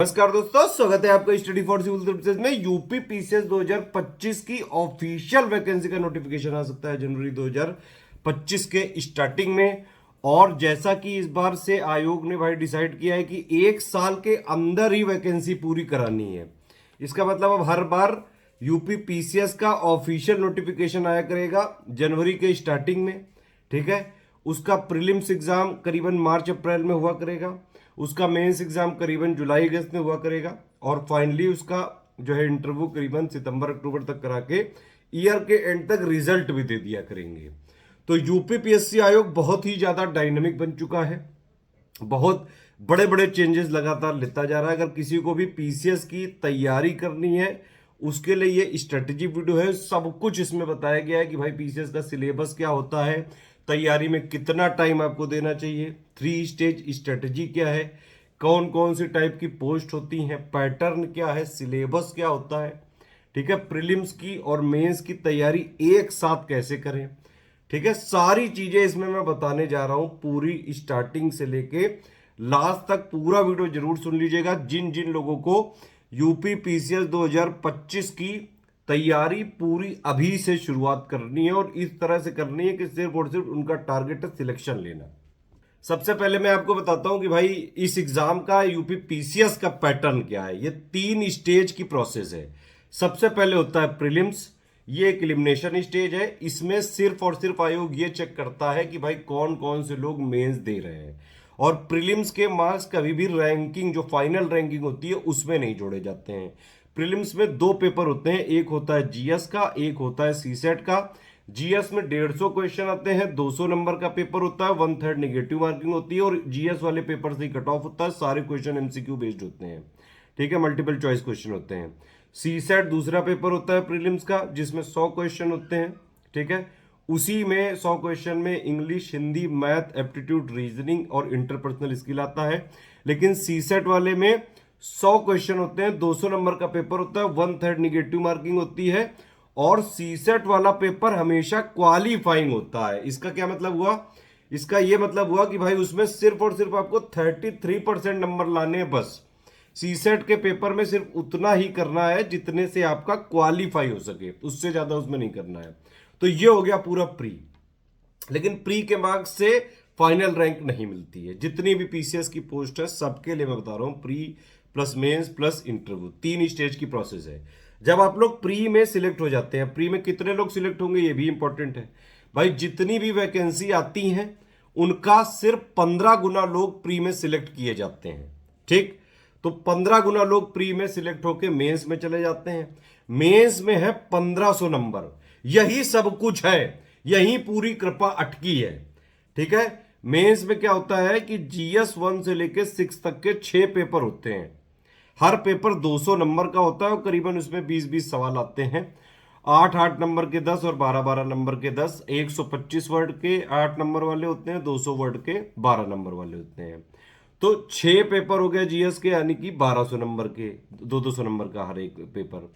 नमस्कार दोस्तों, स्वागत है आपका स्टडी फॉर सिविल सर्विसेज में। यूपी पीसीएस 2025 की ऑफिशियल वैकेंसी का नोटिफिकेशन आ सकता है जनवरी 2025 के स्टार्टिंग में। और जैसा कि इस बार से आयोग ने भाई डिसाइड किया है कि एक साल के अंदर ही वैकेंसी पूरी करानी है। इसका मतलब अब हर बार यूपी पीसीएस का ऑफिशियल नोटिफिकेशन आया करेगा जनवरी के स्टार्टिंग में। ठीक है, उसका प्रीलिम्स एग्जाम करीबन मार्च अप्रैल में हुआ करेगा, उसका मेंस एग्जाम करीबन जुलाई अगस्त में हुआ करेगा, और फाइनली उसका जो है इंटरव्यू करीबन सितंबर अक्टूबर तक करा के ईयर के एंड तक रिजल्ट भी दे दिया करेंगे। तो यूपी पीएससी आयोग बहुत ही ज्यादा डायनेमिक बन चुका है, बहुत बड़े बड़े चेंजेस लगातार लेता जा रहा है। अगर किसी को भी पीसीएस की तैयारी करनी है उसके लिए ये स्ट्रेटेजी वीडियो है। सब कुछ इसमें बताया गया है कि भाई पीसीएस का सिलेबस क्या होता है, तैयारी में कितना टाइम आपको देना चाहिए, 3 स्टेज स्ट्रेटेजी क्या है, कौन कौन सी टाइप की पोस्ट होती हैं, पैटर्न क्या है, सिलेबस क्या होता है। ठीक है, प्रीलिम्स की और मेंस की तैयारी एक साथ कैसे करें। ठीक है, सारी चीजें इसमें मैं बताने जा रहा हूं, पूरी स्टार्टिंग से लेके लास्ट तक पूरा वीडियो जरूर सुन लीजिएगा। जिन जिन लोगों को यूपी पीसीएस 2025 की तैयारी पूरी अभी से शुरुआत करनी है और इस तरह से करनी है कि सिर्फ और सिर्फ उनका टारगेट है सिलेक्शन लेना। सबसे पहले मैं आपको बताता हूं कि भाई इस एग्जाम का यूपी पीसीएस का पैटर्न क्या है। ये 3 स्टेज की प्रोसेस है। सबसे पहले होता है प्रीलिम्स, ये एक एलिमिनेशन स्टेज है। इसमें सिर्फ और सिर्फ आयोग ये चेक करता है कि भाई कौन कौन से लोग मेंस दे रहे हैं, और प्रीलिम्स के मार्क्स कभी भी रैंकिंग जो फाइनल रैंकिंग होती है उसमें नहीं जोड़े जाते हैं। प्रीलिम्स में 2 पेपर होते हैं, एक होता है जीएस का, एक होता है सीसेट का। जीएस में 150 क्वेश्चन आते हैं, 200 नंबर का पेपर होता है, 1/3 नेगेटिव मार्किंग होती है, और जीएस वाले पेपर से ही कट ऑफ होता है। सारे क्वेश्चन एमसीक्यू बेस्ड होते हैं। ठीक है, मल्टीपल चॉइस क्वेश्चन होते हैं। सीसेट दूसरा पेपर होता है प्रीलिम्स का, जिसमें 100 क्वेश्चन होते हैं। ठीक है, उसी में 100 क्वेश्चन में English, Hindi, math, aptitude, reasoning और इंटरपर्सनल स्किल आता है। लेकिन सीसेट वाले में 100 क्वेश्चन होते हैं, 200 नंबर का पेपर होता है, 1/3 निगेटिव मार्किंग होती है, और सीसेट वाला पेपर हमेशा क्वालिफाइंग होता है। इसका क्या मतलब हुआ? इसका यह मतलब हुआ कि भाई उसमें सिर्फ और सिर्फ आपको 33% नंबर लाने हैं बस। सीसेट के पेपर में सिर्फ उतना ही करना है जितने से आपका क्वालिफाई हो सके, उससे ज्यादा उसमें नहीं करना है। तो ये हो गया पूरा प्री। लेकिन प्री के मार्क्स से फाइनल रैंक नहीं मिलती है। जितनी भी पीसीएस की पोस्ट है सबके लिए मैं बता रहा हूं, pre plus mains plus interview 3 stage की प्रोसेस है। जब आप लोग प्री में सिलेक्ट हो जाते हैं, प्री में कितने लोग सिलेक्ट होंगे ये भी इंपॉर्टेंट है भाई। जितनी भी वैकेंसी आती हैं उनका सिर्फ 15 गुना लोग प्री में सिलेक्ट किए जाते हैं। ठीक, तो 15 गुना लोग प्री में सिलेक्ट होकर मेंस में चले जाते हैं। मेंस में है 1500 नंबर। यही सब कुछ है, यही पूरी कृपा अटकी है। ठीक है, मेंस में क्या होता है कि जीएस 1 से लेकर 6 तक के 6 पेपर होते हैं। हर पेपर 200 नंबर का होता है और करीबन उसमें 20-20 सवाल आते हैं। 8-8 नंबर के 10 और 12-12 नंबर के 10, 125 वर्ड के 8 नंबर वाले होते हैं, 200 वर्ड के 12 नंबर वाले होते हैं। तो 6 पेपर हो गए जीएस के, यानी कि 1200 नंबर के, 200 नंबर का हर एक पेपर।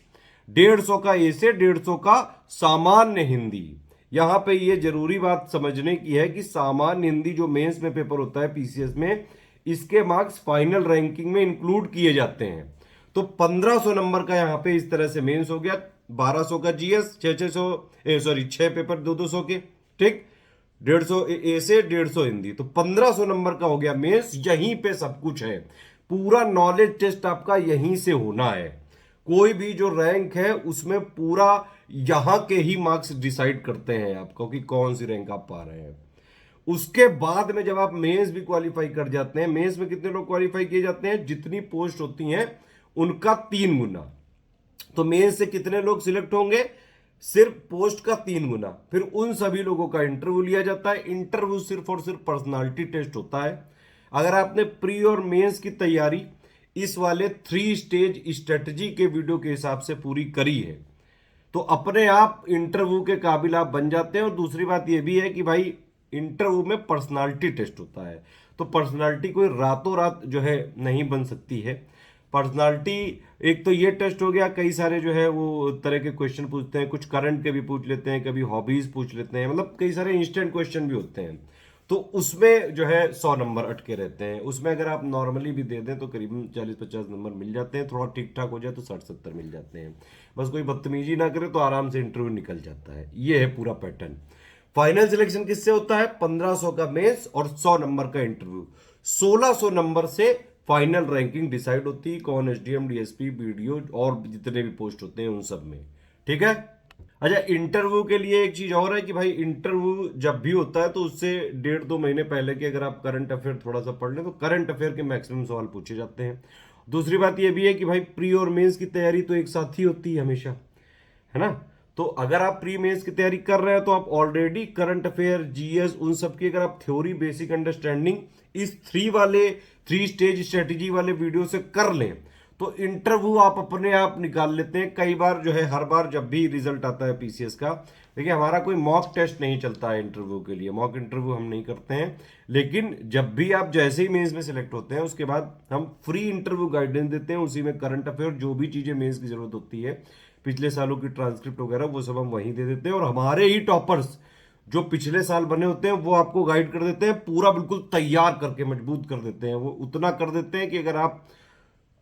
150 का ए से 150 का सामान्य हिंदी। यहां पे ये जरूरी बात समझने की है कि सामान्य हिंदी जो मेंस में पेपर होता है पीसीएस में, इसके मार्क्स फाइनल रैंकिंग में इंक्लूड किए जाते हैं। तो 1500 नंबर का यहां पे इस तरह से मेंस हो गया, 1200 का जीएस, 6 पेपर 200 के। ठीक, 150 ए से 150 हिंदी, तो 1500 नंबर का हो गया मेंस। यहीं पे सब कुछ है, पूरा नॉलेज टेस्ट आपका यहीं से होना है। कोई भी जो रैंक है उसमें पूरा यहां के ही मार्क्स डिसाइड करते हैं आपको कि कौन सी रैंक आप पा रहे हैं। उसके बाद में जब आप मेंस भी क्वालिफाई कर जाते हैं, मेंस में कितने लोग क्वालिफाई किए जाते हैं? जितनी पोस्ट होती हैं उनका 3 गुना। तो मेंस से कितने लोग सिलेक्ट होंगे? सिर्फ पोस्ट का 3 गुना। फिर उन सभी लोगों का इंटरव्यू लिया जाता है। इंटरव्यू सिर्फ और सिर्फ पर्सनालिटी टेस्ट होता है। अगर आपने प्री और मेंस की तैयारी इस वाले 3 स्टेज स्ट्रेटजी के वीडियो के हिसाब से पूरी करी है तो अपने आप इंटरव्यू के काबिल आप बन जाते हैं। और दूसरी बात यह भी है कि भाई इंटरव्यू में पर्सनालिटी टेस्ट होता है, तो पर्सनालिटी कोई रातों रात जो है नहीं बन सकती है। पर्सनालिटी एक तो ये टेस्ट हो गया, कई सारे जो है वो तरह के क्वेश्चन पूछते हैं, कुछ करंट के भी पूछ लेते हैं, कभी हॉबीज पूछ लेते हैं, मतलब कई सारे इंस्टेंट क्वेश्चन भी होते हैं। तो उसमें जो है 100 नंबर अटके रहते हैं। उसमें अगर आप नॉर्मली भी दे दें तो करीबन 40-50 नंबर मिल जाते हैं, थोड़ा ठीक ठाक हो जाए तो 60-70 मिल जाते हैं। बस कोई बदतमीजी ना करे तो आराम से इंटरव्यू निकल जाता है। ये है पूरा पैटर्न। फाइनल सिलेक्शन किससे होता है? 1500 का मेंस और 100 नंबर का इंटरव्यू। 1600 नंबर से फाइनल रैंकिंग डिसाइड होती है, कौन एसडीएम, डीएसपी, बीडीओ और जितने भी पोस्ट होते हैं उन सब में। ठीक है। अच्छा, इंटरव्यू के लिए एक चीज और है कि भाई इंटरव्यू जब भी होता है तो उससे 1.5-2 महीने पहले के अगर आप करंट अफेयर थोड़ा सा पढ़ लें तो करंट अफेयर के मैक्सिमम सवाल पूछे जाते हैं। दूसरी बात यह भी है कि भाई प्री और मेंस की तैयारी तो एक साथ ही होती है हमेशा, है ना। तो अगर आप प्री मेंस की तैयारी कर रहे हैं तो आप ऑलरेडी करंट अफेयर, जीएस, उन सब की अगर आप थ्योरी, बेसिक अंडरस्टैंडिंग इस 3 स्टेज स्ट्रेटेजी वाले वीडियो से कर लें तो इंटरव्यू आप अपने आप निकाल लेते हैं। कई बार जो है, हर बार जब भी रिजल्ट आता है पीसीएस का, देखिए हमारा कोई मॉक टेस्ट नहीं चलता है इंटरव्यू के लिए, मॉक इंटरव्यू हम नहीं करते हैं। लेकिन जब भी आप जैसे ही मेंस में सिलेक्ट होते हैं उसके बाद हम फ्री इंटरव्यू गाइडेंस देते हैं, उसी में करंट अफेयर जो भी चीजें मेंस की जरूरत होती है, पिछले सालों की ट्रांसक्रिप्ट वगैरह, वो सब हम वहीं दे देते हैं। और हमारे ही टॉपर्स जो पिछले साल बने होते हैं वो आपको गाइड कर देते हैं, पूरा बिल्कुल तैयार करके मजबूत कर देते हैं। वो उतना कर देते हैं कि अगर आप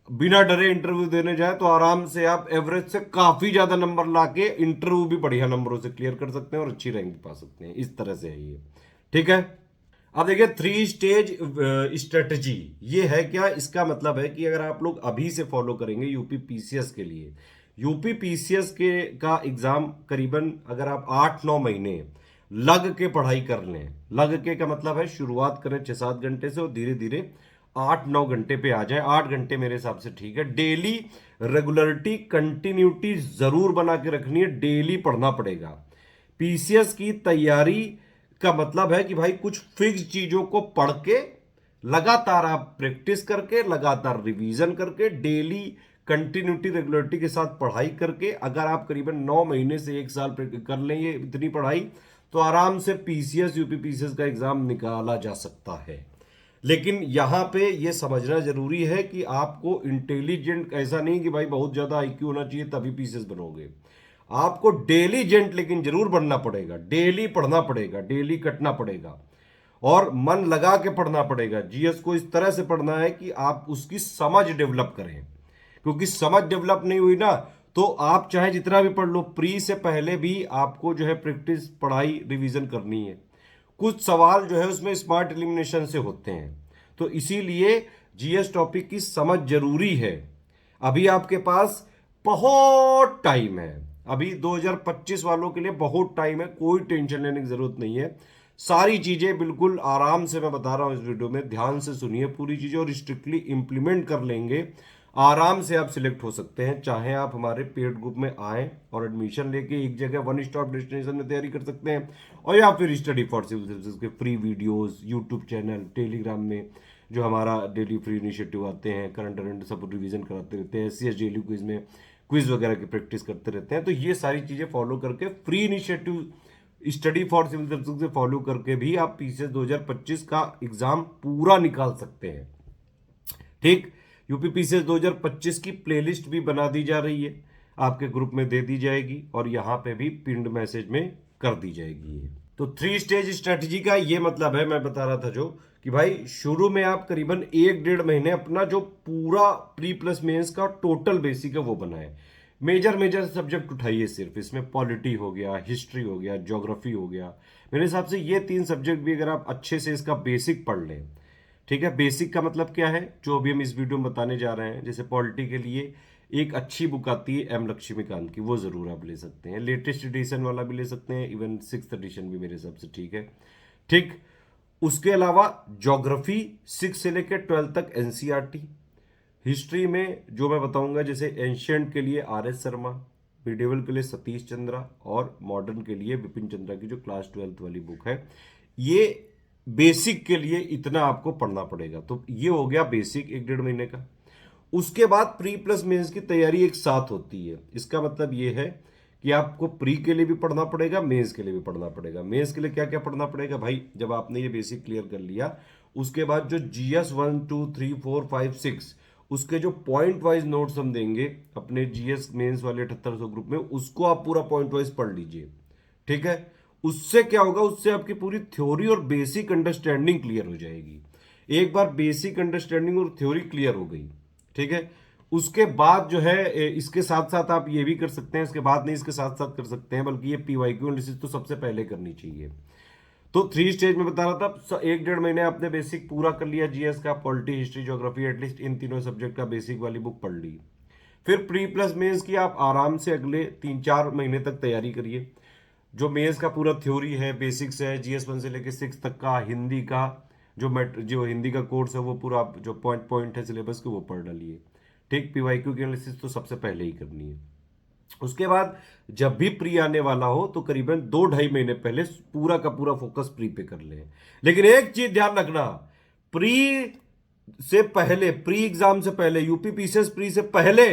बिना डरे इंटरव्यू देने जाए तो आराम से आप एवरेज से काफी ज्यादा नंबर लाके इंटरव्यू भी बढ़िया नंबरों से क्लियर कर सकते हैं और अच्छी रैंक भी पा सकते हैं। इस तरह से है ये। ठीक है। अब देखिए 3 स्टेज स्ट्रेटजी ये है क्या? इसका मतलब है कि अगर आप लोग अभी से फॉलो करेंगे यूपी पीसीएस के लिए, यूपी पीसीएस के का एग्जाम करीबन अगर आप 8-9 महीने लग के पढ़ाई कर लें, लग के का मतलब है शुरुआत करें 6-7 घंटे से और धीरे धीरे 8-9 घंटे पे आ जाए। 8 घंटे मेरे हिसाब से ठीक है। डेली रेगुलरिटी, कंटिन्यूटी जरूर बना के रखनी है, डेली पढ़ना पड़ेगा। पीसीएस की तैयारी का मतलब है कि भाई कुछ फिक्स चीजों को पढ़ के लगातार आप प्रैक्टिस करके, लगातार रिवीजन करके, डेली कंटिन्यूटी रेगुलरिटी के साथ पढ़ाई करके अगर आप करीबन 9 महीने से 1 साल कर लें ये इतनी पढ़ाई, तो आराम से पीसीएस, यूपी पीसीएस का एग्जाम निकाला जा सकता है। लेकिन यहां पे ये समझना जरूरी है कि आपको इंटेलिजेंट, ऐसा नहीं कि भाई बहुत ज्यादा आईक्यू होना चाहिए तभी पीसीएस बनोगे। आपको डेलीजेंट लेकिन जरूर बनना पड़ेगा, डेली पढ़ना पड़ेगा, डेली कटना पड़ेगा और मन लगा के पढ़ना पड़ेगा। जीएस को इस तरह से पढ़ना है कि आप उसकी समझ डेवलप करें, क्योंकि समझ डेवलप नहीं हुई ना तो आप चाहे जितना भी पढ़ लो, प्री से पहले भी आपको जो है प्रैक्टिस, पढ़ाई, रिवीजन करनी है। कुछ सवाल जो है उसमें स्मार्ट एलिमिनेशन से होते हैं, तो इसीलिए जीएस टॉपिक की समझ जरूरी है। अभी आपके पास बहुत टाइम है, अभी 2025 वालों के लिए बहुत टाइम है, कोई टेंशन लेने की जरूरत नहीं है। सारी चीजें बिल्कुल आराम से मैं बता रहा हूं इस वीडियो में, ध्यान से सुनिए पूरी चीजें और स्ट्रिक्टली इंप्लीमेंट कर लेंगे, आराम से आप सिलेक्ट हो सकते हैं। चाहे आप हमारे पेड ग्रुप में आए और एडमिशन लेके एक जगह वन स्टॉप डेस्टिनेशन में तैयारी कर सकते हैं, और या फिर स्टडी फॉर सिविल सर्विसेज के free videos, YouTube channel, Telegram में जो हमारा डेली फ्री इनिशिएटिव आते हैं, करंट अरेंट सब रिवीजन कराते रहते हैं, एससीएस डेली क्विज में क्विज वगैरह की प्रैक्टिस करते रहते हैं। तो ये सारी चीजें फॉलो करके free initiative study for civil services से फॉलो करके भी आप पीसीएस 2025 का एग्जाम पूरा निकाल सकते हैं। ठीक। यूपी पीसीएस 2025 की प्लेलिस्ट भी बना दी जा रही है, आपके ग्रुप में दे दी जाएगी और यहां पे भी पिंड मैसेज में कर दी जाएगी। तो 3 स्टेज स्ट्रेटजी का ये मतलब है, मैं बता रहा था जो कि भाई शुरू में आप करीबन 1-1.5 महीने अपना जो पूरा प्री प्लस मेंस का टोटल बेसिक है वो बनाए। मेजर सब्जेक्ट उठाइए, सिर्फ इसमें पॉलिटी हो गया, हिस्ट्री हो गया, ज्योग्राफी हो गया। मेरे हिसाब से ये 3 सब्जेक्ट भी अगर आप अच्छे से इसका बेसिक पढ़ लें, ठीक है। बेसिक का मतलब क्या है, जो अभी हम इस वीडियो में बताने जा रहे हैं। जैसे पॉलिटी के लिए एक अच्छी बुक आती है एम लक्ष्मीकांत की, वो जरूर आप ले सकते हैं, लेटेस्ट एडिशन वाला भी ले सकते हैं, इवन 6th एडिशन भी मेरे हिसाब से ठीक है। ठीक। उसके अलावा ज्योग्राफी 6 से लेकर 12 तक एनसीईआरटी, हिस्ट्री में जो मैं बताऊंगा जैसे एंशियंट के लिए आर एस शर्मा, मिडिवल के लिए सतीश चंद्रा और मॉडर्न के लिए विपिन चंद्रा की जो क्लास 12th वाली बुक है, ये बेसिक के लिए इतना आपको पढ़ना पड़ेगा। तो ये हो गया बेसिक 1-1.5 महीने का। उसके बाद प्री प्लस मेंस की तैयारी एक साथ होती है। इसका मतलब ये है कि आपको प्री के लिए भी पढ़ना पड़ेगा, मेंस के लिए भी पढ़ना पड़ेगा। मेंस के लिए क्या क्या पढ़ना पड़ेगा भाई, जब आपने ये बेसिक क्लियर कर लिया उसके बाद जो जीएस 1, 2, 3, 4, 5, 6 उसके जो पॉइंट वाइज नोट्स हम देंगे अपने जीएस मेंस वाले 7800 ग्रुप में, उसको आप पूरा पॉइंट वाइज पढ़ लीजिए। ठीक है। उससे क्या होगा, उससे आपकी पूरी थ्योरी और बेसिक अंडरस्टैंडिंग क्लियर हो जाएगी। एक बार बेसिक अंडरस्टैंडिंग और थ्योरी क्लियर हो गई, ठीक है, उसके बाद जो है इसके साथ साथ आप ये भी कर सकते हैं, इसके बाद नहीं इसके साथ साथ कर सकते हैं, बल्कि ये पीवाईक्यू एनालिसिस तो सबसे पहले करनी चाहिए। तो 3 स्टेज में बता रहा था, 1-1.5 महीने आपने बेसिक पूरा कर लिया, जीएस का, polity, history, geography, at least in तीनों सब्जेक्ट का बेसिक वाली बुक पढ़ ली। फिर प्री प्लस मेंस की आप आराम से अगले 3-4 महीने तक तैयारी करिए। जो मेंस का पूरा थ्योरी है, बेसिक्स है, GS 1 से लेकर 6 तक का, हिंदी का जो हिंदी का कोर्स है वो पूरा आप जो पॉइंट पॉइंट है सिलेबस के वो पढ़ डालिए। ठीक, पीवाईक्यू की एनालिसिस तो सबसे पहले ही करनी है। उसके बाद जब भी प्री आने वाला हो तो करीबन 2-2.5 महीने पहले पूरा का पूरा फोकस प्री पे कर ले। लेकिन एक चीज ध्यान रखना, प्री से पहले, प्री एग्जाम से पहले, यूपी पीसीएस प्री से पहले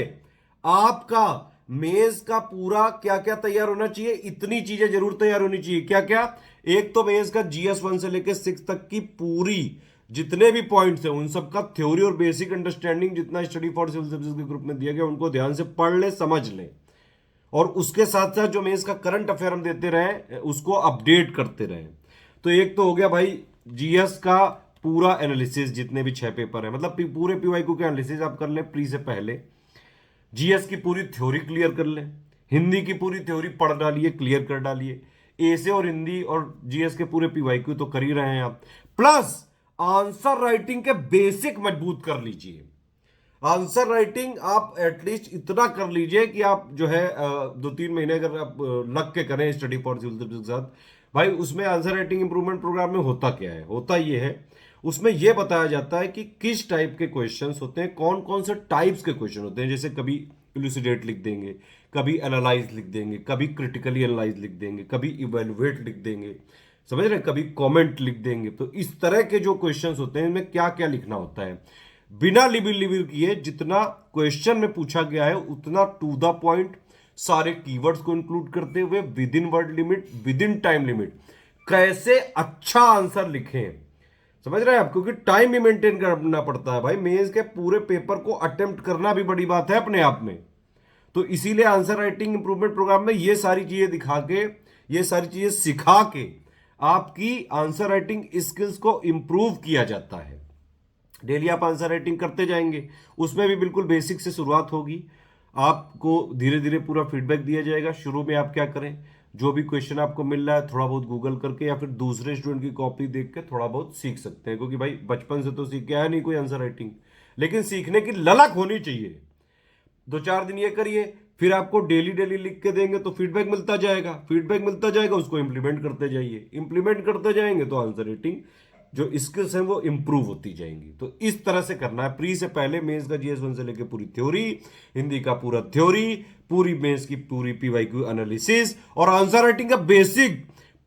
आपका मेंस का पूरा क्या क्या तैयार होना चाहिए, इतनी चीजें जरूर तैयार होनी चाहिए। क्या क्या? एक तो मेंस का GS 1 से लेकर 6 तक की पूरी जितने भी पॉइंट्स हैं उन सबका थ्योरी और बेसिक अंडरस्टैंडिंग जितना स्टडी फॉर सिविल सर्विसेज के ग्रुप में दिया गया उनको ध्यान से पढ़ ले, समझ ले। और उसके साथ साथ जो मेंस का करंट अफेयर हम देते रहे उसको अपडेट करते रहे। तो एक तो हो गया भाई जीएस का पूरा एनालिसिस, जितने भी 6 पेपर है, मतलब पूरे पीवाईक्यू के एनालिसिस आप कर ले प्री से पहले। जीएस की पूरी थ्योरी क्लियर कर ले, हिंदी की पूरी थ्योरी पढ़ डालिए, क्लियर कर डालिए। ए से और हिंदी और जीएस के पूरे पीवाईक्यू तो कर ही रहे हैं आप, प्लस आंसर राइटिंग के बेसिक मजबूत कर लीजिए। आंसर राइटिंग आप एटलीस्ट इतना कर लीजिए कि आप जो है 2-3 महीने अगर आप लग के करें स्टडी फॉर सिविल सर्विस के साथ, भाई उसमें आंसर राइटिंग इंप्रूवमेंट प्रोग्राम में होता क्या है, होता ये है, उसमें यह बताया जाता है कि किस टाइप के क्वेश्चंस होते हैं, कौन कौन से टाइप्स के क्वेश्चन होते हैं। जैसे कभी इलुसिडेट लिख देंगे, कभी एनालाइज लिख देंगे, कभी क्रिटिकली एनालाइज लिख देंगे, कभी इवेलुएट लिख देंगे, समझ रहे हैं, कभी कमेंट लिख देंगे। तो इस तरह के जो क्वेश्चंस होते हैं इनमें क्या क्या लिखना होता है, बिना लिबिर किए जितना क्वेश्चन में पूछा गया है उतना टू द पॉइंट, सारे कीवर्ड्स को इंक्लूड करते हुए, with in word limit, with in time limit, कैसे अच्छा आंसर लिखें, समझ रहे हैं आप, क्योंकि टाइम भी मेंटेन करना पड़ता है भाई। मेंस के पूरे पेपर को अटेम्प्ट करना भी बड़ी बात है अपने आप में। तो इसीलिए आंसर राइटिंग इंप्रूवमेंट प्रोग्राम में ये सारी चीजें दिखा के, ये सारी चीजें सिखा के आपकी आंसर राइटिंग स्किल्स को इंप्रूव किया जाता है। डेली आप आंसर राइटिंग करते जाएंगे, उसमें भी बिल्कुल बेसिक से शुरुआत होगी, आपको धीरे धीरे पूरा फीडबैक दिया जाएगा। शुरू में आप क्या करें, जो भी क्वेश्चन आपको मिल रहा है थोड़ा बहुत गूगल करके या फिर दूसरे स्टूडेंट की कॉपी देख के थोड़ा बहुत सीख सकते हैं, क्योंकि भाई बचपन से तो सीख के आया नहीं कोई आंसर राइटिंग, लेकिन सीखने की ललक होनी चाहिए। 2-4 दिन ये करिए, फिर आपको डेली डेली लिख के देंगे तो फीडबैक मिलता जाएगा, फीडबैक मिलता जाएगा, उसको इंप्लीमेंट करते जाइए, इंप्लीमेंट करते जाएंगे तो आंसर राइटिंग जो स्किल्स हैं वो इंप्रूव होती जाएंगी। तो इस तरह से करना है। प्री से पहले मेंस का GS 1 से लेकर पूरी थ्योरी, हिंदी का पूरा थ्योरी, पूरी मेंस की पूरी पीवाईक्यू एनालिसिस और आंसर राइटिंग का बेसिक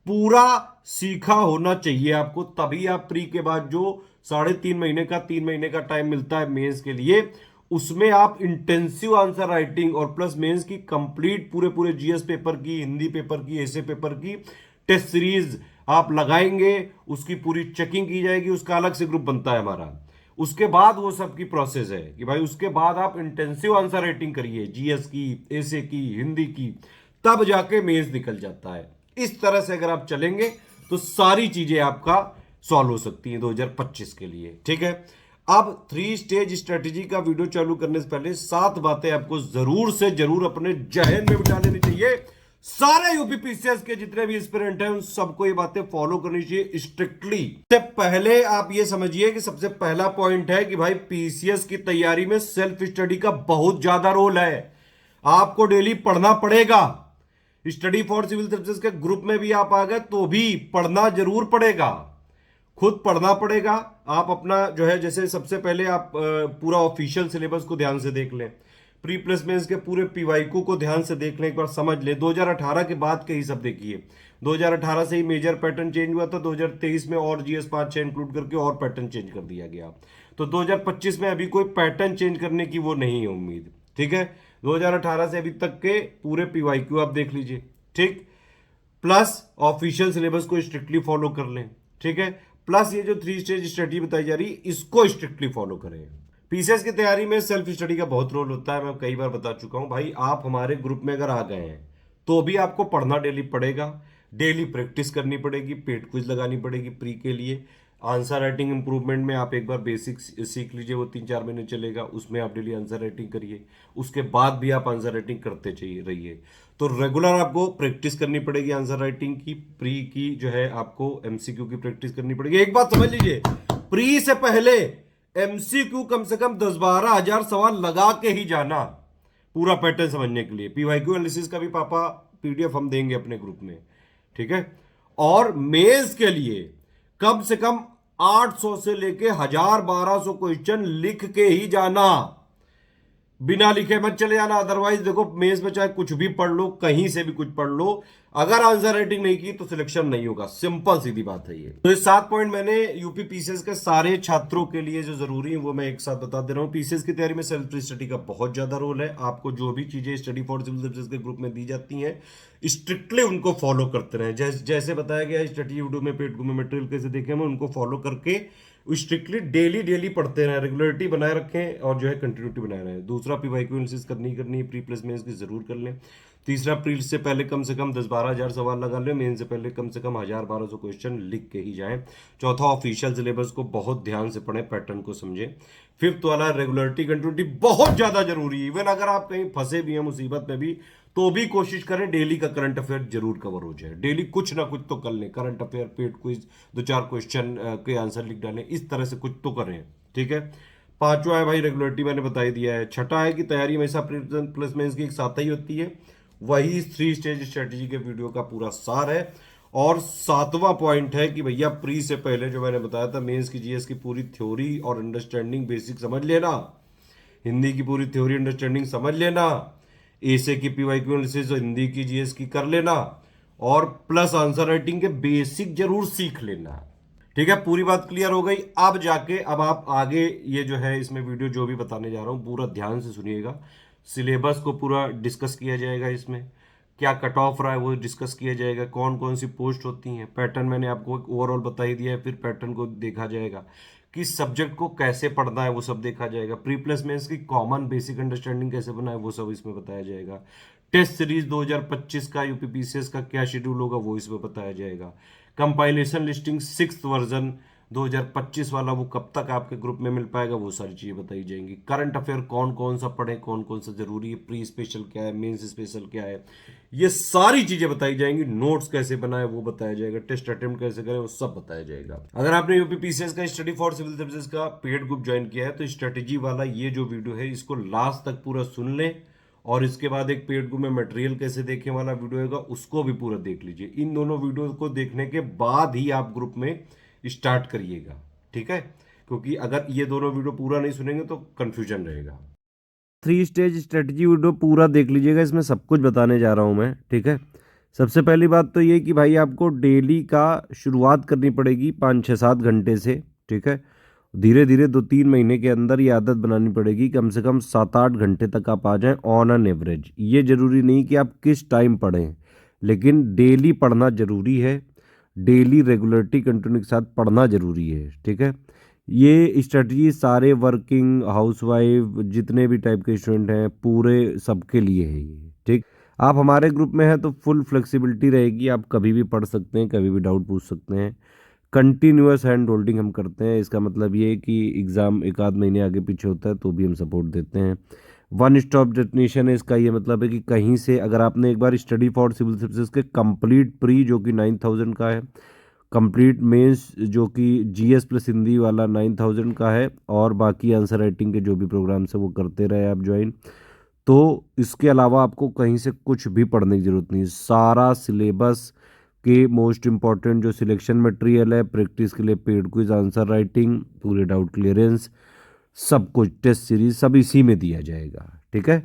पूरा सीखा होना चाहिए आपको। तभी आप प्री के बाद जो 3.5 महीने का 3 महीने का टाइम मिलता है मेंस के लिए, उसमें आप इंटेंसिव आंसर राइटिंग और प्लस मेंस की कंप्लीट पूरे पूरे जीएस पेपर की, हिंदी पेपर की, ऐसे पेपर की टेस्ट सीरीज आप लगाएंगे, उसकी पूरी चेकिंग की जाएगी, उसका अलग से ग्रुप बनता है हमारा। उसके बाद वो सब की प्रोसेस है कि भाई उसके बाद आप इंटेंसिव आंसर राइटिंग करिए, जीएस की, ऐसे की, हिंदी की, तब जाके मेंस निकल जाता है। इस तरह से अगर आप चलेंगे तो सारी चीजें आपका सॉल्व हो सकती हैं 2025 के लिए, ठीक है। अब 3 स्टेज स्ट्रेटेजी का वीडियो चालू करने से पहले 7 बातें आपको जरूर से जरूर अपने जहन में बिठा लेनी चाहिए। सारे यूपीपीसीएस के जितने भी एस्पिरेंट हैं उन सबको ये बातें फॉलो करनी चाहिए स्ट्रिक्टली। सबसे पहले आप ये समझिए कि सबसे पहला पॉइंट है कि भाई पीसीएस की तैयारी में सेल्फ स्टडी का बहुत ज्यादा रोल है। आपको डेली पढ़ना पड़ेगा। स्टडी फॉर सिविल सर्विसेज के ग्रुप में भी आप आ गए तो भी पढ़ना जरूर पड़ेगा, खुद पढ़ना पड़ेगा। आप अपना जो है, जैसे सबसे पहले आप पूरा ऑफिशियल सिलेबस को ध्यान से देख लें, प्री प्लस मेंस के पूरे पीवाईक्यू को ध्यान से देख लें, एक बार समझ लें। 2018 के बाद के ही सब देखिए, 2018 से ही मेजर पैटर्न चेंज हुआ था, 2023 में और जीएस 5-6 इंक्लूड करके और पैटर्न चेंज कर दिया गया। तो 2025 में अभी कोई पैटर्न चेंज करने की वो नहीं है उम्मीद, ठीक है। 2018 से अभी तक के पूरे पीवाईक्यू आप देख लीजिए, ठीक, प्लस ऑफिशियल सिलेबस को स्ट्रिक्टली फॉलो कर लें, ठीक है, प्लस ये जो 3 स्टेज स्टडी बताई जा रही है इसको स्ट्रिक्टली फॉलो करें। पीसीएस की तैयारी में सेल्फ स्टडी का बहुत रोल होता है, मैं कई बार बता चुका हूं भाई। आप हमारे ग्रुप में अगर आ गए हैं तो भी आपको पढ़ना डेली पड़ेगा। डेली प्रैक्टिस करनी पड़ेगी, पेड क्विज लगानी पड़ेगी प्री के लिए। आंसर राइटिंग इंप्रूवमेंट में आप एक बार बेसिक सीख लीजिए, वो 3-4 महीने चलेगा, उसमें आप डेली आंसर राइटिंग करिए, उसके बाद भी आप आंसर राइटिंग करते चाहिए रहिए। तो रेगुलर आपको प्रैक्टिस करनी पड़ेगी आंसर राइटिंग की, प्री की जो है आपको एमसीक्यू की प्रैक्टिस करनी पड़ेगी। एक बात समझ लीजिए, प्री से पहले एमसीक्यू कम से कम 10-12 हजार सवाल लगा के ही जाना, पूरा पैटर्न समझने के लिए। पीवाईक्यू एनालिसिस का भी पापा पीडीएफ हम देंगे अपने ग्रुप में, ठीक है। और मेंस के लिए कम से कम 800 से लेके 1000-1200 क्वेश्चन लिख के ही जाना, बिना लिखे मत चले जाना। अदरवाइज देखो, मेंस में चाहे कुछ भी पढ़ लो, कहीं से भी कुछ पढ़ लो, अगर आंसर राइटिंग नहीं की तो सिलेक्शन नहीं होगा। सिंपल सीधी बात है ये। तो ये 7 पॉइंट मैंने यूपी पीसीएस के सारे छात्रों के लिए जो जरूरी है वो मैं एक साथ बता दे रहा हूँ। पीसीएस की तैयारी में सेल्फ स्टडी का बहुत ज्यादा रोल है। आपको जो भी चीजें स्टडी फॉर सिविल सर्विसेज के ग्रुप में दी जाती हैं, स्ट्रिक्टली उनको फॉलो करते रहे। जैसे बताया गया स्टडी वीडियो में, पेड में मटेरियल कैसे देखें, हम उनको फॉलो करके स्ट्रिक्टली डेली पढ़ते रहे, रेगुलरिटी बनाए रखें और जो है कंटिन्यूटी बनाए रहे। दूसरा, पीवाईक्यू एनालिसिस करनी है, प्री प्लस मेंस की जरूर कर लें। तीसरा, प्री से पहले कम से कम 10-12 हजार सवाल लगा लें, मेन से पहले कम से कम 1000-1200 क्वेश्चन लिख के ही जाएं। चौथा, ऑफिशियल सिलेबस को बहुत ध्यान से पढ़ें, पैटर्न को समझें। फिफ्थ वाला, रेगुलरिटी कंटिन्यूटी बहुत ज्यादा जरूरी है। इवन अगर आप कहीं फंसे भी हैं मुसीबत में भी, तो भी कोशिश करें डेली का करंट अफेयर जरूर कवर हो जाए। डेली कुछ ना कुछ तो कर लें, current affair, paid quiz, 2-4 question के आंसर लिख डालें, इस तरह से कुछ तो करें, ठीक है। पांचवा है भाई रेगुलरिटी, मैंने बता ही दिया है। छठा है कि तैयारी हमेशा प्लस मेंस की एक साथ ही होती है, वही 3 स्टेज स्ट्रेटेजी के वीडियो का पूरा सार है। और सातवां पॉइंट है कि भैया प्री से पहले जो मैंने बताया था, मेंस की जीएस की पूरी थ्योरी और अंडरस्टैंडिंग बेसिक समझ लेना, हिंदी की पूरी थ्योरी अंडरस्टैंडिंग समझ लेना, एसे की पीवाईक्यू एनालिसिस और हिंदी की जीएस की कर लेना, और प्लस आंसर राइटिंग के बेसिक जरूर सीख लेना, ठीक है। पूरी बात क्लियर हो गई। अब जाके अब आप आगे ये जो है इसमें वीडियो जो भी बताने जा रहा हूं पूरा ध्यान से सुनिएगा। सिलेबस को पूरा डिस्कस किया जाएगा, इसमें क्या कट ऑफ रहा है वो डिस्कस किया जाएगा, कौन कौन सी पोस्ट होती हैं, पैटर्न मैंने आपको ओवरऑल बता ही दिया है, फिर पैटर्न को देखा जाएगा, किस सब्जेक्ट को कैसे पढ़ना है वो सब देखा जाएगा, प्री प्लस मेंस की कॉमन बेसिक अंडरस्टैंडिंग कैसे बनाए वो सब इसमें बताया जाएगा, टेस्ट सीरीज 2025 का यूपी पीसीएस का क्या शेड्यूल होगा वो इसमें बताया जाएगा, कंपाइलेशन लिस्टिंग 6th वर्जन 2025 वाला वो कब तक आपके ग्रुप में मिल पाएगा वो सारी चीजें बताई जाएंगी, करंट अफेयर कौन कौन सा पढ़े, कौन कौन सा जरूरी है, प्री स्पेशल क्या है, मेंस स्पेशल क्या है, ये सारी चीजें बताई जाएंगी, नोट्स कैसे बनाए वो बताया जाएगा, टेस्ट अटेम्प्ट कैसे करें वो सब बताया जाएगा। अगर आपने यूपी पीसीएस का स्टडी फॉर सिविल सर्विसेज का पेड ग्रुप ज्वाइन किया है तो स्ट्रेटेजी वाला ये जो वीडियो है इसको लास्ट तक पूरा सुन लें, और इसके बाद एक पेड ग्रुप में मटेरियल कैसे देखें वाला वीडियो होगा उसको भी पूरा देख लीजिए। इन दोनों वीडियो को देखने के बाद ही आप ग्रुप में स्टार्ट करिएगा, ठीक है, क्योंकि अगर ये दोनों वीडियो पूरा नहीं सुनेंगे तो कंफ्यूजन रहेगा। 3 स्टेज स्ट्रेटजी वीडियो पूरा देख लीजिएगा, इसमें सब कुछ बताने जा रहा हूं मैं, ठीक है। सबसे पहली बात तो ये कि भाई आपको डेली का शुरुआत करनी पड़ेगी 5-6-7 घंटे से, ठीक है। धीरे धीरे 2-3 महीने के अंदर ये आदत बनानी पड़ेगी, कम से कम 7-8 घंटे तक आप आ जाएं ऑन एन एवरेज। ये जरूरी नहीं कि आप किस टाइम पढ़ें, लेकिन डेली पढ़ना जरूरी है, डेली रेगुलरिटी कंटिन्यू के साथ पढ़ना जरूरी है, ठीक है। ये स्ट्रेटजी सारे वर्किंग हाउसवाइफ जितने भी टाइप के स्टूडेंट हैं पूरे सबके लिए है ये, ठीक। आप हमारे ग्रुप में हैं तो फुल फ्लेक्सिबिलिटी रहेगी, आप कभी भी पढ़ सकते हैं, कभी भी डाउट पूछ सकते हैं। कंटिन्यूअस हैंड होल्डिंग हम करते हैं, इसका मतलब ये है कि एग्ज़ाम 1-आध महीने आगे पीछे होता है तो भी हम सपोर्ट देते हैं। वन स्टॉप डेस्टिनेशन है, इसका ये मतलब है कि कहीं से अगर आपने एक बार स्टडी फॉर सिविल सर्विसेज के कंप्लीट प्री जो कि 9000 का है, कंप्लीट मेंस जो कि जीएस प्लस हिंदी वाला 9000 का है, और बाकी आंसर राइटिंग के जो भी प्रोग्राम्स है वो करते रहे आप ज्वाइन, तो इसके अलावा आपको कहीं से कुछ भी पढ़ने की ज़रूरत नहीं। सारा सिलेबस के मोस्ट इम्पॉर्टेंट जो सिलेक्शन मटेरियल है, प्रैक्टिस के लिए पेड क्विज, आंसर राइटिंग, पूरे डाउट क्लियरेंस, सब कुछ टेस्ट सीरीज सब इसी में दिया जाएगा, ठीक है।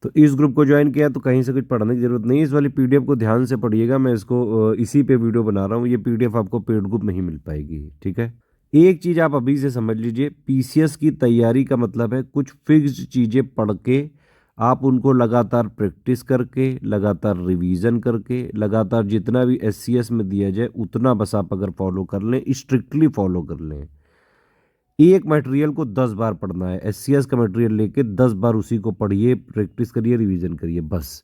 तो इस ग्रुप को ज्वाइन किया तो कहीं से कुछ पढ़ने की जरूरत नहीं। इस वाली पीडीएफ को ध्यान से पढ़िएगा, मैं इसको इसी पे वीडियो बना रहा हूँ, ये पीडीएफ आपको पेड ग्रुप में ही मिल पाएगी, ठीक है। एक चीज़ आप अभी से समझ लीजिए, पीसीएस की तैयारी का मतलब है कुछ फिक्स्ड चीज़ें पढ़ के आप उनको लगातार प्रैक्टिस करके, लगातार रिवीजन करके, लगातार जितना भी एससीएस में दिया जाए उतना बस आप अगर फॉलो कर लें, स्ट्रिक्टली फॉलो कर लें। एक मटेरियल को 10 बार पढ़ना है, एससीएस का मटेरियल लेके 10 बार उसी को पढ़िए, प्रैक्टिस करिए, रिवीजन करिए, बस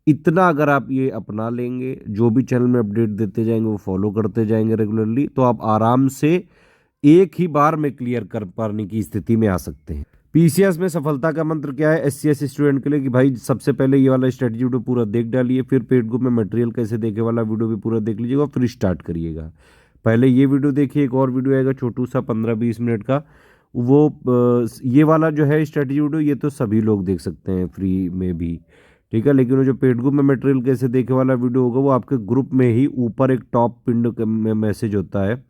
इतना अगर आप ये अपना लेंगे, जो भी चैनल में अपडेट देते जाएंगे वो फॉलो करते जाएंगे रेगुलरली, तो आप आराम से एक ही बार में क्लियर कर पाने की स्थिति में आ सकते हैं। पीसीएस में सफलता का मंत्र क्या है एससीएस स्टूडेंट के लिए कि भाई सबसे पहले ये वाला स्ट्रेटजी वीडियो पूरा देख डालिए, फिर पेड ग्रुप में मटेरियल कैसे देखे वाला वीडियो भी पूरा देख लीजिएगा, फिर स्टार्ट करिएगा। पहले ये वीडियो देखिए, एक और वीडियो आएगा छोटू सा 15-20 मिनट का, वो ये वाला जो है स्ट्रेटजी वीडियो ये तो सभी लोग देख सकते हैं फ्री में भी, ठीक है। लेकिन वो जो पेड ग्रुप में मटेरियल कैसे देखे वाला वीडियो होगा वो आपके ग्रुप में ही ऊपर एक टॉप पिन में मैसेज होता है,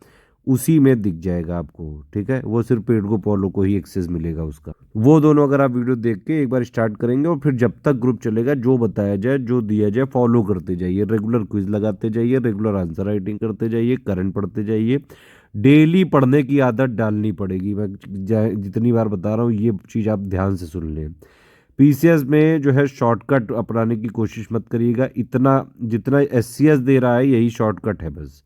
उसी में दिख जाएगा आपको, ठीक है। वो सिर्फ पेड ग्रुप वालों को ही एक्सेस मिलेगा उसका। वो दोनों अगर आप वीडियो देख के एक बार स्टार्ट करेंगे और फिर जब तक ग्रुप चलेगा जो बताया जाए जो दिया जाए फॉलो करते जाइए, रेगुलर क्विज लगाते जाइए, रेगुलर आंसर राइटिंग करते जाइए, करंट पढ़ते जाइए, डेली पढ़ने की आदत डालनी पड़ेगी। मैं जितनी बार बता रहा हूँ ये चीज़ आप ध्यान से सुन लें। पीसीएस में जो है शॉर्टकट अपनाने की कोशिश मत करिएगा, इतना जितना एससीएस दे रहा है यही शॉर्टकट है बस,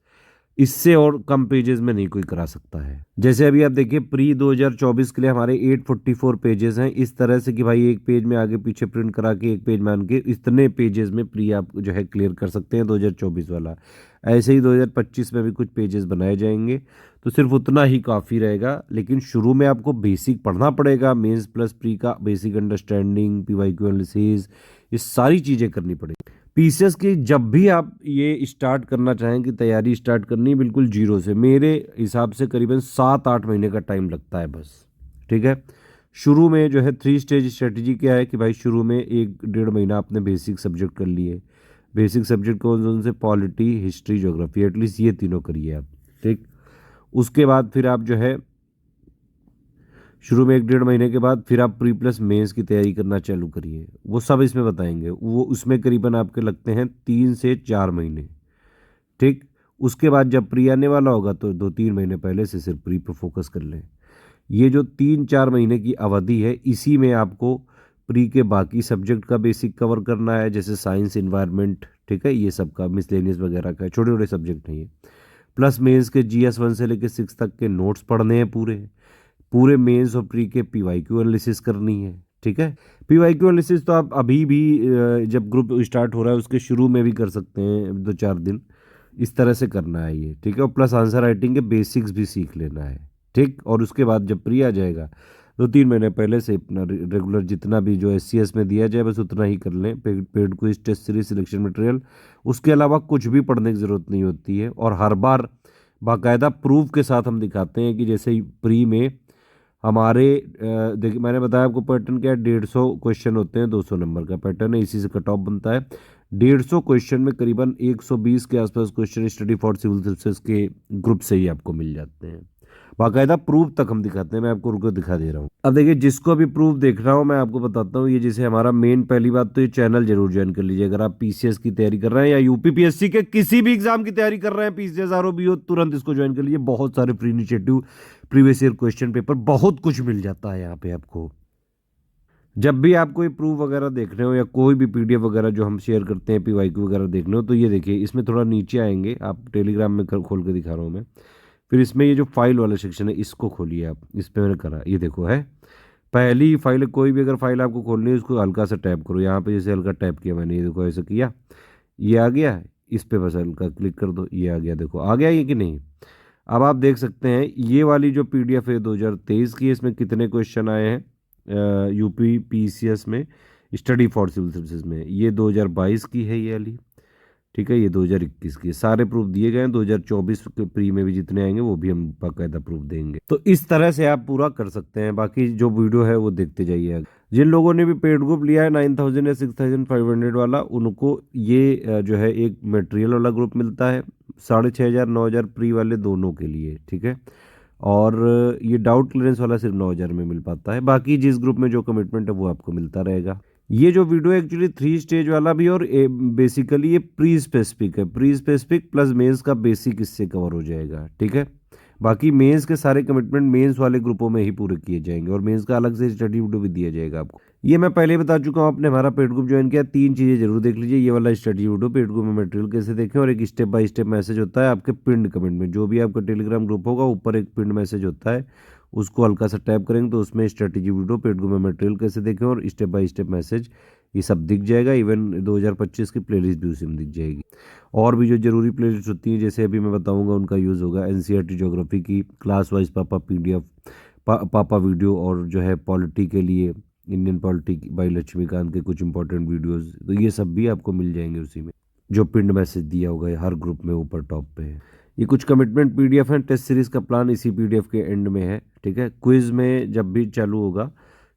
इससे और कम पेजेस में नहीं कोई करा सकता है। जैसे अभी आप देखिए प्री 2024 के लिए हमारे 844 पेजेस हैं, इस तरह से कि भाई एक पेज में आगे पीछे प्रिंट करा के एक पेज मान के इतने पेजेस में प्री आप जो है क्लियर कर सकते हैं 2024 वाला। ऐसे ही 2025 में भी कुछ पेजेस बनाए जाएंगे, तो सिर्फ उतना ही काफ़ी रहेगा। लेकिन शुरू में आपको बेसिक पढ़ना पड़ेगा, मेंस प्लस प्री का बेसिक अंडरस्टैंडिंग, पीवाईक्यू एनालिसिस, ये सारी चीज़ें करनी पड़ेगी। पीसीएस की जब भी आप ये स्टार्ट करना चाहें कि तैयारी स्टार्ट करनी है बिल्कुल जीरो से, मेरे हिसाब से करीबन 7-8 महीने का टाइम लगता है बस, ठीक है। शुरू में जो है 3 स्टेज स्ट्रेटजी क्या है कि भाई शुरू में 1-1.5 महीना आपने बेसिक सब्जेक्ट कर लिए। बेसिक सब्जेक्ट कौन कौन से? पॉलिटी, हिस्ट्री, ज्योग्राफी, एटलीस्ट ये तीनों करिए आप, ठीक। उसके बाद फिर आप जो है शुरू में 1-1.5 महीने के बाद फिर आप प्री प्लस मेंस की तैयारी करना चालू करिए, वो सब इसमें बताएंगे। वो उसमें करीबन आपके लगते हैं 3 से 4 महीने, ठीक। उसके बाद जब प्री आने वाला होगा तो 2-3 महीने पहले से सिर्फ प्री पर फोकस कर लें। ये जो 3-4 महीने की अवधि है इसी में आपको प्री के बाकी सब्जेक्ट का बेसिक कवर करना है, जैसे साइंस, इन्वायरमेंट, ठीक है, ये सब का मिसलेनियस वगैरह का छोटे छोटे सब्जेक्ट हैं ये। प्लस मेंस के जीएस 1 से लेकर 6 तक के नोट्स पढ़ने हैं पूरे पूरे मेंस और प्री के पीवाईक्यू एनालिसिस करनी है, ठीक है। पीवाईक्यू एनालिसिस तो आप अभी भी जब ग्रुप स्टार्ट हो रहा है उसके शुरू में भी कर सकते हैं, 2-4 दिन इस तरह से करना है ये, ठीक है। और प्लस आंसर राइटिंग के बेसिक्स भी सीख लेना है, ठीक। और उसके बाद जब प्री आ जाएगा 2-3 महीने पहले से अपना रेगुलर जितना भी जो एससीएस में दिया जाए बस उतना ही कर लें। Paid quiz, test series, selection material, उसके अलावा कुछ भी पढ़ने की ज़रूरत नहीं होती है। और हर बार बाकायदा प्रूफ के साथ हम दिखाते हैं कि जैसे प्री में हमारे देखिए मैंने बताया आपको पैटर्न क्या है, 150 क्वेश्चन होते हैं, 200 नंबर का पैटर्न है, इसी से कट ऑफ बनता है। 150 क्वेश्चन में करीबन 120 के आसपास question study for civil services के ग्रुप से ही आपको मिल जाते हैं। बाकायदा प्रूफ तक हम दिखाते हैं, मैं आपको रुको दिखा दे रहा हूँ। अब देखिए जिसको भी प्रूफ देख रहा हूँ मैं आपको बताता हूँ, ये जैसे हमारा मेन पहली बात तो ये चैनल जरूर ज्वाइन कर लीजिए अगर आप पीसीएस की तैयारी कर रहे हैं या यूपीपीएससी के किसी भी एग्जाम की तैयारी कर रहे हैं, पीसीएस आरओबी हो, तुरंत इसको ज्वाइन कर लीजिए। बहुत सारे free initiative, previous year question paper, बहुत कुछ मिल जाता है यहाँ पे आपको। जब भी आप कोई प्रूफ वगैरह देख रहे हो या कोई भी पीडीएफ वगैरह जो हम शेयर करते हैं पीवाईक्यू वगैरह देखने हो, तो ये देखिए इसमें थोड़ा नीचे आएंगे, आप टेलीग्राम में खोल के दिखा रहा हूँ मैं। फिर इसमें ये जो फाइल वाला सेक्शन है इसको खोलिए आप, इस पर मैंने करा, ये देखो है पहली फाइल। कोई भी अगर फाइल आपको खोलनी है उसको हल्का सा टैप करो, यहाँ पे जैसे हल्का टैप किया मैंने, ये देखो ऐसा किया, ये आ गया, इस पर बस हल्का क्लिक कर दो, ये आ गया, देखो आ गया ये कि नहीं। अब आप देख सकते हैं ये वाली जो पीडीएफ है 2023 की, इसमें कितने क्वेश्चन आए हैं यूपी पीसीएस में स्टडी फॉर सिविल सर्विसेज में। ये 2022 की है ये वाली, ठीक है। ये 2021 की, सारे प्रूफ दिए गए हैं। 2024 के प्री में भी जितने आएंगे वो भी हम बाकायदा प्रूफ देंगे। तो इस तरह से आप पूरा कर सकते हैं। बाकी जो वीडियो है वो देखते जाइए। जिन लोगों ने भी पेड ग्रुप लिया है 9000 या 6500 वाला, उनको ये जो है एक मटेरियल वाला ग्रुप मिलता है 6500 9000 प्री वाले दोनों के लिए, ठीक है। और ये डाउट क्लियरेंस वाला सिर्फ 9000 में मिल पाता है। बाकी जिस ग्रुप में जो कमिटमेंट है वो आपको मिलता रहेगा। ये जो वीडियो एक्चुअली 3 स्टेज वाला भी और बेसिकली ये प्री स्पेसिफिक है, प्री स्पेसिफिक प्लस मेंस का बेसिक इससे कवर हो जाएगा, ठीक है। बाकी मेंस के सारे कमिटमेंट मेंस वाले ग्रुपों में ही पूरे किए जाएंगे और मेंस का अलग से स्टडी वीडियो भी दिया जाएगा आपको। ये मैं पहले बता चुका हूँ, आपने हमारा पेड ग्रुप ज्वाइन किया 3 चीज़ें जरूर देख लीजिए। ये वाला स्टडी वीडियो, पेड ग्रुप में मटेरियल कैसे देखें, और एक स्टेप बाय स्टेप मैसेज होता है आपके पिंड कमेंट में। जो भी आपका टेलीग्राम ग्रुप होगा ऊपर एक पिंड मैसेज होता है, उसको हल्का सा टैप करेंगे तो उसमें स्ट्रेटेजी वीडियो, पेड ग्रुप में मटेरियल कैसे देखें और स्टेप बाय स्टेप मैसेज ये सब दिख जाएगा। इवन 2025 की प्लेलिस्ट भी उसी में दिख जाएगी। और भी जो जरूरी प्लेलिस्ट होती हैं जैसे अभी मैं बताऊंगा उनका यूज़ होगा। एनसीईआरटी ज्योग्राफी की क्लास वाइज पापा पीडीएफ, पापा वीडियो, और जो है पॉलिटी के लिए इंडियन पॉलिटी बाई लक्ष्मीकांत के कुछ इंपॉर्टेंट वीडियोस, तो ये सब भी आपको मिल जाएंगे उसी में, जो पिंड मैसेज दिया होगा हर ग्रुप में ऊपर टॉप पे है। ये कुछ कमिटमेंट पीडीएफ है। टेस्ट सीरीज का प्लान इसी पीडीएफ के एंड में है, ठीक है। क्विज में जब भी चालू होगा,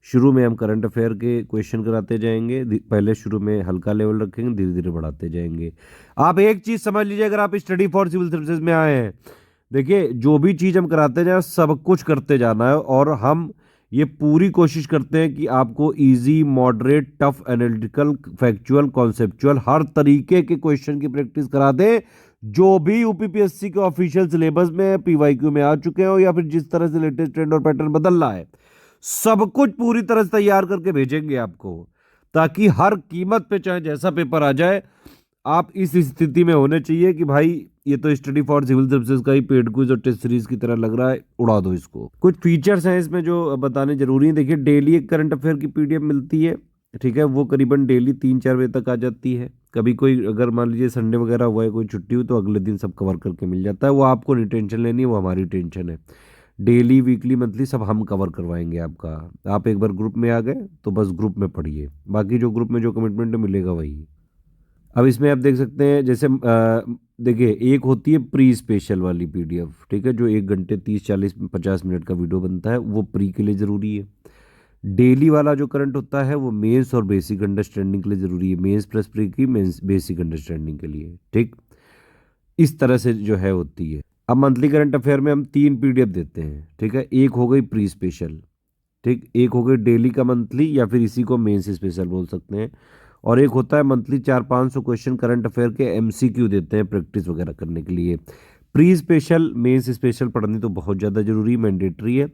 शुरू में हम करंट अफेयर के क्वेश्चन कराते जाएंगे। पहले शुरू में हल्का लेवल रखेंगे, धीरे धीरे बढ़ाते जाएंगे। आप एक चीज समझ लीजिए, अगर आप स्टडी फॉर सिविल सर्विसेज में आए हैं, देखिए जो भी चीज हम कराते जाए सब कुछ करते जाना है, और हम ये पूरी कोशिश करते हैं कि आपको easy, moderate, tough, analytical, factual, conceptual हर तरीके के क्वेश्चन की प्रैक्टिस करा दें, जो भी यूपीपीएससी के ऑफिशियल सिलेबस में, पीवाईक्यू में आ चुके हो, या फिर जिस तरह से लेटेस्ट ट्रेंड और पैटर्न बदल रहा है, सब कुछ पूरी तरह से तैयार करके भेजेंगे आपको, ताकि हर कीमत पे चाहे जैसा पेपर आ जाए, आप इस स्थिति में होने चाहिए कि भाई ये तो स्टडी फॉर सिविल सर्विसेज का ही पेड क्विज और टेस्ट सीरीज की तरह लग रहा है, उड़ा दो इसको। कुछ फीचर्स हैं इसमें जो बताने जरूरी है। देखिए, डेली एक करंट अफेयर की पीडीएफ मिलती है, ठीक है। वो करीबन डेली 3-4 बजे तक आ जाती है। कभी कोई अगर मान लीजिए संडे वगैरह हुआ है, कोई छुट्टी हुई, तो अगले दिन सब कवर करके मिल जाता है। वो आपको नहीं टेंशन लेनी है, वो हमारी टेंशन है। डेली, वीकली, मंथली सब हम कवर करवाएंगे आपका। आप एक बार ग्रुप में आ गए तो बस ग्रुप में पढ़िए, बाकी जो ग्रुप में जो कमिटमेंट मिलेगा वही। अब इसमें आप देख सकते हैं, जैसे देखिए, एक होती है प्री स्पेशल वाली पीडीएफ, ठीक है, जो 1 घंटे 30-40-50 मिनट का वीडियो बनता है, वो प्री के लिए ज़रूरी है। डेली वाला जो करंट होता है वो मेंस और बेसिक अंडरस्टैंडिंग के लिए ज़रूरी है, मेंस प्लस प्री की, मेंस बेसिक अंडरस्टैंडिंग के लिए, ठीक। इस तरह से जो है होती है। अब मंथली करंट अफेयर में हम 3 पीडीएफ देते हैं, ठीक है। एक हो गई प्री स्पेशल, ठीक। एक हो गई डेली का मंथली, या फिर इसी को मेंस स्पेशल बोल सकते हैं। और एक होता है मंथली 400-500 क्वेश्चन करंट अफेयर के एमसीक्यू देते हैं प्रैक्टिस वगैरह करने के लिए। प्री स्पेशल, मेंस स्पेशल पढ़नी तो बहुत ज़्यादा जरूरी, मैंडेटरी है।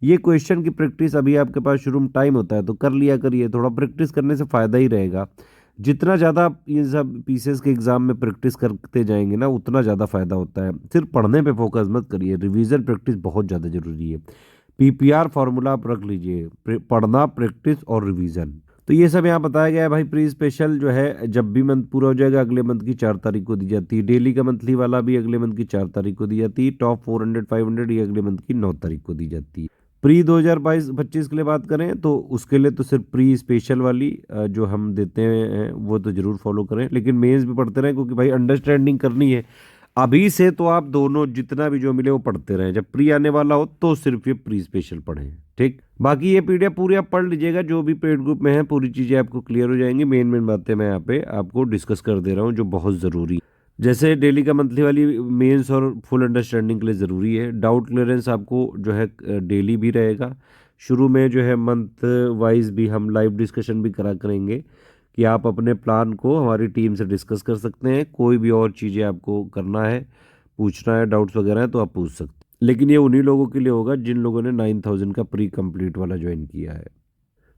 ये क्वेश्चन की प्रैक्टिस अभी आपके पास शुरू में टाइम होता है तो कर लिया करिए, थोड़ा प्रैक्टिस करने से फ़ायदा ही रहेगा। जितना ज़्यादा आप ये सब पीसेस के एग्जाम में प्रैक्टिस करते जाएंगे ना, उतना ज़्यादा फायदा होता है। सिर्फ पढ़ने पे फोकस मत करिए, रिवीजन प्रैक्टिस बहुत ज़्यादा जरूरी है। पीपीआर फॉर्मूला आप रख लीजिए, पढ़ना, प्रैक्टिस और रिवीजन। तो ये सब यहाँ बताया गया है भाई। प्री स्पेशल जो है जब भी मंथ पूरा हो जाएगा अगले मंथ की 4 तारीख को दी जाती है। डेली का मंथली वाला भी अगले मंथ की 4 तारीख को दी जाती है। टॉप 400-500 ये अगले मंथ की 9 तारीख को दी जाती है। प्री 2022-25 के लिए बात करें तो उसके लिए तो सिर्फ प्री स्पेशल वाली जो हम देते हैं वो तो जरूर फॉलो करें, लेकिन मेंस भी पढ़ते रहें, क्योंकि भाई अंडरस्टैंडिंग करनी है अभी से। तो आप दोनों जितना भी जो मिले वो पढ़ते रहें, जब प्री आने वाला हो तो सिर्फ ये प्री स्पेशल पढ़ें, ठीक। बाकी ये पीडीएफ पूरी आप पढ़ लीजिएगा, जो भी पेड ग्रुप में है पूरी चीज़ें आपको क्लियर हो जाएंगी। मेन मेन बातें मैं यहाँ पे आपको डिस्कस कर दे रहा हूँ जो बहुत ज़रूरी है। जैसे डेली का मंथली वाली मेंस और फुल अंडरस्टैंडिंग के लिए ज़रूरी है। डाउट क्लियरेंस आपको जो है डेली भी रहेगा। शुरू में जो है मंथ वाइज भी हम लाइव डिस्कशन भी करा करेंगे, कि आप अपने प्लान को हमारी टीम से डिस्कस कर सकते हैं। कोई भी और चीज़ें आपको करना है, पूछना है, डाउट्स वगैरह है तो आप पूछ सकते हैं। लेकिन ये उन्हीं लोगों के लिए होगा जिन लोगों ने 9000 का प्री कंप्लीट वाला ज्वाइन किया है।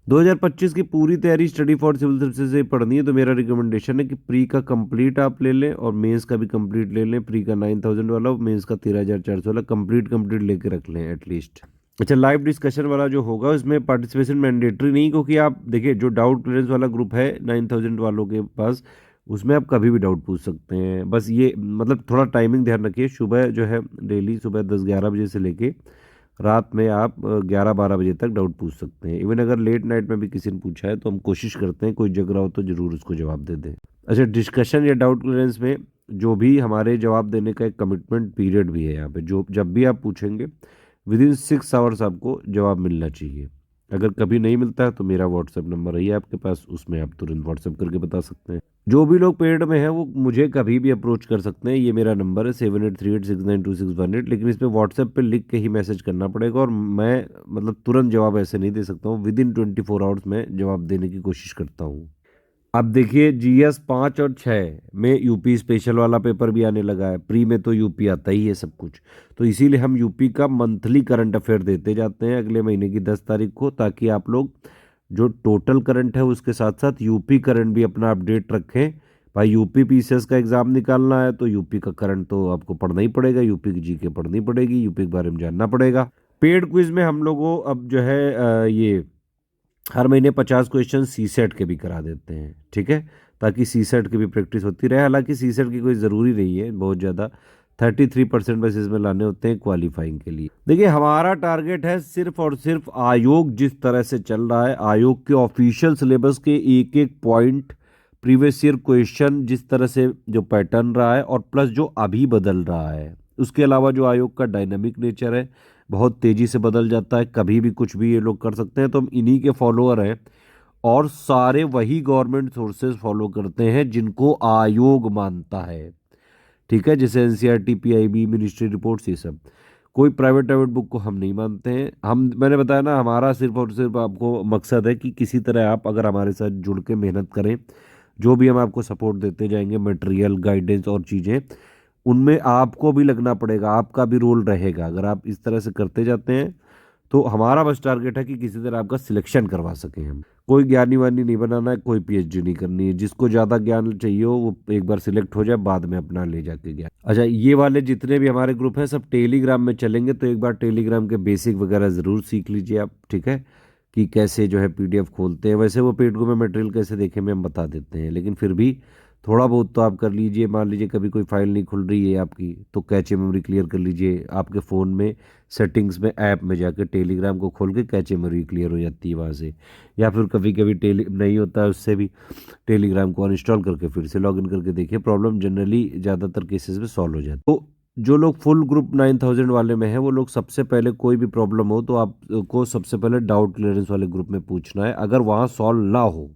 2025 की पूरी तैयारी स्टडी फॉर सिविल सर्विसेज से पढ़नी है तो मेरा रिकमेंडेशन है कि प्री का कंप्लीट आप ले लें और मेंस का भी कंप्लीट ले लें। प्री का 9000 वाला और मेंस का 13400 वाला कंप्लीट लेके रख लें एटलीस्ट। अच्छा, लाइव डिस्कशन वाला जो होगा उसमें पार्टिसिपेशन मैंडेटरी नहीं, क्योंकि आप देखिए जो डाउट क्लियरेंस वाला ग्रुप है 9000 वालों के पास, उसमें आप कभी भी डाउट पूछ सकते हैं। बस ये मतलब थोड़ा टाइमिंग ध्यान रखिए, सुबह जो है डेली सुबह 10-11 बजे से लेके रात में आप 11-12 बजे तक डाउट पूछ सकते हैं। इवन अगर लेट नाइट में भी किसी ने पूछा है तो हम कोशिश करते हैं कोई जग रहा हो तो ज़रूर उसको जवाब दे दें। अच्छा, डिस्कशन या डाउट क्लियरेंस में जो भी हमारे जवाब देने का एक कमिटमेंट पीरियड भी है यहाँ पे, जो जब भी आप पूछेंगे विदिन 6 आवर्स आपको जवाब मिलना चाहिए। अगर कभी नहीं मिलता है तो मेरा व्हाट्सएप नंबर है आपके पास, उसमें आप तुरंत व्हाट्सएप करके बता सकते हैं। जो भी लोग पेड में हैं वो मुझे कभी भी अप्रोच कर सकते हैं। ये मेरा नंबर है 7838692618, लेकिन इस पर व्हाट्सएप पे लिख के ही मैसेज करना पड़ेगा, और मैं मतलब तुरंत जवाब ऐसे नहीं दे सकता हूँ। विदिन 24 आवर्स में जवाब देने की कोशिश करता हूँ। अब देखिए, जीएस 5 और 6 में यूपी स्पेशल वाला पेपर भी आने लगा है। प्री में तो यूपी आता ही है सब कुछ, तो इसीलिए हम यूपी का मंथली करंट अफेयर देते जाते हैं अगले महीने की 10 तारीख को, ताकि आप लोग जो टोटल करंट है उसके साथ साथ यूपी करंट भी अपना अपडेट रखें। भाई यूपी पीसीएस का एग्जाम निकालना है तो यूपी का करंट तो आपको पढ़ना ही पड़ेगा, यूपी की जीके पढ़नी पड़ेगी, यूपी के बारे में जानना पड़ेगा। पेड क्विज में हम लोगों अब जो है ये हर महीने 50 क्वेश्चन सीसेट के भी करा देते हैं, ठीक है, ताकि सीसेट की भी प्रैक्टिस होती रहे। हालांकि सीसेट की कोई ज़रूरी नहीं है बहुत ज़्यादा, 33% बस इसमें लाने होते हैं क्वालिफाइंग के लिए। देखिए हमारा टारगेट है सिर्फ और सिर्फ आयोग जिस तरह से चल रहा है, आयोग के ऑफिशियल सिलेबस के एक एक पॉइंट, प्रीवियस ईयर क्वेश्चन जिस तरह से जो पैटर्न रहा है और प्लस जो अभी बदल रहा है, उसके अलावा जो आयोग का डायनामिक नेचर है, बहुत तेज़ी से बदल जाता है, कभी भी कुछ भी ये लोग कर सकते हैं, तो हम इन्हीं के फॉलोअर हैं। और सारे वही गवर्नमेंट सोर्सेज फॉलो करते हैं जिनको आयोग मानता है, ठीक है, जैसे एनसीईआरटी, पीआईबी, मिनिस्ट्री रिपोर्ट्स, ये सब। कोई प्राइवेट बुक को हम नहीं मानते हैं। हम, मैंने बताया ना, हमारा सिर्फ और सिर्फ आपको मकसद है कि किसी तरह आप अगर हमारे साथ जुड़ के मेहनत करें, जो भी हम आपको सपोर्ट देते जाएंगे, मटेरियल, गाइडेंस और चीज़ें, उनमें आपको भी लगना पड़ेगा, आपका भी रोल रहेगा। अगर आप इस तरह से करते जाते हैं तो हमारा बस टारगेट है कि किसी तरह आपका सिलेक्शन करवा सकें हम। कोई ज्ञानी वानी नहीं बनाना है, कोई पीएचडी नहीं करनी है। जिसको ज़्यादा ज्ञान चाहिए हो वो एक बार सिलेक्ट हो जाए, बाद में अपना ले जाके ज्ञान। अच्छा, ये वाले जितने भी हमारे ग्रुप हैं सब टेलीग्राम में चलेंगे, तो एक बार टेलीग्राम के बेसिक वगैरह ज़रूर सीख लीजिए आप, ठीक है, कि कैसे जो है पीडीएफ खोलते हैं। वैसे वो पेड ग्रुप में मटेरियल कैसे देखें में हम बता देते हैं, लेकिन फिर भी थोड़ा बहुत तो आप कर लीजिए। मान लीजिए कभी कोई फाइल नहीं खुल रही है आपकी, तो कैचे मेमोरी क्लियर कर लीजिए। आपके फ़ोन में सेटिंग्स में, ऐप में जाकर टेलीग्राम को खोल के कैचे मेमोरी क्लियर हो जाती है वहाँ से। या फिर कभी कभी टेली नहीं होता है, उससे भी टेलीग्राम को अनइंस्टॉल करके फिर से लॉगिन करके देखिए, प्रॉब्लम जनरली ज़्यादातर केसेस में सॉल्व हो जाती है। तो जो लोग फुल ग्रुप 9000 वाले में हैं, वो लोग सबसे पहले कोई भी प्रॉब्लम हो तो आपको सबसे पहले डाउट क्लियरेंस वाले ग्रुप में पूछना है। अगर वहाँ सॉल्व ना हो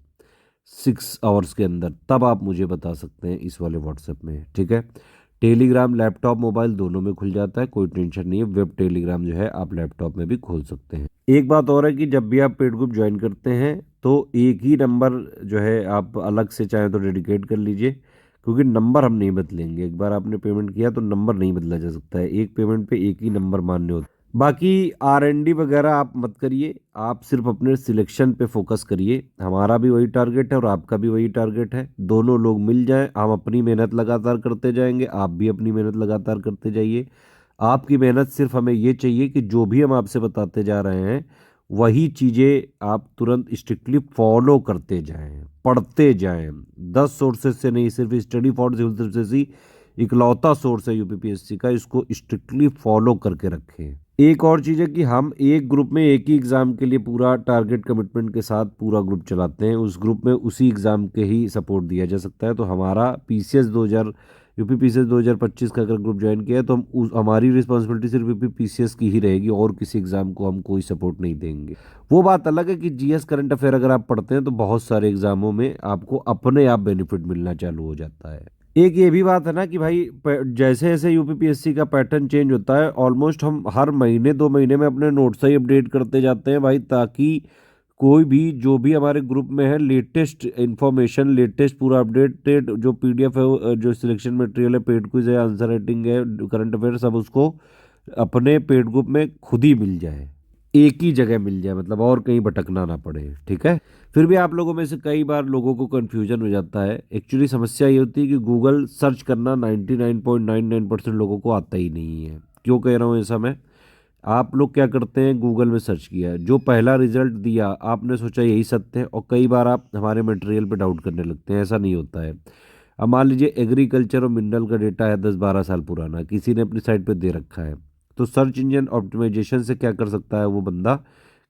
6 आवर्स के अंदर, तब आप मुझे बता सकते हैं इस वाले व्हाट्सएप में, ठीक है। टेलीग्राम लैपटॉप मोबाइल दोनों में खुल जाता है, कोई टेंशन नहीं है। वेब टेलीग्राम जो है आप लैपटॉप में भी खोल सकते हैं। एक बात और है कि जब भी आप पेड ग्रुप ज्वाइन करते हैं तो एक ही नंबर जो है आप अलग से चाहें तो डेडिकेट कर लीजिए, क्योंकि नंबर हम नहीं बदलेंगे। एक बार आपने पेमेंट किया तो नंबर नहीं बदला जा सकता है, एक पेमेंट पे एक ही नंबर मान्य होता है। बाकी R&D वगैरह आप मत करिए, आप सिर्फ अपने सिलेक्शन पे फोकस करिए। हमारा भी वही टारगेट है और आपका भी वही टारगेट है, दोनों लोग मिल जाएं। हम अपनी मेहनत लगातार करते जाएंगे, आप भी अपनी मेहनत लगातार करते जाइए। आपकी मेहनत सिर्फ हमें ये चाहिए कि जो भी हम आपसे बताते जा रहे हैं वही चीज़ें आप तुरंत स्ट्रिक्टली फॉलो करते जाएं, पढ़ते जाएं। 10 सोर्सेज से नहीं, सिर्फ स्टडी फॉर सिविल सर्विसेज ही इकलौता सोर्स है यूपीपीएससी का, इसको स्ट्रिक्टली फॉलो करके रखें। एक और चीज़ है कि हम एक ग्रुप में एक ही एग्ज़ाम के लिए पूरा टारगेट कमिटमेंट के साथ पूरा ग्रुप चलाते हैं। उस ग्रुप में उसी एग्ज़ाम के ही सपोर्ट दिया जा सकता है। तो हमारा पीसीएस 2000 यूपी पीसीएस 2025 का अगर ग्रुप ज्वाइन किया है तो हमारी रिस्पॉन्सिबिलिटी सिर्फ यूपी पीसीएस की ही रहेगी, और किसी एग्ज़ाम को हम कोई सपोर्ट नहीं देंगे। वो बात अलग है कि जीएस करंट अफेयर अगर आप पढ़ते हैं तो बहुत सारे एग्ज़ामों में आपको अपने आप बेनिफिट मिलना चालू हो जाता है। एक ये भी बात है ना कि भाई जैसे जैसे यूपीपीएससी का पैटर्न चेंज होता है, ऑलमोस्ट हम हर महीने 2 महीने में अपने नोट्स ही अपडेट करते जाते हैं भाई, ताकि कोई भी जो भी हमारे ग्रुप में है लेटेस्ट इन्फॉर्मेशन, लेटेस्ट पूरा अपडेटेड जो पीडीएफ है, जो सिलेक्शन मटेरियल है, पेड क्विज है, आंसर राइटिंग है, करंट अफेयर, सब उसको अपने पेड ग्रुप में खुद ही मिल जाए, एक ही जगह मिल जाए, मतलब और कहीं भटकना ना पड़े, ठीक है। फिर भी आप लोगों में से कई बार लोगों को कन्फ्यूजन हो जाता है। एक्चुअली समस्या ये होती है कि गूगल सर्च करना 99.99% लोगों को आता ही नहीं है। क्यों कह रहा हूँ ऐसा मैं? आप लोग क्या करते हैं, गूगल में सर्च किया, जो पहला रिजल्ट दिया आपने सोचा यही सत्य है, और कई बार आप हमारे मटेरियल पे डाउट करने लगते हैं। ऐसा नहीं होता है। अब मान लीजिए एग्रीकल्चर और मिनरल का डेटा है 10-12 साल पुराना, किसी ने अपनी साइट पे दे रखा है, तो सर्च इंजन ऑप्टिमाइजेशन से क्या कर सकता है वो बंदा,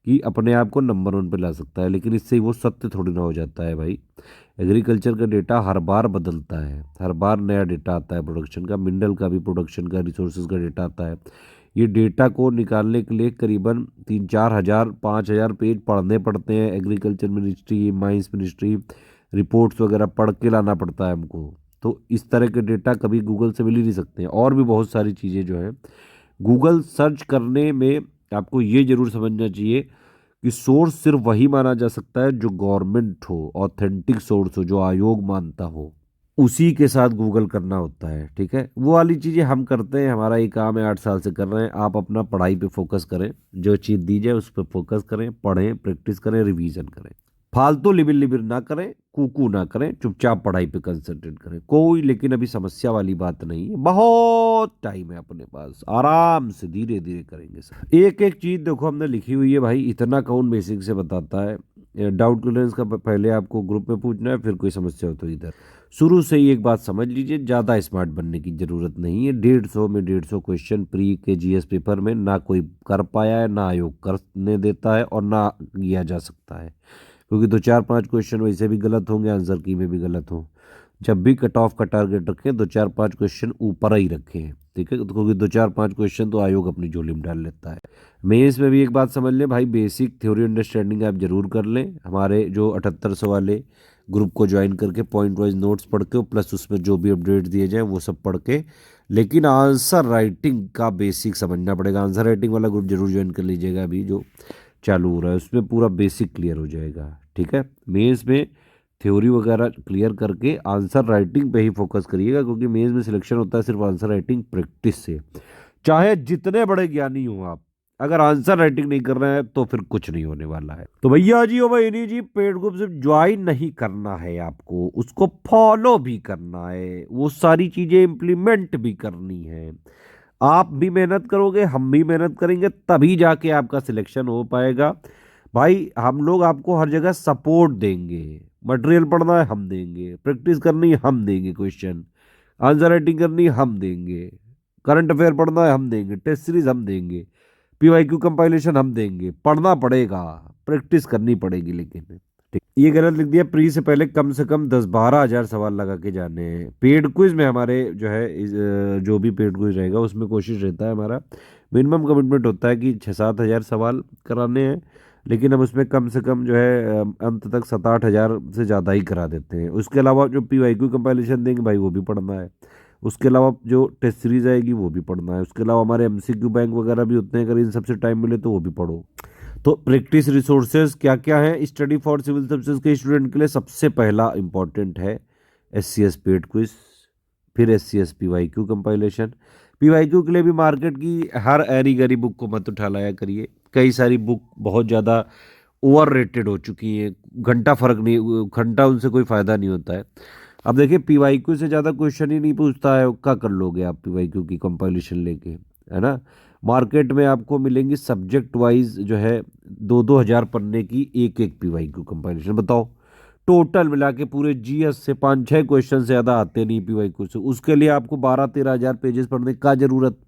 कि अपने आप को नंबर 1 पे ला सकता है, लेकिन इससे वो सत्य थोड़ी ना हो जाता है भाई। एग्रीकल्चर का डेटा हर बार बदलता है, हर बार नया डेटा आता है प्रोडक्शन का, मिनरल का भी प्रोडक्शन का, रिसोर्सेज का डेटा आता है। ये डेटा को निकालने के लिए करीबन 3-4 हज़ार 5 हज़ार पेज पढ़ने पड़ते हैं। Agriculture ministry, mines ministry, reports वगैरह पढ़ के लाना पड़ता है हमको। तो इस तरह के डेटा कभी गूगल से मिल ही नहीं सकते हैं। और भी बहुत सारी चीज़ें जो हैं गूगल सर्च करने में, आपको ये जरूर समझना चाहिए कि सोर्स सिर्फ वही माना जा सकता है जो गवर्नमेंट हो, ऑथेंटिक सोर्स हो, जो आयोग मानता हो, उसी के साथ गूगल करना होता है, ठीक है। वो वाली चीज़ें हम करते हैं, हमारा ये काम है, 8 साल से कर रहे हैं। आप अपना पढ़ाई पे फोकस करें, जो चीज़ दी जाए उस पर फोकस करें, पढ़ें, प्रैक्टिस करें, रिवीजन करें, फालतू लिबिर लिबिर ना करें, कूकू ना करें, चुपचाप पढ़ाई पे कंसंट्रेट करें। कोई लेकिन अभी समस्या वाली बात नहीं है, बहुत टाइम है अपने पास, आराम से धीरे धीरे करेंगे सब। एक एक चीज़ देखो हमने लिखी हुई है भाई, इतना कौन बेसिक से बताता है। डाउट क्लियरेंस का पहले आपको ग्रुप में पूछना है, फिर कोई समस्या हो तो इधर। शुरू से ही एक बात समझ लीजिए, ज़्यादा स्मार्ट बनने की ज़रूरत नहीं है। 150 में 150 क्वेश्चन प्री के जीएस पेपर में ना कोई कर पाया है, ना आयोग करने देता है और ना किया जा सकता है, क्योंकि 2 4 5 क्वेश्चन वैसे भी गलत होंगे, आंसर की में भी गलत हो। जब भी कट ऑफ का टारगेट रखें 2 4 5 क्वेश्चन ऊपर ही रखें, ठीक है, तो क्योंकि 2 4 5 क्वेश्चन तो आयोग अपनी झोली में डाल लेता है। मेंस में भी एक बात समझ लें भाई, बेसिक थ्योरी अंडरस्टैंडिंग आप जरूर कर लें। हमारे जो 7800 वाले ग्रुप को ज्वाइन करके पॉइंट वाइज नोट्स पढ़ के, प्लस उसमें जो भी अपडेट दिए जाए वो सब पढ़ के, लेकिन आंसर राइटिंग का बेसिक समझना पड़ेगा। आंसर राइटिंग वाला ग्रुप जरूर ज्वाइन कर लीजिएगा, अभी जो चालू हो रहा है उसमें पूरा बेसिक क्लियर हो जाएगा, ठीक है। मेंस में थ्योरी वगैरह क्लियर करके आंसर राइटिंग पे ही फोकस करिएगा, क्योंकि मेंस में सिलेक्शन होता है सिर्फ आंसर राइटिंग प्रैक्टिस से। चाहे जितने बड़े ज्ञानी हो आप, अगर आंसर राइटिंग नहीं कर रहे हैं तो फिर कुछ नहीं होने वाला है। तो भैया जी, ओ भाई नहीं जी, पेड ग्रुप सिर्फ ज्वाइन नहीं करना है आपको, उसको फॉलो भी करना है, वो सारी चीजें इंप्लीमेंट भी करनी है। आप भी मेहनत करोगे, हम भी मेहनत करेंगे, तभी जाके आपका सिलेक्शन हो पाएगा। भाई हम लोग आपको हर जगह सपोर्ट देंगे। मटेरियल पढ़ना है हम देंगे, प्रैक्टिस करनी है हम देंगे, क्वेश्चन आंसर राइटिंग करनी है हम देंगे, करंट अफेयर पढ़ना है हम देंगे, टेस्ट सीरीज हम देंगे, पीवाईक्यू कंपाइलेशन हम देंगे। पढ़ना पड़ेगा, प्रैक्टिस करनी पड़ेगी, लेकिन ठीक। ये गलत लिख दिया, प्री से कम 10 12 हज़ार सवाल लगा के जाने हैं। पेड क्विज में हमारे जो है जो भी पेड क्विज रहेगा उसमें कोशिश रहता है, हमारा मिनिमम कमिटमेंट होता है कि 6 7 हज़ार सवाल कराने हैं, लेकिन हम उसमें कम से कम जो है अंत तक 7 8 हज़ार से ज़्यादा ही करा देते हैं। उसके अलावा जो पीवाईक्यू कंपाइलेशन देंगे भाई वो भी पढ़ना है, उसके अलावा जो टेस्ट सीरीज आएगी वो भी पढ़ना है, उसके अलावा हमारे एमसीक्यू बैंक वगैरह भी होते हैं, अगर इन सबसे टाइम मिले तो वो भी पढ़ो। तो प्रैक्टिस रिसोर्सेज क्या क्या है स्टडी फॉर सिविल सर्विसेज के स्टूडेंट के लिए? सबसे पहला इंपॉर्टेंट है एससीएस पेड क्विज, फिर एससीएस पीवाईक्यू कंपाइलेशन। पीवाईक्यू के लिए भी मार्केट की हर ऐरी गरी बुक को मत उठा लाया करिए, कई सारी बुक बहुत ज़्यादा ओवर रेटेड हो चुकी हैं, घंटा फर्क नहीं, घंटा उनसे कोई फ़ायदा नहीं होता है। अब देखिए पीवाईक्यू से ज़्यादा क्वेश्चन ही नहीं पूछता है, क्या कर लोगे आप पीवाईक्यू की कंपाइलेशन लेके, है ना। मार्केट में आपको मिलेंगी सब्जेक्ट वाइज जो है 2 2 हज़ार पन्ने की एक एक पीवाईक्यू कंपाइलेशन। बताओ टोटल मिला के पूरे जीएस से 5 6 क्वेश्चन से ज़्यादा आते नहीं पीवाईक्यू से, उसके लिए आपको 12 13 हज़ार पेजेस पढ़ने का जरूरत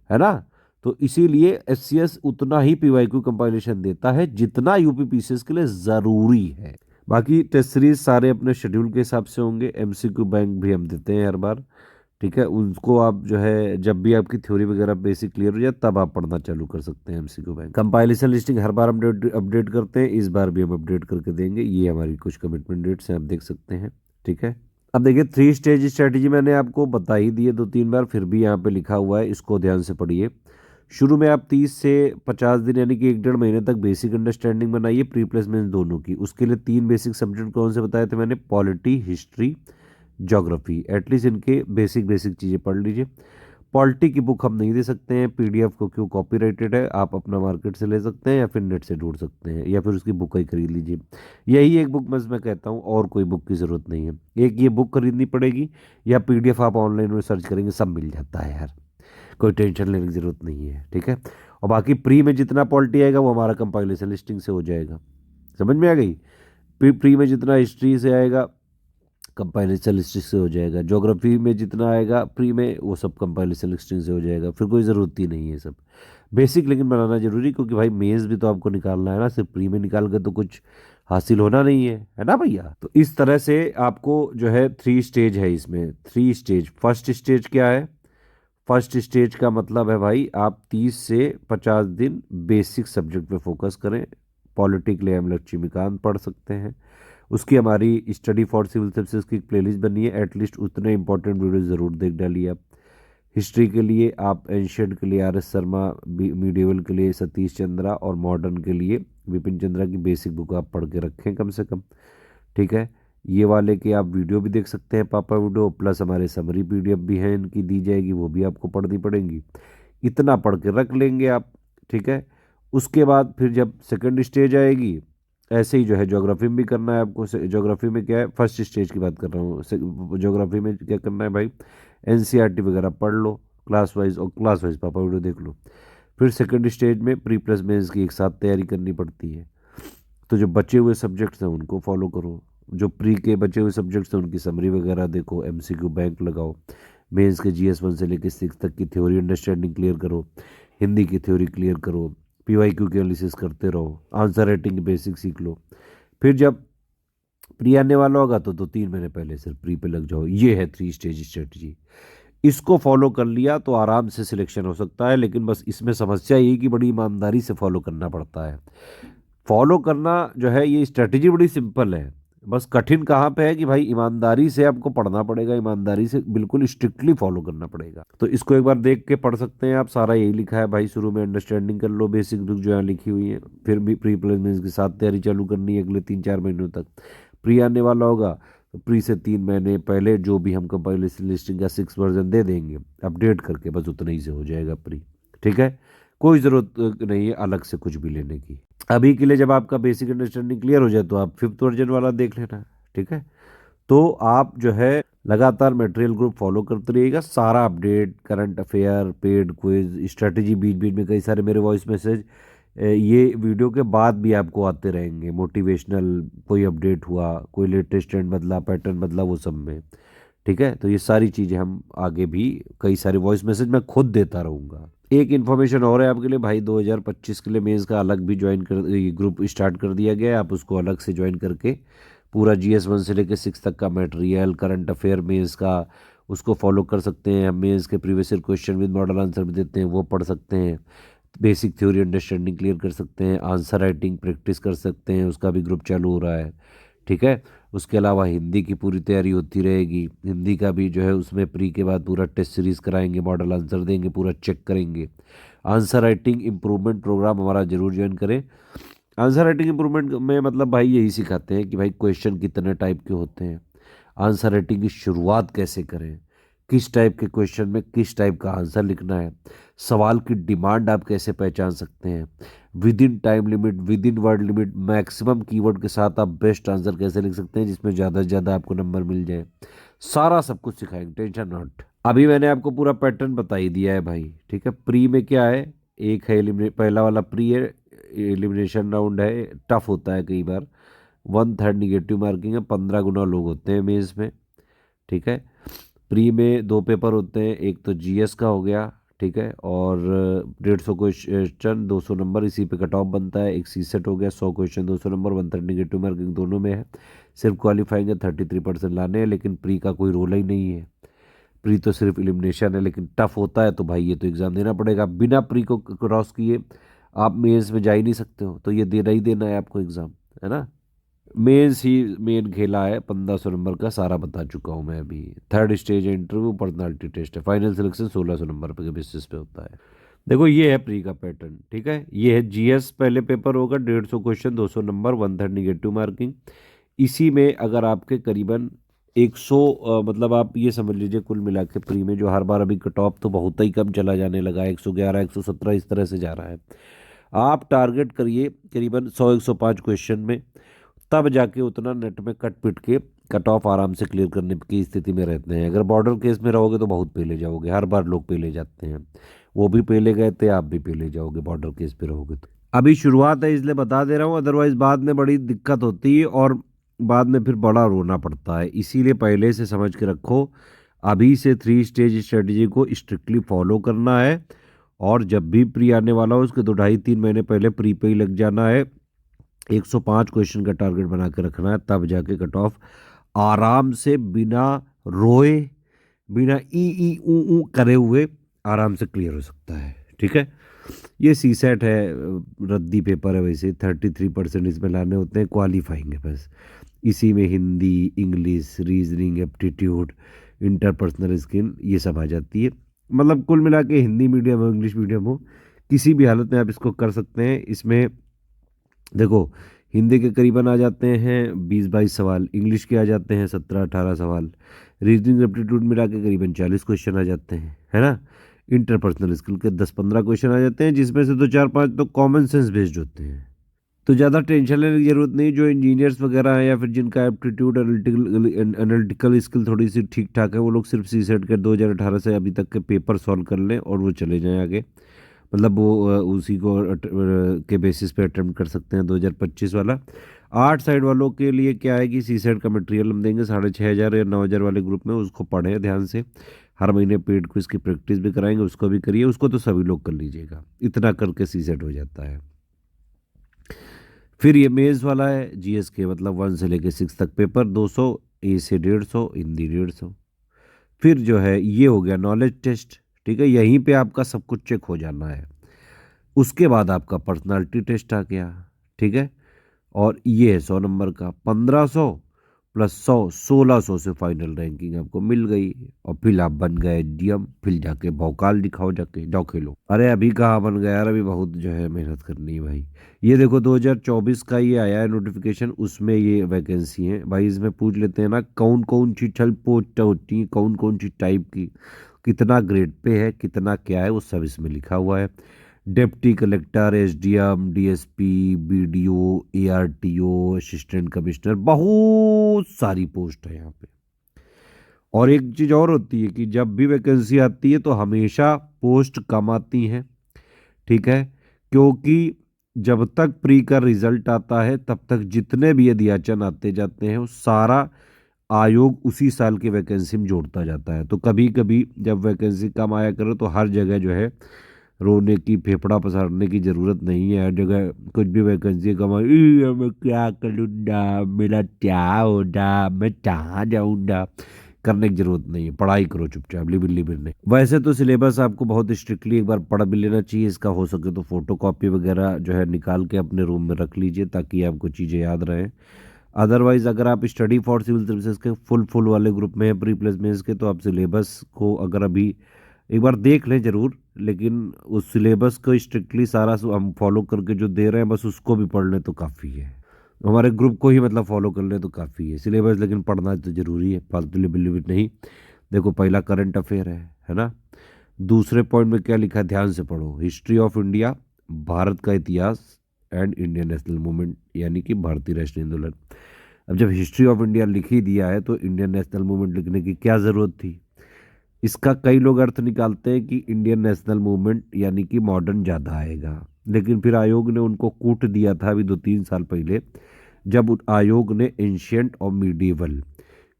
है ना। तो इसीलिए एससीएस उतना ही पीवाईक्यू कंपाइलेशन देता है जितना यूपीपीसीएस के लिए ज़रूरी है। बाकी टेस्ट सीरीज सारे अपने शेड्यूल के हिसाब से होंगे, एमसीक्यू बैंक भी हम देते हैं हर बार, ठीक है। उनको आप जो है जब भी आपकी थ्योरी वगैरह बेसिक क्लियर हो जाए तब आप पढ़ना चालू कर सकते हैं एमसीक्यू बैंक। कंपाइलेशन लिस्टिंग हर बार हम अपडेट करते हैं, इस बार भी हम अपडेट करके देंगे, ये हमारी कुछ कमिटमेंट डेट्स हैं, आप देख सकते हैं, ठीक है। अब देखिए 3 स्टेज स्ट्रेटेजी मैंने आपको बता ही दी है 2 3 बार, फिर भी यहाँ पे लिखा हुआ है, इसको ध्यान से पढ़िए। शुरू में आप 30 से 50 दिन यानी कि 1 1.5 महीने तक बेसिक अंडरस्टैंडिंग बनाइए, प्री प्लस मेंस दोनों की। उसके लिए 3 बेसिक सब्जेक्ट कौन से बताए थे मैंने? Polity, history, geography. एटलीस्ट इनके बेसिक बेसिक चीज़ें पढ़ लीजिए। पॉलिटी की बुक हम नहीं दे सकते हैं पीडीएफ को, क्यों? कॉपीराइटेड है। आप अपना मार्केट से ले सकते हैं या फिर नेट से ढूंढ सकते हैं, या फिर उसकी बुक ही खरीद लीजिए। यही एक बुक मैं कहता हूँ, और कोई बुक की ज़रूरत नहीं है। एक ये बुक खरीदनी पड़ेगी, या पीडीएफ आप ऑनलाइन में सर्च करेंगे सब मिल जाता है यार, कोई टेंशन लेने की ज़रूरत नहीं है, ठीक है। और बाकी प्री में जितना पॉलिटी आएगा वो हमारा कंपाइलेशन लिस्टिंग से हो जाएगा, समझ में आ गई। प्री में जितना हिस्ट्री से आएगा कंपाइलेशन लिस्टिंग से हो जाएगा, ज्योग्राफी में जितना आएगा प्री में वो सब कंपाइलेशन लिस्टिंग से हो जाएगा, फिर कोई ज़रूरत ही नहीं है सब बेसिक। लेकिन बनाना जरूरी, क्योंकि भाई मेंस भी तो आपको निकालना है ना, सिर्फ प्री में निकाल के तो कुछ हासिल होना नहीं है ना भैया। तो इस तरह से आपको जो है 3 स्टेज है इसमें, 3 स्टेज। फर्स्ट स्टेज क्या है? फर्स्ट स्टेज का मतलब है भाई आप 30 से 50 दिन बेसिक सब्जेक्ट पे फोकस करें। पॉलिटी के लिए हम लक्ष्मीकांत पढ़ सकते हैं, उसकी हमारी स्टडी फॉर सिविल सर्विसेज की प्लेलिस्ट बनी है, एटलीस्ट उतने इंपॉर्टेंट वीडियो ज़रूर देख डालिए आप। हिस्ट्री के लिए आप एंशियंट के लिए आर एस शर्मा, मीडिएवल के लिए सतीश चंद्रा, और मॉडर्न के लिए विपिन चंद्रा की बेसिक बुक आप पढ़ के रखें कम से कम, ठीक है। ये वाले के आप वीडियो भी देख सकते हैं, पापा वीडियो, प्लस हमारे समरी पीडीएफ भी हैं इनकी दी जाएगी, वो भी आपको पढ़नी पड़ेंगी। इतना पढ़ के रख लेंगे आप, ठीक है। उसके बाद फिर जब सेकंड स्टेज आएगी, ऐसे ही जो है ज्योग्राफी में भी करना है आपको। ज्योग्राफी में क्या है, फर्स्ट स्टेज की बात कर रहा हूँ, ज्योग्राफी में क्या करना है भाई, एनसीईआरटी वगैरह पढ़ लो क्लास वाइज, और क्लास वाइज पापा वीडियो देख लो। फिर सेकंड स्टेज में प्री प्लस मेंस की एक साथ तैयारी करनी पड़ती है, तो जो बचे हुए सब्जेक्ट्स हैं उनको फॉलो करो, जो प्री के बचे हुए सब्जेक्ट्स हैं उनकी समरी वगैरह देखो, एमसीक्यू बैंक लगाओ, मेंस के GS1 से लेकर 6 तक की थ्योरी अंडरस्टैंडिंग क्लियर करो, हिंदी की थ्योरी क्लियर करो, PYQ की एनालिसिस करते रहो, आंसर राइटिंग की बेसिक सीख लो। फिर जब प्री आने वाला होगा तो 3 महीने पहले सिर्फ प्री पे लग जाओ। ये है 3 स्टेज स्ट्रेटजी। इसको फॉलो कर लिया तो आराम से सिलेक्शन हो सकता है, लेकिन बस इसमें समस्या ये कि बड़ी ईमानदारी से फॉलो करना पड़ता है। फॉलो करना जो है ये स्ट्रेटजी बड़ी सिंपल है, बस कठिन कहाँ पे है कि भाई ईमानदारी से आपको पढ़ना पड़ेगा, ईमानदारी से बिल्कुल स्ट्रिक्टली फॉलो करना पड़ेगा। तो इसको एक बार देख के पढ़ सकते हैं आप, सारा यही लिखा है भाई। शुरू में अंडरस्टैंडिंग कर लो, बेसिक बुक जो है लिखी हुई है, फिर भी प्री प्लेसमेंट्स के साथ तैयारी चालू करनी है अगले 3-4 महीनों तक। प्री आने वाला होगा तो प्री से 3 महीने पहले जो भी हमको पहले लिस्टिंग का 6 वर्जन दे देंगे अपडेट करके, बस उतना ही से हो जाएगा प्री। ठीक है, कोई ज़रूरत नहीं है अलग से कुछ भी लेने की। अभी के लिए जब आपका बेसिक अंडरस्टैंडिंग क्लियर हो जाए तो आप 5th वर्जन वाला देख लेना। ठीक है, तो आप जो है लगातार मटेरियल ग्रुप फॉलो करते रहिएगा, सारा update, current affair, paid quiz, strategy, बीच बीच में कई सारे मेरे वॉइस मैसेज ये वीडियो के बाद भी आपको आते रहेंगे। मोटिवेशनल कोई अपडेट हुआ, कोई लेटेस्ट ट्रेंड बदला, पैटर्न बदला, वो सब में। ठीक है, तो ये सारी चीज़ें हम आगे भी कई सारे वॉइस मैसेज मैं खुद देता रहूँगा। एक इन्फॉर्मेशन और है आपके लिए भाई, 2025 के लिए मेंस का अलग भी ज्वाइन कर ग्रुप स्टार्ट कर दिया गया है। आप उसको अलग से ज्वाइन करके पूरा GS1 से लेकर 6 तक का मटेरियल, करंट अफेयर मेंस का, उसको फॉलो कर सकते हैं। हम मेंस के previous year question with model answer भी देते हैं, वो पढ़ सकते हैं। बेसिक थ्योरी अंडरस्टैंडिंग क्लियर कर सकते हैं, आंसर राइटिंग प्रैक्टिस कर सकते हैं, उसका भी ग्रुप चालू हो रहा है। ठीक है, उसके अलावा हिंदी की पूरी तैयारी होती रहेगी। हिंदी का भी जो है उसमें प्री के बाद पूरा टेस्ट सीरीज़ कराएंगे, मॉडल आंसर देंगे, पूरा चेक करेंगे। आंसर राइटिंग इम्प्रूवमेंट प्रोग्राम हमारा जरूर ज्वाइन करें। आंसर राइटिंग इम्प्रूवमेंट में मतलब भाई यही सिखाते हैं कि भाई क्वेश्चन कितने टाइप के होते हैं, आंसर राइटिंग की शुरुआत कैसे करें, किस टाइप के क्वेश्चन में किस टाइप का आंसर लिखना है, सवाल की डिमांड आप कैसे पहचान सकते हैं, with in time limit, with in word limit, maximum keyword के साथ आप बेस्ट आंसर कैसे लिख सकते हैं जिसमें ज़्यादा से ज़्यादा आपको नंबर मिल जाए। सारा सब कुछ सिखाएंगे, टेंशन नॉट। अभी मैंने आपको पूरा पैटर्न बता ही दिया है भाई। ठीक है, प्री में क्या है, एक है पहला वाला प्री है, एलिमिनेशन राउंड है, टफ होता है कई बार, 1/3 निगेटिव मार्किंग है, 15 गुना लोग होते हैं मेंस में। ठीक है, प्री में 2 पेपर होते हैं, एक तो GS का हो गया, ठीक है, और 150 क्वेश्चन 200 नंबर, इसी पे कट ऑफ बनता है। एक CSET हो गया, 100 क्वेश्चन 200 नंबर, 1/3 निगेटिव मार्किंग दोनों में है। सिर्फ क्वालिफाइंग है, 33% लाने हैं, लेकिन प्री का कोई रोल ही नहीं है। प्री तो सिर्फ एलिमिनेशन है, लेकिन टफ होता है तो भाई ये तो एग्ज़ाम देना पड़ेगा। बिना प्री को क्रॉस किए आप मेंस में जा ही नहीं सकते हो, तो ये देना ही देना है आपको एग्ज़ाम, है ना। मेंस ही मेन खेला है, 1500 नंबर का सारा बता चुका हूँ मैं अभी। 3rd stage interview, personality test है, फाइनल सिलेक्शन 1600 नंबर के बेसिस पे होता है। देखो ये है प्री का पैटर्न। ठीक है, ये है GS पहले पेपर होगा, 150 क्वेश्चन 200 नंबर, 1/3 निगेटिव मार्किंग। इसी में अगर आपके करीबन 100 मतलब आप ये समझ लीजिए कुल मिला के प्री में जो हर बार अभी कट ऑफ तो बहुत ही कम चला जाने लगा है, 111 117 इस तरह से जा रहा है। आप टारगेट करिए करीबन 100-105 क्वेश्चन में, तब जाके उतना नेट में कट पिट के कट ऑफ आराम से क्लियर करने की स्थिति में रहते हैं। अगर बॉर्डर केस में रहोगे तो बहुत पहले जाओगे, हर बार लोग पहले जाते हैं, वो भी पहले गए थे, आप भी पहले जाओगे बॉर्डर केस पे रहोगे तो। अभी शुरुआत है इसलिए बता दे रहा हूँ, अदरवाइज बाद में बड़ी दिक्कत होती है और बाद में फिर बड़ा रोना पड़ता है। इसीलिए पहले से समझ के रखो, अभी से 3 स्टेज स्ट्रेटजी को स्ट्रिक्टली फॉलो करना है, और जब भी प्री आने वाला हो उसके 2-2.5-3 महीने पहले प्री पे ही लग जाना है। 105 क्वेश्चन का टारगेट बना के रखना है, तब जाके कट ऑफ आराम से बिना रोए, बिना ई ऊ करे हुए आराम से क्लियर हो सकता है। ठीक है, ये CSET है, रद्दी पेपर है, वैसे 33% इसमें लाने होते हैं, क्वालिफाइंग है बस। इसी में Hindi, English, reasoning, aptitude, interpersonal skill ये सब आ जाती है। मतलब कुल मिला के हिंदी मीडियम हो, इंग्लिश मीडियम हो, किसी भी हालत में आप इसको कर सकते हैं। इसमें देखो हिंदी के करीबन आ जाते हैं 20-22 सवाल, इंग्लिश के आ जाते हैं 17-18 सवाल, रीजनिंग एप्टीट्यूड मिला के करीबन 40 क्वेश्चन आ जाते हैं, है ना। इंटरपर्सनल स्किल के 10-15 क्वेश्चन आ जाते हैं, जिसमें से 2-4-5 तो कॉमन सेंस बेस्ड होते हैं, तो ज़्यादा टेंशन लेने की ज़रूरत नहीं। जो इंजीनियर्स वगैरह हैं या फिर जिनका एप्टीट्यूड एनालिटिकल स्किल थोड़ी सी ठीक ठाक है, वो लोग सिर्फ CSET के 2018 से अभी तक के पेपर सॉल्व कर लें और वो चले जाएं आगे। मतलब वो उसी को के बेसिस पे अटेम्प्ट कर सकते हैं 2025 वाला। 8 साइड वालों के लिए क्या है कि सी सेट का मटेरियल हम देंगे 6,500 या 9,000 वाले ग्रुप में, उसको पढ़ें ध्यान से। हर महीने पेड क्विज की प्रैक्टिस भी कराएंगे, उसको भी करिए, उसको तो सभी लोग कर लीजिएगा, इतना करके सी सेट हो जाता है। फिर ये मेंस वाला है जीएस के, मतलब 1 से लेके 6 तक पेपर 200, ए से 150, हिंदी 150। फिर जो है ये हो गया नॉलेज टेस्ट, ठीक है, यहीं पे आपका सब कुछ चेक हो जाना है। उसके बाद आपका पर्सनालिटी टेस्ट आ गया, ठीक है, और ये है 100 नंबर का, 1500 प्लस 100, 1600 से फाइनल रैंकिंग आपको मिल गई। और फिर आप बन गए डीएम, फिर जाके भौकाल दिखाओ, जाके जाओ खेलो। अरे अभी कहाँ बन गया यार, अभी बहुत जो है मेहनत करनी है भाई। ये देखो 2024 का ये आया है नोटिफिकेशन, उसमें ये वैकेंसी है भाई। इसमें पूछ लेते हैं ना कौन कौन सी छल पोस्ट होती है, कौन कौन सी टाइप की, कितना ग्रेड पे है, कितना क्या है, वो सब इसमें लिखा हुआ है। Deputy collector, SDM, DSP, BDO, ARTO, assistant commissioner, बहुत सारी पोस्ट है यहाँ पे। और एक चीज़ और होती है कि जब भी वैकेंसी आती है तो हमेशा पोस्ट कम आती हैं, ठीक है, क्योंकि जब तक प्री का रिजल्ट आता है तब तक जितने भी अध्याचन आते जाते हैं वो सारा आयोग उसी साल की वैकेंसी में जोड़ता जाता है। तो कभी कभी जब वैकेंसी कम आया करे तो हर जगह जो है रोने की, फेफड़ा पसारने की जरूरत नहीं है। हर जगह कुछ भी वैकेंसी कम आई, मैं क्या करूँगा, मेरा क्या होगा, मैं कहाँ जाऊँगा, करने की जरूरत नहीं है। पढ़ाई करो चुपचाप, लिबिर लिबिर नहीं। वैसे तो सिलेबस आपको बहुत स्ट्रिक्टली एक बार पढ़ भी लेना चाहिए, इसका हो सके तो फोटो कॉपी वगैरह जो है निकाल के अपने रूम में रख लीजिए ताकि आपको चीज़ें याद रहें। अदरवाइज अगर आप स्टडी फॉर सिविल सर्विसेज के फुल वाले ग्रुप में हैं प्री प्लेसमेंट्स के, तो आप सिलेबस को अगर अभी एक बार देख लें जरूर, लेकिन उस सिलेबस को स्ट्रिक्टली सारा हम फॉलो करके जो दे रहे हैं बस उसको भी पढ़ लें तो काफ़ी है। हमारे ग्रुप को ही मतलब फॉलो कर लें तो काफ़ी है सिलेबस, लेकिन पढ़ना तो ज़रूरी है, फालतू लिबिलिबिट नहीं। देखो पहला करंट अफेयर है ना। दूसरे पॉइंट में क्या लिखा है, ध्यान से पढ़ो, हिस्ट्री ऑफ इंडिया, भारत का इतिहास एंड इंडियन नेशनल मूवमेंट, यानी कि भारतीय राष्ट्रीय आंदोलन। अब जब हिस्ट्री ऑफ इंडिया लिख ही दिया है तो इंडियन नेशनल मूवमेंट लिखने की क्या ज़रूरत थी। इसका कई लोग अर्थ निकालते हैं कि इंडियन नेशनल मूवमेंट यानी कि मॉडर्न ज़्यादा आएगा, लेकिन फिर आयोग ने उनको कूट दिया था अभी 2-3 साल पहले, जब आयोग ने एंशियंट और मीडिएवल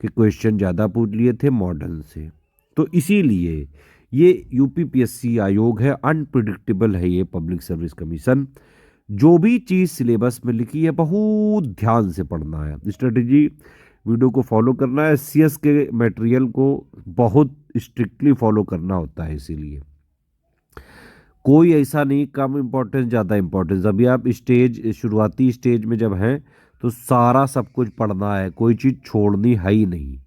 के क्वेश्चन ज़्यादा पूछ लिए थे मॉडर्न से। तो इसीलिए ये यूपीपीएससी आयोग है, अनप्रिडिक्टेबल है ये पब्लिक सर्विस कमीशन। जो भी चीज़ सिलेबस में लिखी है बहुत ध्यान से पढ़ना है, स्ट्रेटेजी वीडियो को फॉलो करना है, सीएस के मटेरियल को बहुत स्ट्रिक्टली फॉलो करना होता है। इसीलिए कोई ऐसा नहीं कम इम्पोर्टेंस ज़्यादा इम्पोर्टेंस, अभी आप स्टेज शुरुआती स्टेज में जब हैं तो सारा सब कुछ पढ़ना है, कोई चीज़ छोड़नी है ही नहीं।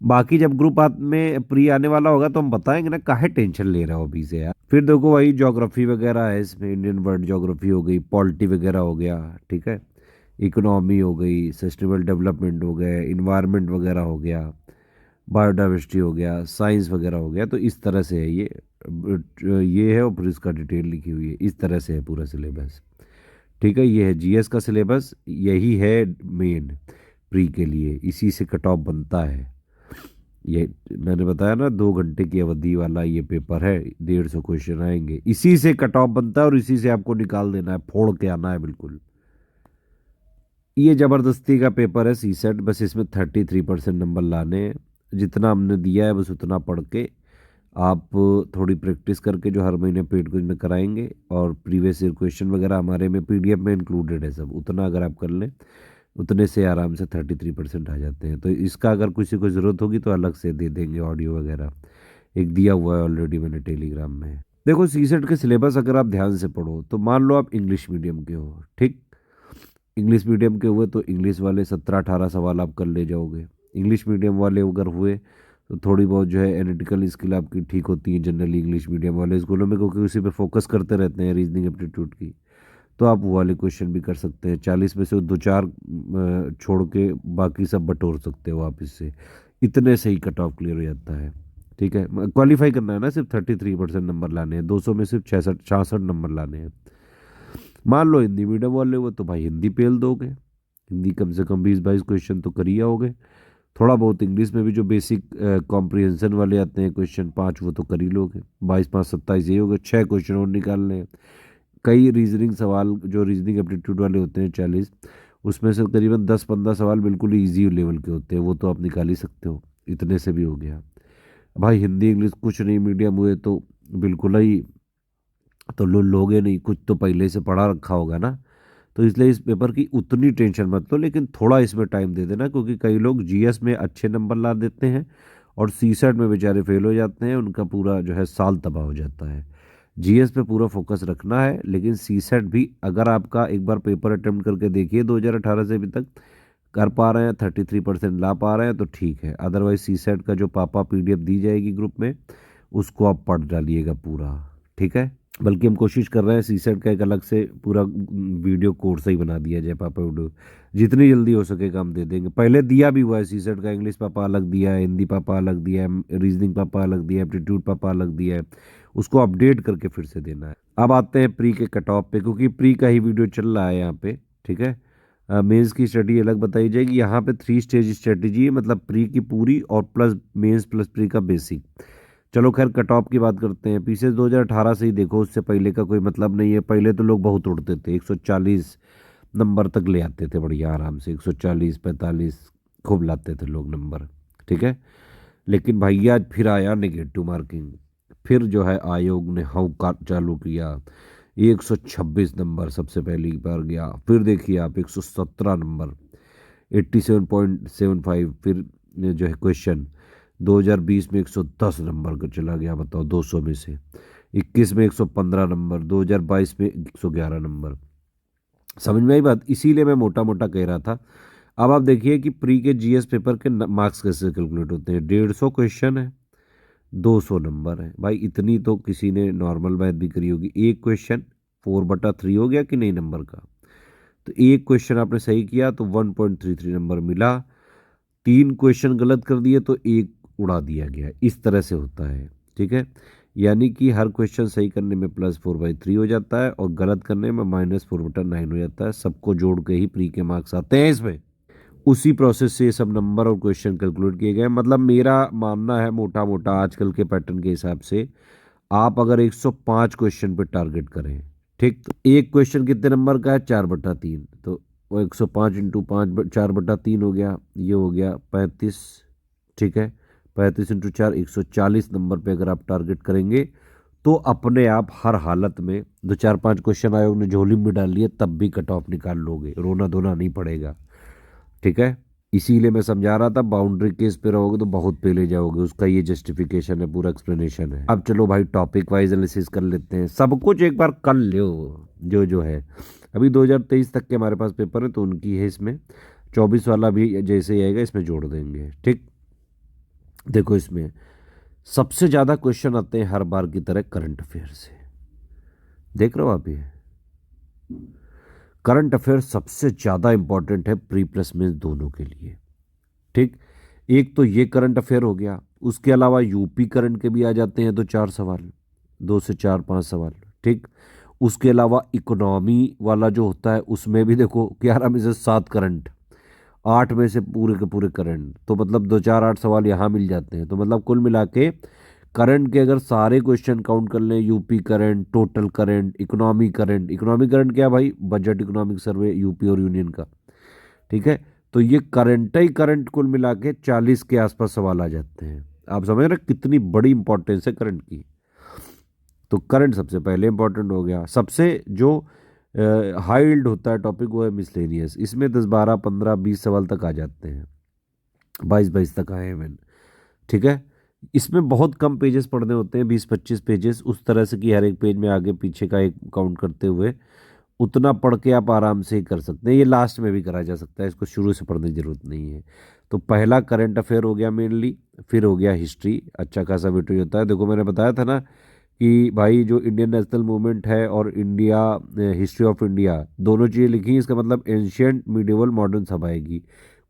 बाकी जब ग्रुप में प्री आने वाला होगा तो हम बताएंगे ना, काहे टेंशन ले रहे हो अभी से यार। फिर देखो वही ज्योग्राफी वगैरह है इसमें, इंडियन वर्ल्ड ज्योग्राफी हो गई, पॉलिटी वगैरह हो गया, ठीक है, इकोनॉमी हो गई, सस्टेनेबल डेवलपमेंट हो गए, इन्वायरमेंट वगैरह हो गया, बायोडाइवर्सिटी हो गया, साइंस वगैरह हो गया। तो इस तरह से है ये है, और फिर इसका डिटेल लिखी हुई है, इस तरह से है पूरा सिलेबस, ठीक है। ये है जीएस का सिलेबस, यही है मेन प्री के लिए, इसी से कट ऑफ बनता है। ये मैंने बताया ना 2 घंटे की अवधि वाला ये पेपर है, 150 क्वेश्चन आएंगे, इसी से कट ऑफ बनता है और इसी से आपको निकाल देना है, फोड़ के आना है बिल्कुल। ये ज़बरदस्ती का पेपर है सी सेट, बस इसमें 33% नंबर लाने हैं। जितना हमने दिया है बस उतना पढ़ के आप थोड़ी प्रैक्टिस करके जो हर महीने पेड क्विज में कराएंगे, और प्रीवियस ईयर क्वेश्चन वगैरह हमारे में पीडीएफ में इंक्लूडेड है सब, उतना अगर आप कर लें उतने से आराम से 33% आ जाते हैं। तो इसका अगर किसी को ज़रूरत होगी तो अलग से दे देंगे ऑडियो वगैरह, एक दिया हुआ है ऑलरेडी मैंने टेलीग्राम में। देखो सी सेट के सिलेबस अगर आप ध्यान से पढ़ो तो मान लो आप इंग्लिश मीडियम के हो, ठीक, इंग्लिश मीडियम के हुए तो इंग्लिश वाले 17-18 सवाल आप कर ले जाओगे। इंग्लिश मीडियम वाले अगर हुए तो थोड़ी बहुत जो है एनालिटिकल स्किल आपकी ठीक होती है जनरली इंग्लिश मीडियम वाले स्कूलों में, क्योंकि उसी पे फोकस करते रहते हैं रीजनिंग एप्टीट्यूड की। तो आप वो वाले क्वेश्चन भी कर सकते हैं, 40 में से 2-4 छोड़ के बाकी सब बटोर सकते हो आप इससे, इतने से ही कट ऑफ क्लियर हो जाता है, ठीक है। क्वालिफाई करना है ना, सिर्फ 33% नंबर लाने हैं, 200 में सिर्फ 66 नंबर लाने हैं। मान लो हिंदी मीडियम वाले हो तो भाई हिंदी पेल दोगे, हिंदी कम से कम 20-22 क्वेश्चन तो कर ही आओगे। थोड़ा बहुत इंग्लिश में भी जो बेसिक कॉम्प्रिहेंशन वाले आते हैं क्वेश्चन 5 वो तो कर ही लोगे। 22 5 27 ये हो गए। 6 क्वेश्चन और निकालने हैं। कई रीजनिंग सवाल जो रीजनिंग एप्टीट्यूड वाले होते हैं 40, उसमें से करीबन 10-15 सवाल बिल्कुल ईजी लेवल के होते हैं, वो तो आप निकाल ही सकते हो। इतने से भी हो गया। भाई हिंदी इंग्लिश कुछ नहीं मीडियम हुए तो बिल्कुल ही तो लोगे नहीं, कुछ तो पहले से पढ़ा रखा होगा ना। तो इसलिए इस पेपर की उतनी टेंशन मत लो, लेकिन थोड़ा इसमें टाइम दे देना, क्योंकि कई लोग जीएस में अच्छे नंबर ला देते हैं और सीसेट में बेचारे फेल हो जाते हैं, उनका पूरा जो है साल तबाह हो जाता है। जीएस पे पूरा फोकस रखना है, लेकिन सीसेट भी अगर आपका एक बार पेपर अटेम्प्ट करके देखिए 2018 से अभी तक कर पा रहे हैं, 33% ला पा रहे हैं तो ठीक है। अदरवाइज सीसेट का जो पापा पीडीएफ दी जाएगी ग्रुप में, उसको आप पढ़ डालिएगा पूरा, ठीक है। बल्कि हम कोशिश कर रहे हैं सीसेट का एक अलग से पूरा वीडियो कोर्स ही बना दिया जाए, पापा वीडियो जितनी जल्दी हो सके काम दे देंगे। पहले दिया भी हुआ है सीसेट का, इंग्लिश पापा अलग दिया है, हिंदी पापा अलग दिया है, रीजनिंग पापा अलग दिया है, एप्टीट्यूड पापा अलग दिया है। उसको अपडेट करके फिर से देना है। अब आते हैं प्री के कट ऑफ पे, क्योंकि प्री का ही वीडियो चल रहा है यहाँ पे, ठीक है। मेंस की स्ट्रेटजी अलग बताई जाएगी। यहाँ पे 3 स्टेज स्ट्रेटजी है, मतलब प्री की पूरी और प्लस मेंस प्लस प्री का बेसिक। चलो खैर कट ऑफ की बात करते हैं। पीसेस 2018 से ही देखो, उससे पहले का कोई मतलब नहीं है। पहले तो लोग बहुत उड़ते थे, 140 नंबर तक ले आते थे बढ़िया आराम से, 140 45 खूब लाते थे लोग नंबर, ठीक है। लेकिन भैया फिर आया नेगेटिव मार्किंग, फिर जो है आयोग ने हौका चालू किया। 126 नंबर सबसे पहली बार गया, फिर देखिए आप 117 नंबर, 87.75। फिर जो है क्वेश्चन 2020 में 110 नंबर का चला गया, बताओ 200 में से। 21 में 115 नंबर, 2022 में 111 नंबर। समझ में आई बात? इसीलिए मैं मोटा मोटा कह रहा था। अब आप देखिए कि प्री के जीएस पेपर के मार्क्स कैसे कैलकुलेट होते हैं। 150 क्वेश्चन है, 200 नंबर है। भाई इतनी तो किसी ने नॉर्मल मैथ भी करी होगी। एक क्वेश्चन 4/3 हो गया कि नहीं नंबर का। तो एक क्वेश्चन आपने सही किया तो 1.33 नंबर मिला। 3 क्वेश्चन गलत कर दिए तो एक उड़ा दिया गया। इस तरह से होता है, ठीक है। यानी कि हर क्वेश्चन सही करने में +4/3 हो जाता है और गलत करने में -4/9 हो जाता है। सबको जोड़ के ही प्री के मार्क्स आते हैं इसमें। उसी प्रोसेस से ये सब नंबर और क्वेश्चन कैलकुलेट किए गए। मतलब मेरा मानना है मोटा मोटा आजकल के पैटर्न के हिसाब से, आप अगर 105 क्वेश्चन पे टारगेट करें, ठीक, तो एक क्वेश्चन कितने नंबर का है? 4/3। तो वो 105 इंटू 5 4/3 हो गया, ये हो गया 35, ठीक है। 35 इंटू 4 140 नंबर पे अगर आप टारगेट करेंगे तो अपने आप हर हालत में 2 4 5 क्वेश्चन आयोग ने झोली में डाल लिए तब भी कट ऑफ निकाल लोगे, रोना धोना नहीं पड़ेगा, ठीक है। इसीलिए मैं समझा रहा था बाउंड्री केस पे रहोगे तो बहुत पहले जाओगे, उसका ये जस्टिफिकेशन है, पूरा एक्सप्लेनेशन है। अब चलो भाई टॉपिक वाइज एनालिसिस कर लेते हैं। सब कुछ एक बार कर लो जो जो है। अभी 2023 तक के हमारे पास पेपर है तो उनकी है इसमें। 24 वाला भी जैसे ही आएगा इसमें जोड़ देंगे, ठीक। देखो इसमें सबसे ज़्यादा क्वेश्चन आते हैं हर बार की तरह करंट अफेयर से। देख रहे हो आप ये करंट अफेयर सबसे ज़्यादा इंपॉर्टेंट है प्री प्लस मेंस दोनों के लिए, ठीक। एक तो ये करंट अफेयर हो गया, उसके अलावा यूपी करंट के भी आ जाते हैं तो 4 सवाल, 2 से 4 5 सवाल, ठीक। उसके अलावा इकोनॉमी वाला जो होता है उसमें भी देखो 11 में से 7 करंट, 8 में से पूरे के पूरे करंट, तो मतलब 2 4 8 सवाल यहाँ मिल जाते हैं। तो मतलब कुल मिला के करंट के अगर सारे क्वेश्चन काउंट कर लें, UP current, total current, economy current. Economy current क्या भाई? बजट इकोनॉमिक सर्वे यूपी और यूनियन का, ठीक है। तो ये करंट ही करंट कुल मिला के 40 के आसपास सवाल आ जाते हैं। आप समझ रहे कितनी बड़ी इंपॉर्टेंस है करंट की। तो करंट सबसे पहले इंपॉर्टेंट हो गया। सबसे जो हाइल्ड होता है टॉपिक वो है मिसलेनियस। इसमें 10 12 15 20 सवाल तक आ जाते हैं, 22 तक आए हैं मैंने, ठीक है। इसमें बहुत कम पेजेस पढ़ने होते हैं, 20 25 पेजेस, उस तरह से कि हर एक पेज में आगे पीछे का एक काउंट करते हुए उतना पढ़ के आप आराम से ही कर सकते हैं। ये लास्ट में भी करा जा सकता है, इसको शुरू से पढ़ने की जरूरत नहीं है। तो पहला करंट अफेयर हो गया मेनली, फिर हो गया हिस्ट्री। अच्छा खासा वेटेज होता है। देखो मैंने बताया था ना कि भाई जो इंडियन नेशनल मूवमेंट है और इंडिया हिस्ट्री ऑफ इंडिया दोनों चीज़ें लिखी, इसका मतलब एंशियंट मिडिवल मॉडर्न सब आएगी।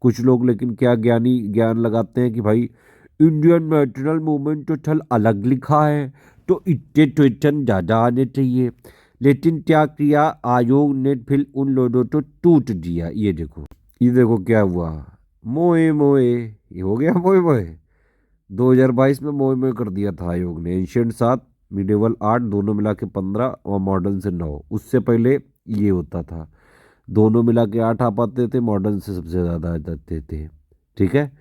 कुछ लोग लेकिन क्या ज्ञान लगाते हैं कि भाई इंडियन नेशनल मूवमेंट तो चल अलग लिखा है तो इतने क्वेश्चन ज़्यादा आने चाहिए, लेकिन क्या किया आयोग ने फिर उन लोगों को टूट दिया। ये देखो क्या हुआ, मोए मोए, ये हो गया मोए मोए। 2022 में मोए मोए कर दिया था आयोग ने। एंशियंट 7, मिडेवल 8, दोनों मिला के 15 और मॉडर्न से 9। उससे पहले ये होता था, दोनों मिला के 8 आ पाते थे, मॉडर्न से सबसे ज़्यादा आ जाते थे। ठीक है,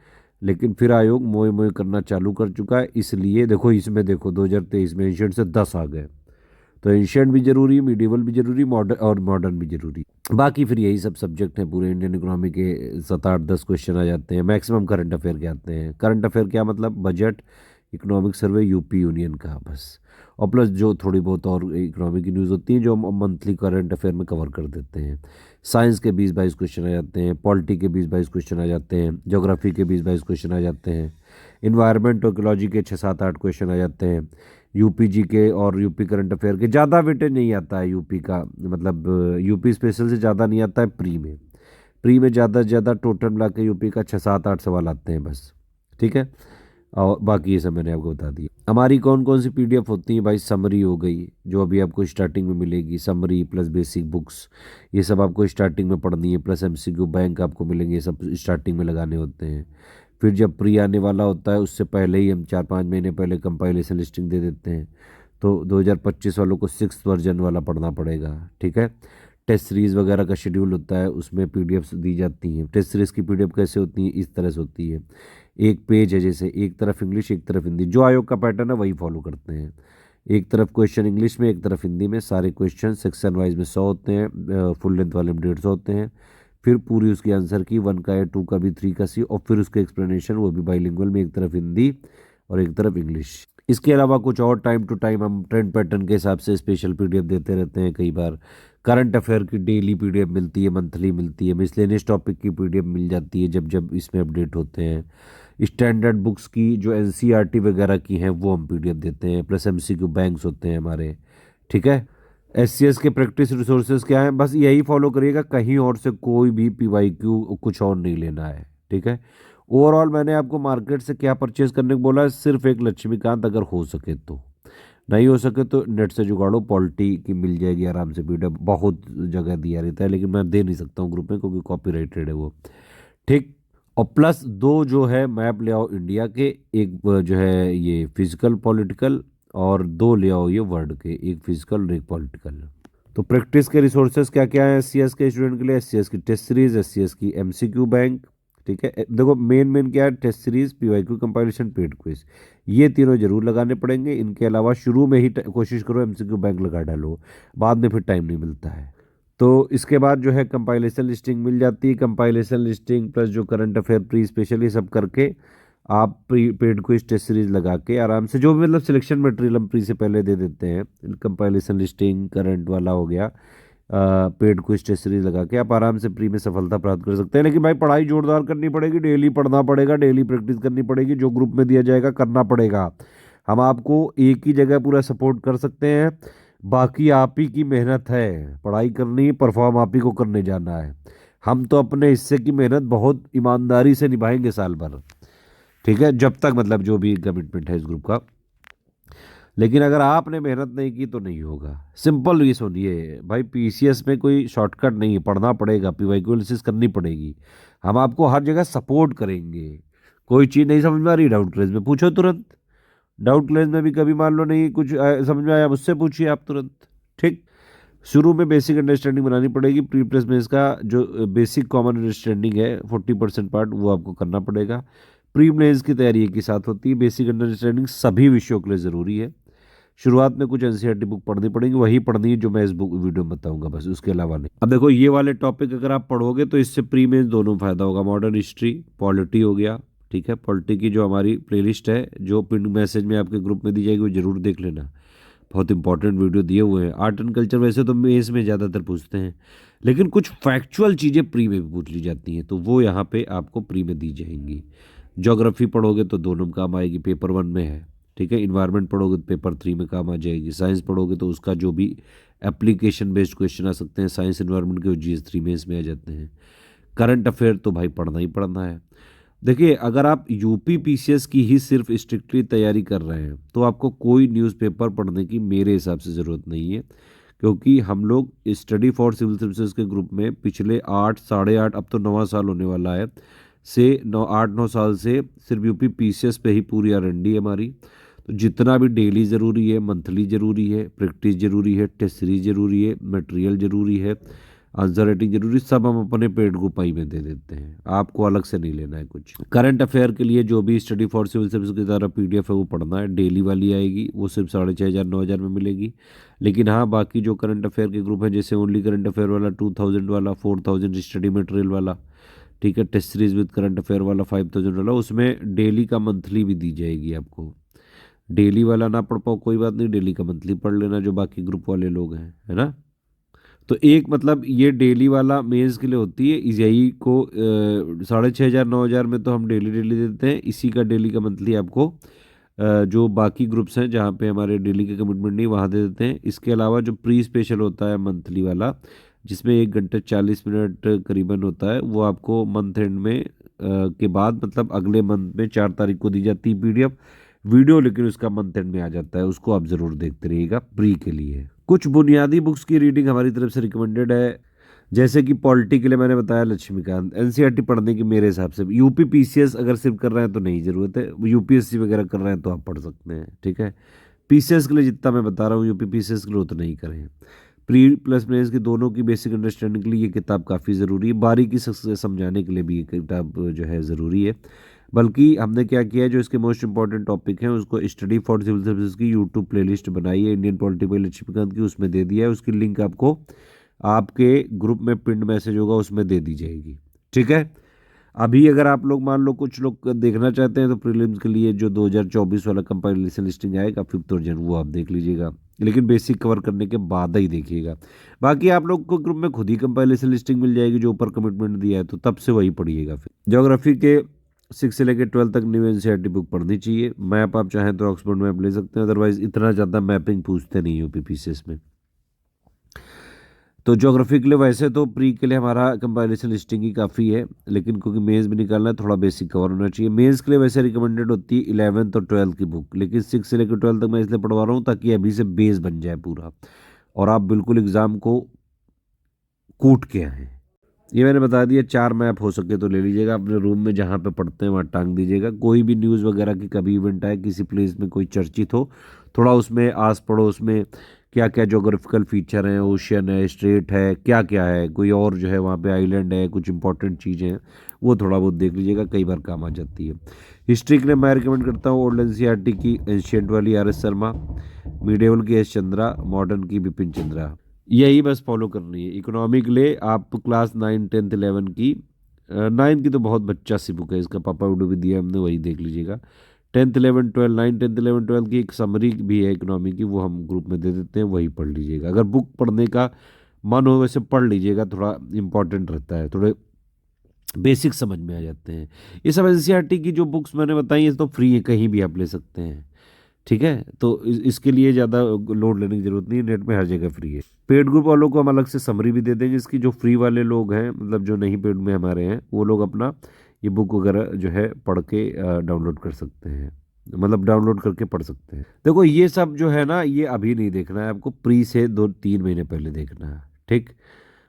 लेकिन फिर आयोग मोए मोए करना चालू कर चुका है, इसलिए देखो इसमें देखो 2023 में एंशियंट से 10 आ गए। तो एंशियंट भी जरूरी, मिडिवल भी जरूरी, मॉडर्न और मॉडर्न भी जरूरी। बाकी फिर यही सब सब्जेक्ट हैं पूरे इंडियन इकोनॉमी के। 7 8 10 क्वेश्चन आ जाते हैं मैक्सिमम। करंट अफेयर के आते हैं। करंट अफेयर क्या मतलब, budget, economic survey UP union का बस। और प्लस जो थोड़ी बहुत और इकोनॉमी की न्यूज़ होती है जो हम मंथली करंट अफेयर में कवर कर देते हैं। साइंस के 20 22 क्वेश्चन आ जाते हैं, पॉलिटी के 20 22 क्वेश्चन आ जाते हैं, ज्योग्राफी के 20 22 क्वेश्चन आ जाते हैं, इन्वायरमेंट और इकोलॉजी के 6 7 8 क्वेश्चन आ जाते हैं, यूपी जी के और यूपी करंट अफेयर के। ज़्यादा वेटेज नहीं आता है यूपी का, मतलब यूपी स्पेशल से ज़्यादा नहीं आता है प्री में। प्री में ज़्यादा से ज़्यादा टोटल मिला के यूपी का 6 7 8 सवाल आते हैं बस। ठीक है, और बाकी ये सब मैंने आपको बता दिया। हमारी कौन कौन सी पीडीएफ होती है भाई, समरी हो गई जो अभी आपको स्टार्टिंग में मिलेगी, समरी प्लस बेसिक बुक्स, ये सब आपको स्टार्टिंग में पढ़नी है। प्लस एमसीक्यू बैंक आपको मिलेंगे, ये सब स्टार्टिंग में लगाने होते हैं। फिर जब प्री आने वाला होता है उससे पहले ही हम 4 5 महीने पहले कंपाइलेशन लिस्टिंग दे देते हैं। तो 2025 वालों को 6th वर्जन वाला पढ़ना पड़ेगा। ठीक है, टेस्ट सीरीज़ वगैरह का शेड्यूल होता है, उसमें पीडीएफ दी जाती हैं। टेस्ट सीरीज़ की पीडीएफ कैसे होती है, इस तरह से होती है। एक पेज है, जैसे एक तरफ इंग्लिश एक तरफ हिंदी, जो आयोग का पैटर्न है वही फॉलो करते हैं। एक तरफ क्वेश्चन इंग्लिश में, एक तरफ हिंदी में। सारे क्वेश्चन सेक्शन वाइज में 100 होते हैं, फुल लेंथ वाले में 150 होते हैं। फिर पूरी उसकी आंसर की, 1 का है, 2 का भी, 3 का सी, और फिर उसके एक्सप्लेनेशन, वो भी बाइलिंगुअल में, एक तरफ हिंदी और एक तरफ इंग्लिश। इसके अलावा कुछ और टाइम टू टाइम हम ट्रेंड पैटर्न के हिसाब से स्पेशल पीडीएफ देते रहते हैं। कई बार करंट अफेयर की डेली पीडीएफ मिलती है, मंथली मिलती है, मिसलेनियस टॉपिक की पीडीएफ मिल जाती है जब जब इसमें अपडेट होते हैं। स्टैंडर्ड बुक्स की जो एनसीईआरटी वगैरह की हैं वो हम पीडीएफ देते हैं। प्लस एमसीक्यू बैंक्स होते हैं हमारे। ठीक है, एससीएस के प्रैक्टिस रिसोर्सेज क्या हैं, बस यही फॉलो करिएगा, कहीं और से कोई भी पीवाईक्यू कुछ और नहीं लेना है। ठीक है, ओवरऑल मैंने आपको मार्केट से क्या परचेज करने को बोला है, सिर्फ एक लक्ष्मीकांत, अगर हो सके तो। नहीं हो सके तो नेट से जुगाड़ो, पॉलिटी की मिल जाएगी आराम से पीडीएफ, बहुत जगह दिया रहता है, लेकिन मैं दे नहीं सकता हूँ ग्रुप में क्योंकि कॉपीराइटेड है वो। ठीक, और प्लस 2 जो है मैप ले आओ इंडिया के, एक जो है ये फिजिकल पॉलिटिकल, और 2 ले आओ ये वर्ल्ड के, एक फिजिकल और एक पॉलिटिकल। तो प्रैक्टिस के रिसोर्सेज क्या क्या है एससीएस के स्टूडेंट के लिए, एससीएस की टेस्ट सीरीज, एससीएस की एमसीक्यू बैंक। ठीक है, देखो मेन क्या है, test series, PYQ compilation, paid quiz, ये तीनों जरूर लगाने पड़ेंगे। इनके अलावा शुरू में ही कोशिश करो एमसीक्यू बैंक लगा डालो, बाद में फिर टाइम नहीं मिलता है। तो इसके बाद जो है कंपाइलेशन लिस्टिंग मिल जाती है। कंपाइलेशन लिस्टिंग प्लस जो करंट अफेयर प्री स्पेशली सब करके आप pre paid quiz test series लगा के आराम से, जो भी मतलब सिलेक्शन मटेरियल हम प्री से पहले दे देते हैं, कंपाइलेशन लिस्टिंग करंट वाला हो गया, पेड क्विज टेस्ट सीरीज लगा के आप आराम से प्री में सफलता प्राप्त कर सकते हैं। लेकिन भाई पढ़ाई जोरदार करनी पड़ेगी, डेली पढ़ना पड़ेगा, डेली प्रैक्टिस करनी पड़ेगी, जो ग्रुप में दिया जाएगा करना पड़ेगा। हम आपको एक ही जगह पूरा सपोर्ट कर सकते हैं, बाकी आप ही की मेहनत है। पढ़ाई करनी, परफॉर्म आप ही को करने जाना है। हम तो अपने हिस्से की मेहनत बहुत ईमानदारी से निभाएंगे साल भर। ठीक है, जब तक मतलब जो भी कमिटमेंट है इस ग्रुप का। लेकिन अगर आपने मेहनत नहीं की तो नहीं होगा। सिंपल ये सुनिए भाई, पीसीएस में कोई शॉर्टकट नहीं है, पढ़ना पड़ेगा, पीवाईक्यू एनालिसिस करनी पड़ेगी। हम आपको हर जगह सपोर्ट करेंगे। कोई चीज़ नहीं समझ में आ रही, डाउट क्लास में पूछो तुरंत। डाउट क्लास में भी कभी मान लो नहीं कुछ समझ में आया, मुझसे पूछिए आप तुरंत। ठीक, शुरू में बेसिक अंडरस्टैंडिंग बनानी पड़ेगी। प्री प्लस में इसका जो बेसिक कॉमन अंडरस्टैंडिंग है 40% पार्ट वो आपको करना पड़ेगा। प्री मेंस की तैयारी एक ही साथ होती है। बेसिक अंडरस्टैंडिंग सभी विषयों के लिए ज़रूरी है। शुरुआत में कुछ एनसीईआरटी बुक पढ़नी पड़ेगी, वही पढ़नी है जो मैं इस बुक वीडियो में बताऊंगा, बस उसके अलावा नहीं। अब देखो ये वाले टॉपिक अगर आप पढ़ोगे तो इससे प्री मेंस दोनों फायदा होगा। मॉडर्न हिस्ट्री, पॉलिटी हो गया। ठीक है, पॉलिटी की जो हमारी प्लेलिस्ट है जो पिन मैसेज में आपके ग्रुप में दी जाएगी वो जरूर देख लेना, बहुत इंपॉर्टेंट वीडियो दिए हुए हैं। आर्ट एंड कल्चर वैसे तो मेंस में ज़्यादातर पूछते हैं, लेकिन कुछ फैक्चुअल चीज़ें प्री में भी पूछ ली जाती हैं, तो वो यहाँ पे आपको प्री में दी जाएंगी। ज्योग्राफी पढ़ोगे तो दोनों में काम आएगी, पेपर 1 में है। ठीक है, इन्वायरमेंट पढ़ोगे तो पेपर 3 में काम आ जाएगी। साइंस पढ़ोगे तो उसका जो भी एप्लीकेशन बेस्ड क्वेश्चन आ सकते हैं साइंस इन्वायरमेंट के, वो जीएस 3 में इसमें आ जाते हैं। करंट अफेयर तो भाई पढ़ना ही पढ़ना है। देखिए, अगर आप यूपी पीसीएस की ही सिर्फ स्ट्रिक्टली तैयारी कर रहे हैं तो आपको कोई न्यूज़पेपर पढ़ने की मेरे हिसाब से ज़रूरत नहीं है, क्योंकि हम लोग स्टडी फॉर सिविल सर्विसेज के ग्रुप में पिछले 8 8.5 अब तो 9वां साल होने वाला है, से 8-9 साल से सिर्फ यूपी पीसीएस पे ही पूरी आरएनडी है हमारी। तो जितना भी डेली ज़रूरी है, मंथली ज़रूरी है, प्रैक्टिस ज़रूरी है, टेस्ट सीरीज ज़रूरी है, मटेरियल ज़रूरी है, आंसर राइटिंग जरूरी, सब हम अपने पेड ग्रुपाई में दे देते हैं, आपको अलग से नहीं लेना है कुछ। करंट अफेयर के लिए जो भी स्टडी फॉर सिविल सर्विस की तरह पीडीएफ है वो पढ़ना है, डेली वाली आएगी, वो सिर्फ 6,500 9,000 में मिलेगी। लेकिन हाँ, बाकी जो करंट अफेयर के ग्रुप है, जैसे ओनली करंट अफेयर वाला 2,000 वाला, 4,000 स्टडी मटेरियल वाला, ठीक है, test series with current affair वाला 5,000 वाला, उसमें डेली का मंथली भी दी जाएगी आपको। डेली वाला ना पढ़ पाओ कोई बात नहीं, डेली का मंथली पढ़ लेना जो बाकी ग्रुप वाले लोग हैं, है ना। तो एक मतलब ये डेली वाला मेंस के लिए होती है, यही को 6,500 9,000 में तो हम डेली डेली देते हैं, इसी का डेली का मंथली आपको जो बाकी ग्रुप्स हैं जहाँ पे हमारे डेली के कमिटमेंट नहीं वहाँ दे देते हैं। इसके अलावा जो प्री स्पेशल होता है मंथली वाला, जिसमें 1 घंटे 40 मिनट करीबन होता है, वो आपको मंथ एंड में के बाद मतलब अगले मंथ में 4 तारीख को दी जाती है पीडीएफ वीडियो, लेकिन उसका मंथ एंड में आ जाता है, उसको आप ज़रूर देखते रहिएगा प्री के लिए। कुछ बुनियादी बुक्स की रीडिंग हमारी तरफ से रिकमेंडेड है, जैसे कि पॉलिटी के लिए मैंने बताया लक्ष्मीकांत। एनसीईआरटी पढ़ने की मेरे हिसाब से यूपी पीसीएस अगर सिर्फ कर रहे हैं तो नहीं ज़रूरत है, यूपीएससी वगैरह कर रहे हैं तो आप पढ़ सकते हैं, ठीक है। पीसीएस के लिए जितना मैं बता रहा हूँ, यूपी पीसीएस के लिए उतना ही करें। प्री प्लस मेंस की दोनों की बेसिक अंडरस्टैंडिंग के लिए ये किताब काफ़ी ज़रूरी है, बारीकी से समझाने के लिए भी ये किताब जो है ज़रूरी है। बल्कि हमने क्या किया है, जो इसके मोस्ट इंपॉर्टेंट टॉपिक हैं उसको स्टडी फॉर सिविल सर्विस की यूट्यूब प्लेलिस्ट बनाई है इंडियन पॉलिटी बाय लक्ष्मीकांत की, उसमें दे दिया है, उसकी लिंक आपको आपके ग्रुप में पिंड मैसेज होगा उसमें दे दी जाएगी, ठीक है। अभी अगर आप लोग मान लो कुछ लोग देखना चाहते हैं तो प्रीलिम्स के लिए जो 2024 वाला कंपाइलेशन लिस्टिंग आएगा 5th वर्जन, वो आप देख लीजिएगा, लेकिन बेसिक कवर करने के बाद ही देखिएगा। बाकी आप लोग को ग्रुप में खुद ही कंपाइलेशन लिस्टिंग मिल जाएगी जो ऊपर कमिटमेंट दिया है, तो तब से वही पढ़िएगा। फिर ज्योग्राफी के 6 से लेकर 12 तक न्यू एनसीईआरटी बुक पढ़नी चाहिए। मैप आप चाहें तो ऑक्सफोर्ड मैप ले सकते हैं, अदरवाइज इतना ज़्यादा मैपिंग पूछते नहीं यूपी पीसीएस में। तो ज्योग्राफी के लिए वैसे तो प्री के लिए हमारा कंपाइलेशन लिस्टिंग ही काफ़ी है, लेकिन क्योंकि मेंस भी निकालना है थोड़ा बेसिक कवर होना चाहिए। मेंस के लिए वैसे रिकमेंडेड होती है 11th और 12th की बुक, लेकिन 6 से लेकर 12 तक मैं इसलिए पढ़वा रहा हूँ ताकि अभी से बेस बन जाए पूरा और आप बिल्कुल एग्ज़ाम को कूट के आएँ। ये मैंने बता दिया, 4 मैप हो सके तो ले लीजिएगा, अपने रूम में जहाँ पे पढ़ते हैं वहाँ टांग दीजिएगा। कोई भी न्यूज़ वगैरह की कभी इवेंट आए, किसी प्लेस में कोई चर्चित हो, थोड़ा उसमें आस पड़ोस में क्या क्या जोग्राफिकल फीचर हैं, ओशियन है, स्ट्रेट है, क्या क्या है, कोई और जो है वहाँ पे आइलैंड है, कुछ इंपॉर्टेंट चीज़ें हैं, वो थोड़ा बहुत देख लीजिएगा, कई बार काम आ जाती है। हिस्ट्री के लिए मैं रिकमेंड करता हूँ ओल्ड एनसीईआरटी की एंशियंट वाली आर एस शर्मा, मीडिएवल की एस चंद्रा, मॉडर्न की बिपिन चंद्रा, यही बस फॉलो करनी है। इकोनॉमी के लिए आप क्लास 9 10th 11 की 9 की तो बहुत बच्चा सी बुक है, इसका पापा वीडियो भी दिया हमने, वही देख लीजिएगा। 10th 11 12 9 10th 11 12 की एक समरी भी है इकोनॉमी की, वो हम ग्रुप में दे देते हैं, वही पढ़ लीजिएगा। अगर बुक पढ़ने का मन हो वैसे पढ़ लीजिएगा, थोड़ा इंपॉर्टेंट रहता है, थोड़े बेसिक समझ में आ जाते हैं। ये सब एनसीईआरटी की जो बुक्स मैंने बताई है तो फ्री है, कहीं भी आप ले सकते हैं, ठीक है। तो इसके लिए ज़्यादा लोड लेने की जरूरत नहीं है, नेट में हर जगह फ्री है। पेड ग्रुप वालों को हम अलग से समरी भी दे देंगे इसकी, जो फ्री वाले लोग हैं मतलब जो नहीं पेड में हमारे हैं, वो लोग अपना ये बुक वगैरह जो है पढ़ के डाउनलोड कर सकते हैं, मतलब डाउनलोड करके पढ़ सकते हैं। देखो ये सब जो है ना, ये अभी नहीं देखना है आपको, प्री से 2-3 महीने पहले देखना है, ठीक।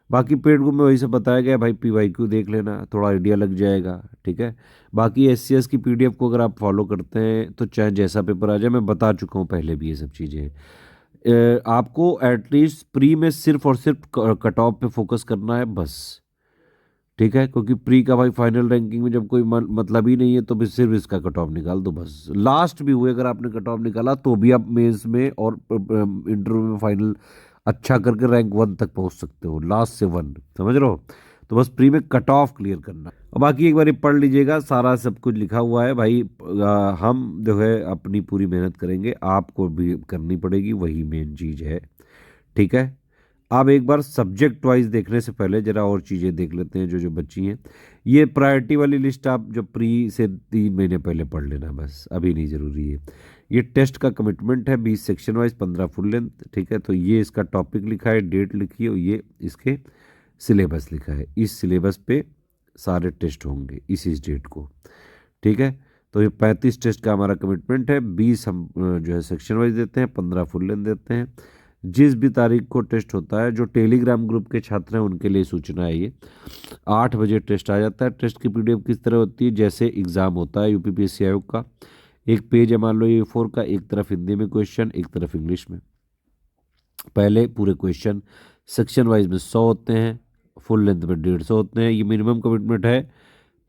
बाकी पेड ग्रुप में वही सब बताया गया, भाई पीवाईक्यू देख लेना, थोड़ा आइडिया लग जाएगा, ठीक है। बाकी एससीएस की पीडीएफ को अगर आप फॉलो करते हैं तो चाहे जैसा पेपर आ जाए, मैं बता चुका हूँ पहले भी ये सब चीज़ें। आपको एटलीस्ट प्री में सिर्फ और सिर्फ कट ऑफ पे फोकस करना है बस, ठीक है। क्योंकि प्री का भाई फाइनल रैंकिंग में जब कोई मतलब ही नहीं है तो फिर सिर्फ इसका कट ऑफ निकाल दो बस। लास्ट भी हुए अगर आपने कट ऑफ निकाला तो भी आप मेंस में और इंटरव्यू में फाइनल अच्छा करके रैंक 1 तक पहुंच सकते हो, लास्ट से 1, समझ रहे हो। तो बस प्री में कट ऑफ क्लियर करना। और बाकी एक बार पढ़ लीजिएगा, सारा सब कुछ लिखा हुआ है भाई। हम जो है अपनी पूरी मेहनत करेंगे, आपको भी करनी पड़ेगी, वही मेन चीज़ है, ठीक है। आप एक बार सब्जेक्ट वाइज देखने से पहले जरा और चीज़ें देख लेते हैं जो जो बची हैं। ये प्रायोरिटी वाली लिस्ट आप जब प्री से 3 महीने पहले पढ़ लेना, बस अभी नहीं ज़रूरी है। ये टेस्ट का कमिटमेंट है 20 सेक्शन वाइज 15 फुल लेंथ, ठीक है। तो ये इसका टॉपिक लिखा है, डेट लिखी है, और ये इसके सिलेबस लिखा है। इस सिलेबस पे सारे टेस्ट होंगे इस डेट को, ठीक है। तो ये 35 टेस्ट का हमारा कमिटमेंट है, 20 हम जो है सेक्शन वाइज देते हैं, 15 फुल लेंथ देते हैं। जिस भी तारीख को टेस्ट होता है, जो टेलीग्राम ग्रुप के छात्र हैं उनके लिए सूचना है ये, 8 बजे टेस्ट आ जाता है। टेस्ट की पीडीएफ किस तरह होती है, जैसे एग्जाम होता है यूपीपीएससी आयोग का, एक पेज है मान लो A4 का, एक तरफ हिंदी में क्वेश्चन, एक तरफ इंग्लिश में। पहले पूरे क्वेश्चन सेक्शन वाइज में 100 होते हैं, फुल लेंथ में 150 होते हैं। ये मिनिमम कमिटमेंट है।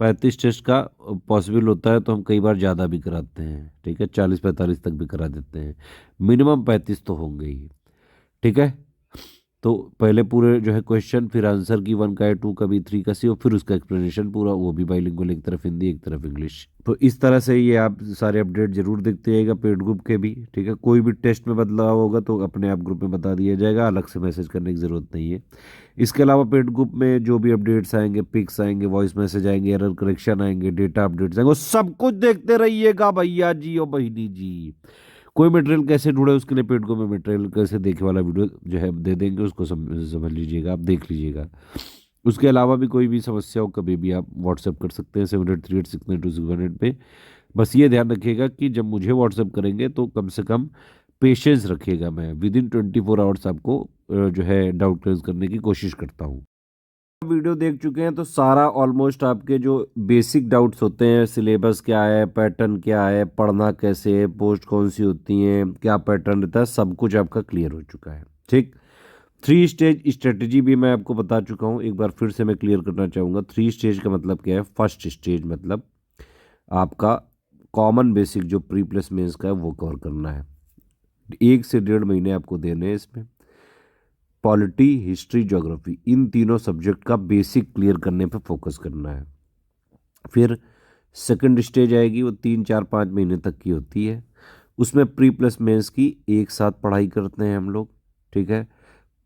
35 टेस्ट का पॉसिबल होता है तो हम कई बार ज़्यादा भी कराते हैं, ठीक है, 40-45 तक भी करा देते हैं। मिनिमम 35 तो होंगे ही, ठीक है। तो पहले पूरे जो है क्वेश्चन, फिर आंसर की 1 का है, 2 का भी, 3 का सी, और फिर उसका एक्सप्लेनेशन पूरा, वो भी बाइलिंगुअल, एक तरफ हिंदी एक तरफ इंग्लिश। तो इस तरह से ये आप सारे अपडेट जरूर देखते जाइएगा पेड ग्रुप के भी, ठीक है। कोई भी टेस्ट में बदलाव होगा तो अपने आप ग्रुप में बता दिया जाएगा, अलग से मैसेज करने की ज़रूरत नहीं है। इसके अलावा पेड ग्रुप में जो भी अपडेट्स आएंगे, पिक्स आएंगे, वॉइस मैसेज आएंगे, एरर करेक्शन आएंगे, डेटा अपडेट्स आएंगे, वो सब कुछ देखते रहिएगा भैया जी और बहिनी जी। कोई मटेरियल कैसे ढूंढे उसके लिए पेड को में मटेरियल कैसे देखे वाला वीडियो जो है दे देंगे, उसको समझ लीजिएगा, आप देख लीजिएगा। उसके अलावा भी कोई भी समस्या हो कभी भी आप व्हाट्सएप कर सकते हैं 7838692618 पे। बस ये ध्यान रखिएगा कि जब मुझे व्हाट्सएप करेंगे तो कम से कम पेशेंस रखिएगा, मैं विद इन 24 आवर्स आपको जो है डाउट क्लियर करने की कोशिश करता हूँ। वीडियो देख चुके हैं तो सारा ऑलमोस्ट आपके जो बेसिक डाउट्स होते हैं, सिलेबस क्या है, पैटर्न क्या है, पढ़ना कैसे है, पोस्ट कौन सी होती हैं, क्या पैटर्न रहता है, सब कुछ आपका क्लियर हो चुका है, ठीक। 3 स्टेज स्ट्रेटजी भी मैं आपको बता चुका हूँ, एक बार फिर से मैं क्लियर करना चाहूँगा। 3 स्टेज का मतलब क्या है। फर्स्ट स्टेज मतलब आपका कॉमन बेसिक जो प्री प्लस मेंस का है वो कवर करना है, 1 से 1.5 महीने आपको देने हैं इसमें। पॉलिटी, हिस्ट्री, ज्योग्राफी, इन तीनों सब्जेक्ट का बेसिक क्लियर करने पे फोकस करना है। फिर सेकंड स्टेज आएगी, वो 3, 4, 5 महीने तक की होती है। उसमें प्री प्लस मेंस की एक साथ पढ़ाई करते हैं हम लोग, ठीक है।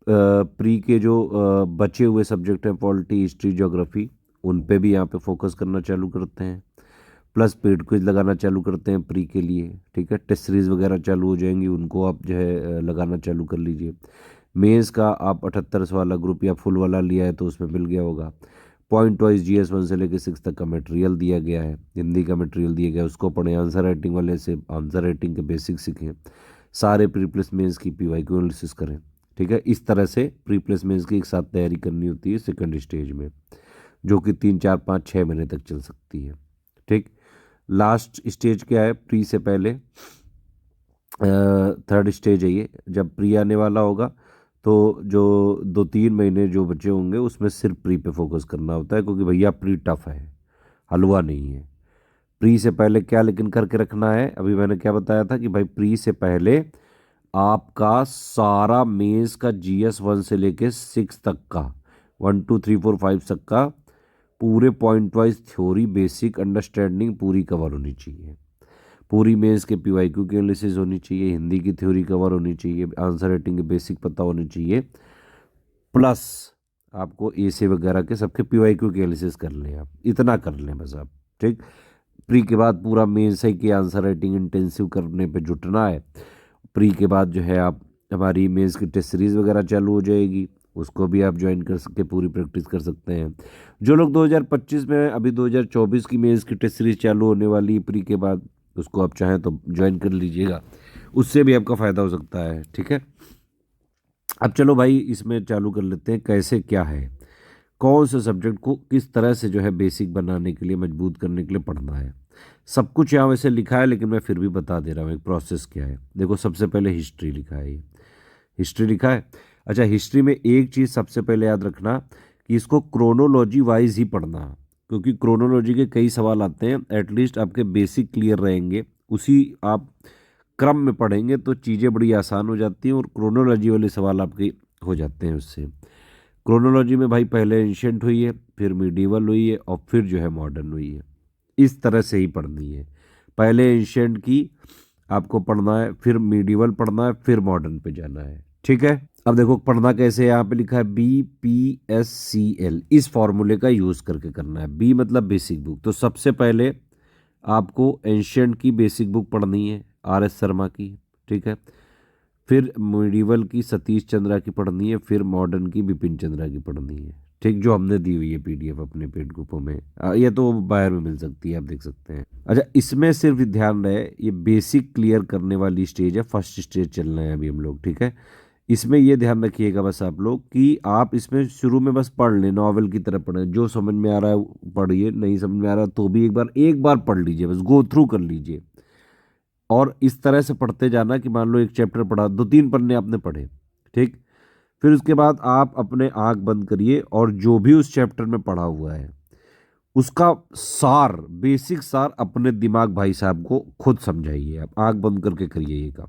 प्री के जो बचे हुए सब्जेक्ट हैं, पॉलिटी, हिस्ट्री, ज्योग्राफी, उन पे भी यहाँ पे फोकस करना चालू करते हैं। प्लस पेड क्विज लगाना चालू करते हैं प्री के लिए, ठीक है। टेस्ट सीरीज वगैरह चालू हो जाएंगी, उनको आप जो है लगाना चालू कर लीजिए। मेंस का आप 78 वाला ग्रुप या फुल वाला लिया है तो उसमें मिल गया होगा। पॉइंट वाइज GS 1 से लेकर 6 तक का मटेरियल दिया गया है, हिंदी का मटेरियल दिया गया है, उसको पढ़ें। आंसर राइटिंग वाले से आंसर राइटिंग के बेसिक सीखें। सारे प्री प्लस मेंस की PYQ एनालिसिस करें, ठीक है। इस तरह से प्री प्लस मेंस की एक साथ तैयारी करनी होती है सेकंड स्टेज में, जो कि 3, 4, 5, 6 महीने तक चल सकती है, ठीक। लास्ट स्टेज क्या है प्री से पहले, थर्ड स्टेज है ये। जब प्री आने वाला होगा तो जो 2-3 महीने जो बचे होंगे उसमें सिर्फ प्री पे फोकस करना होता है, क्योंकि भैया प्री टफ है, हलवा नहीं है। प्री से पहले क्या लेकिन करके रखना है, अभी मैंने क्या बताया था कि भाई प्री से पहले आपका सारा मेंस का GS 1 से लेके 6 तक का, 1 2 3 4 5 तक का पूरे point wise theory basic understanding पूरी कवर होनी चाहिए। पूरी मेंस के PYQ की एनालिसिस होनी चाहिए, हिंदी की थ्योरी कवर होनी चाहिए, आंसर राइटिंग के बेसिक पता होनी चाहिए, प्लस आपको ऐसे वगैरह के सबके PYQ की एनालिसिस कर लें, आप इतना कर लें बस आप, ठीक। प्री के बाद पूरा मेंस है कि आंसर राइटिंग इंटेंसिव करने पे जुटना है। प्री के बाद जो है आप हमारी मेंस की टेस्ट सीरीज वगैरह चालू हो जाएगी, उसको भी आप ज्वाइन कर सकते, पूरी प्रैक्टिस कर सकते हैं। जो लोग 2025 में, अभी 2024 की मेंस की टेस्ट सीरीज चालू होने वाली है प्री के बाद, उसको आप चाहें तो ज्वाइन कर लीजिएगा, उससे भी आपका फ़ायदा हो सकता है, ठीक है। अब चलो भाई इसमें चालू कर लेते हैं कैसे क्या है, कौन से सब्जेक्ट को किस तरह से जो है बेसिक बनाने के लिए, मजबूत करने के लिए पढ़ना है। सब कुछ यहाँ वैसे लिखा है लेकिन मैं फिर भी बता दे रहा हूँ एक प्रोसेस क्या है। देखो सबसे पहले हिस्ट्री लिखा है, ये हिस्ट्री लिखा है। अच्छा, हिस्ट्री में एक चीज़ सबसे पहले याद रखना कि इसको क्रोनोलॉजी वाइज ही पढ़ना, क्योंकि क्रोनोलॉजी के कई सवाल आते हैं, एटलीस्ट आपके बेसिक क्लियर रहेंगे, उसी आप क्रम में पढ़ेंगे तो चीज़ें बड़ी आसान हो जाती हैं और क्रोनोलॉजी वाले सवाल आपके हो जाते हैं उससे। क्रोनोलॉजी में भाई पहले एंशिएंट हुई है, फिर मिडीवल हुई है और फिर जो है मॉडर्न हुई है, इस तरह से ही पढ़नी है। पहले एंशिएंट की आपको पढ़ना है, फिर मिडीवल पढ़ना है, फिर मॉडर्न पे जाना है, ठीक है। अब देखो पढ़ना कैसे है, यहाँ पे लिखा है BPSCL, इस फॉर्मूले का यूज़ करके करना है। बी मतलब बेसिक बुक, तो सबसे पहले आपको एंशिएंट की बेसिक बुक पढ़नी है RS शर्मा की, ठीक है। फिर मिडीवल की सतीश चंद्रा की पढ़नी है, फिर मॉडर्न की बिपिन चंद्रा की पढ़नी है, ठीक, जो हमने दी हुई है PDF अपने पेड ग्रुपों में। ये तो बाहर में मिल सकती है, आप देख सकते हैं। अच्छा, इसमें सिर्फ ध्यान रहे ये बेसिक क्लियर करने वाली स्टेज है, फर्स्ट स्टेज चलना है अभी हम लोग, ठीक है। इसमें ये ध्यान रखिएगा बस आप लोग कि आप इसमें शुरू में बस पढ़ लें, नॉवेल की तरह पढ़ें, जो समझ में आ रहा है पढ़िए, नहीं समझ में आ रहा तो भी एक बार पढ़ लीजिए, बस गो थ्रू कर लीजिए। और इस तरह से पढ़ते जाना कि मान लो एक चैप्टर पढ़ा, 2-3 पन्ने आपने पढ़े, ठीक। फिर उसके बाद आप अपने आंख बंद करिए और जो भी उस चैप्टर में पढ़ा हुआ है उसका सार, बेसिक सार अपने दिमाग भाई साहब को खुद समझाइए। आप आंख बंद करके करिए ये काम,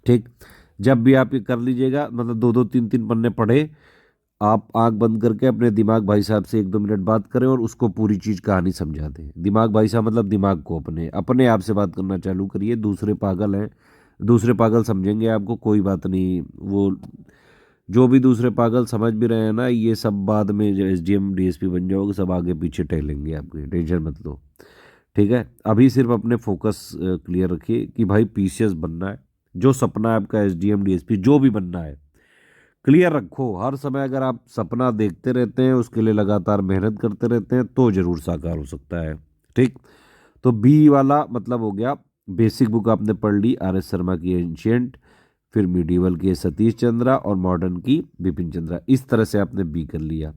ठीक। जब भी आप ये कर लीजिएगा, मतलब 2-2 3-3 पन्ने पढ़े, आप आंख बंद करके अपने दिमाग भाई साहब से 1-2 मिनट बात करें और उसको पूरी चीज कहानी समझा दें। दिमाग भाई साहब मतलब दिमाग को अपने अपने आप से बात करना चालू करिए। दूसरे पागल हैं, दूसरे पागल समझेंगे आपको, कोई बात नहीं। वो जो भी दूसरे पागल समझ भी रहे हैं ना, ये सब बाद में जो एसडीएम डीएसपी बन जाओगे, सब आगे पीछे टहलेंगे आपके, टेंशन मत लो, ठीक है। अभी सिर्फ अपने फोकस क्लियर रखिए कि भाई पीसीएस बनना है। जो सपना है आपका एसडीएम डीएसपी जो भी बनना है, क्लियर रखो। हर समय अगर आप सपना देखते रहते हैं, उसके लिए लगातार मेहनत करते रहते हैं, तो जरूर साकार हो सकता है, ठीक। तो बी वाला मतलब हो गया, बेसिक बुक आपने पढ़ ली आर एस शर्मा की एंशियंट, फिर मिडीवल की सतीश चंद्रा और मॉडर्न की बिपिन चंद्रा। इस तरह से आपने बी कर लिया।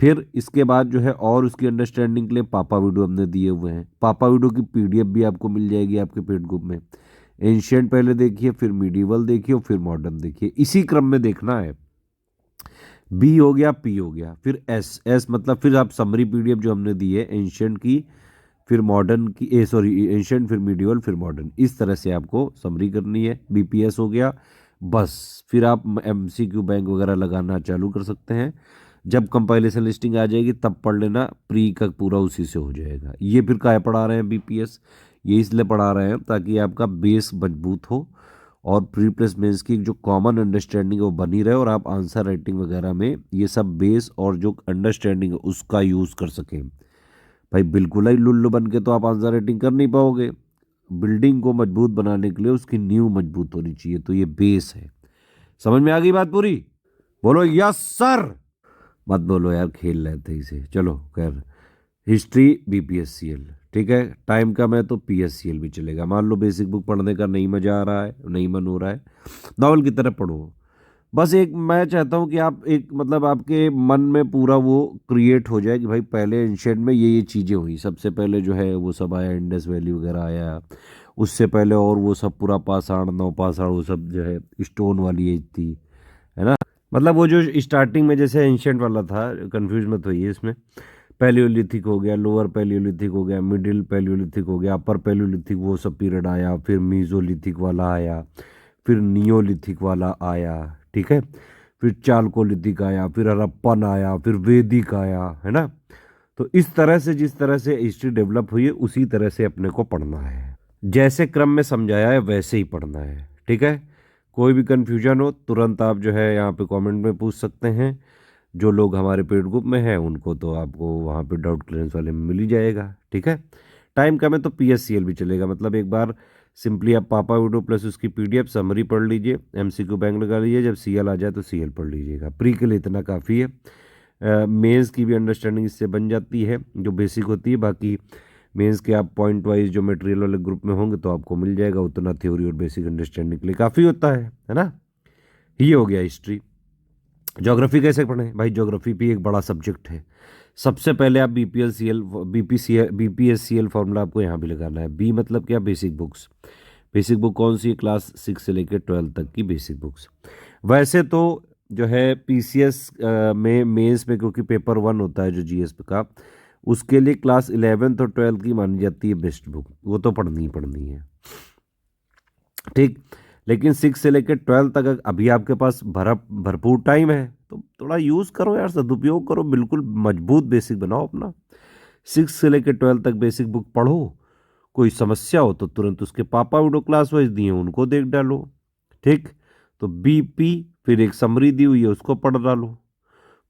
फिर इसके बाद जो है और उसकी अंडरस्टैंडिंग के लिए पापा वीडियो हमने दिए हुए हैं। पापा वीडियो की पीडीएफ भी आपको मिल जाएगी आपके पेड ग्रुप में। एंशियंट पहले देखिए, फिर मिडीवल देखिए और फिर मॉडर्न देखिए, इसी क्रम में देखना है। बी हो गया, पी हो गया, फिर एस। एस मतलब फिर आप समरी पीडीएफ जो हमने दी है एंशियंट की, फिर मॉडर्न की, सॉरी एंशियंट, फिर मिडिवल, फिर मॉडर्न, इस तरह से आपको समरी करनी है। बीपीएस हो गया। बस फिर आप एमसीक्यू बैंक वगैरह लगाना चालू कर सकते हैं। जब कंपाइलेशन लिस्टिंग आ जाएगी तब पढ़ लेना, प्री का पूरा उसी से हो जाएगा। ये फिर काय पढ़ा रहे हैं बीपीएस, ये इसलिए पढ़ा रहे हैं ताकि आपका बेस मजबूत हो और प्री प्लस मेंस की जो कॉमन अंडरस्टैंडिंग है वो बनी रहे, और आप आंसर राइटिंग वगैरह में ये सब बेस और जो अंडरस्टैंडिंग है उसका यूज़ कर सकें। भाई बिल्कुल ही लुल्लू बन के तो आप आंसर राइटिंग कर नहीं पाओगे। बिल्डिंग को मजबूत बनाने के लिए उसकी नींव मजबूत होनी चाहिए, तो ये बेस है। समझ में आ गई बात पूरी? बोलो यस सर। मत बोलो यार, खेल रहे थे इसे। चलो खैर, हिस्ट्री बीपीएससीएल, ठीक है। टाइम का मैं तो पीएससीएल भी चलेगा। मान लो बेसिक बुक पढ़ने का नहीं मजा आ रहा है, नहीं मन हो रहा है, नॉवल की तरह पढ़ो। बस एक मैं चाहता हूँ कि आप एक मतलब आपके मन में पूरा वो क्रिएट हो जाए कि भाई पहले एंशियंट में ये चीज़ें हुई। सबसे पहले जो है वो सब आया, इंडस वैली वगैरह आया, उससे पहले और वो सब पूरा पाषाण नवपाषाण वो सब जो है स्टोन वाली एज थी, है ना। मतलब वो जो स्टार्टिंग में जैसे एंशियंट वाला था, कंफ्यूज मत होइए इसमें। पैलियोलिथिक हो गया, लोअर पैलियोलिथिक हो गया, मिडिल पैलियोलिथिक हो गया, अपर पैलियोलिथिक वो सब पीरियड आया, फिर मीजोलिथिक वाला आया, फिर नियोलिथिक वाला आया, ठीक है। फिर चालकोलिथिक आया, फिर हड़प्पन आया, फिर वैदिक आया, है ना। तो इस तरह से जिस तरह से हिस्ट्री डेवलप हुई है उसी तरह से अपने को पढ़ना है, जैसे क्रम में समझाया है वैसे ही पढ़ना है, ठीक है। कोई भी कन्फ्यूजन हो तुरंत आप जो है यहाँ पे कमेंट में पूछ सकते हैं। जो लोग हमारे पेड ग्रुप में हैं उनको तो आपको वहाँ पे डाउट क्लियरेंस वाले में मिल ही जाएगा, ठीक है। टाइम का में तो पीएससीएल भी चलेगा। मतलब एक बार सिंपली आप पापा वीडियो प्लस उसकी पीडीएफ समरी पढ़ लीजिए, एमसीक्यू बैंक लगा लीजिए, जब सीएल आ जाए तो सीएल पढ़ लीजिएगा। प्री के लिए इतना काफ़ी है। मेंस की भी अंडरस्टैंडिंग इससे बन जाती है जो बेसिक होती है। बाकी मेंस के आप पॉइंट वाइज जो मटेरियल वाले ग्रुप में होंगे तो आपको मिल जाएगा, उतना थ्योरी और बेसिक अंडरस्टैंडिंग के लिए काफ़ी होता है ना। ये हो गया हिस्ट्री। ज्योग्राफी कैसे पढ़ें भाई? ज्योग्राफी भी एक बड़ा सब्जेक्ट है। सबसे पहले आप बीपीएससीएल फॉर्मूला आपको यहाँ भी लगाना है। बी मतलब क्या? Basic books. बेसिक बुक कौन सी है? क्लास 6 से लेकर 12 तक की बेसिक बुक्स। वैसे तो जो है पीसीएस में मेंस में क्योंकि पेपर 1 होता है जो जीएस का, उसके लिए क्लास 11 और 12 की मानी जाती है बेस्ट बुक, वो तो पढ़नी ही पढ़नी है, ठीक। लेकिन 6 से लेकर 12 तक अभी आपके पास भरपूर टाइम है, तो थोड़ा यूज़ करो यार, सदुपयोग करो, बिल्कुल मजबूत बेसिक बनाओ अपना। 6 से लेकर 12 तक बेसिक बुक पढ़ो। कोई समस्या हो तो तुरंत उसके पापा वीडियो क्लास वाइज दिए उनको देख डालो, ठीक। तो बीपी फिर एक समरी दी हुई है उसको पढ़ डालो,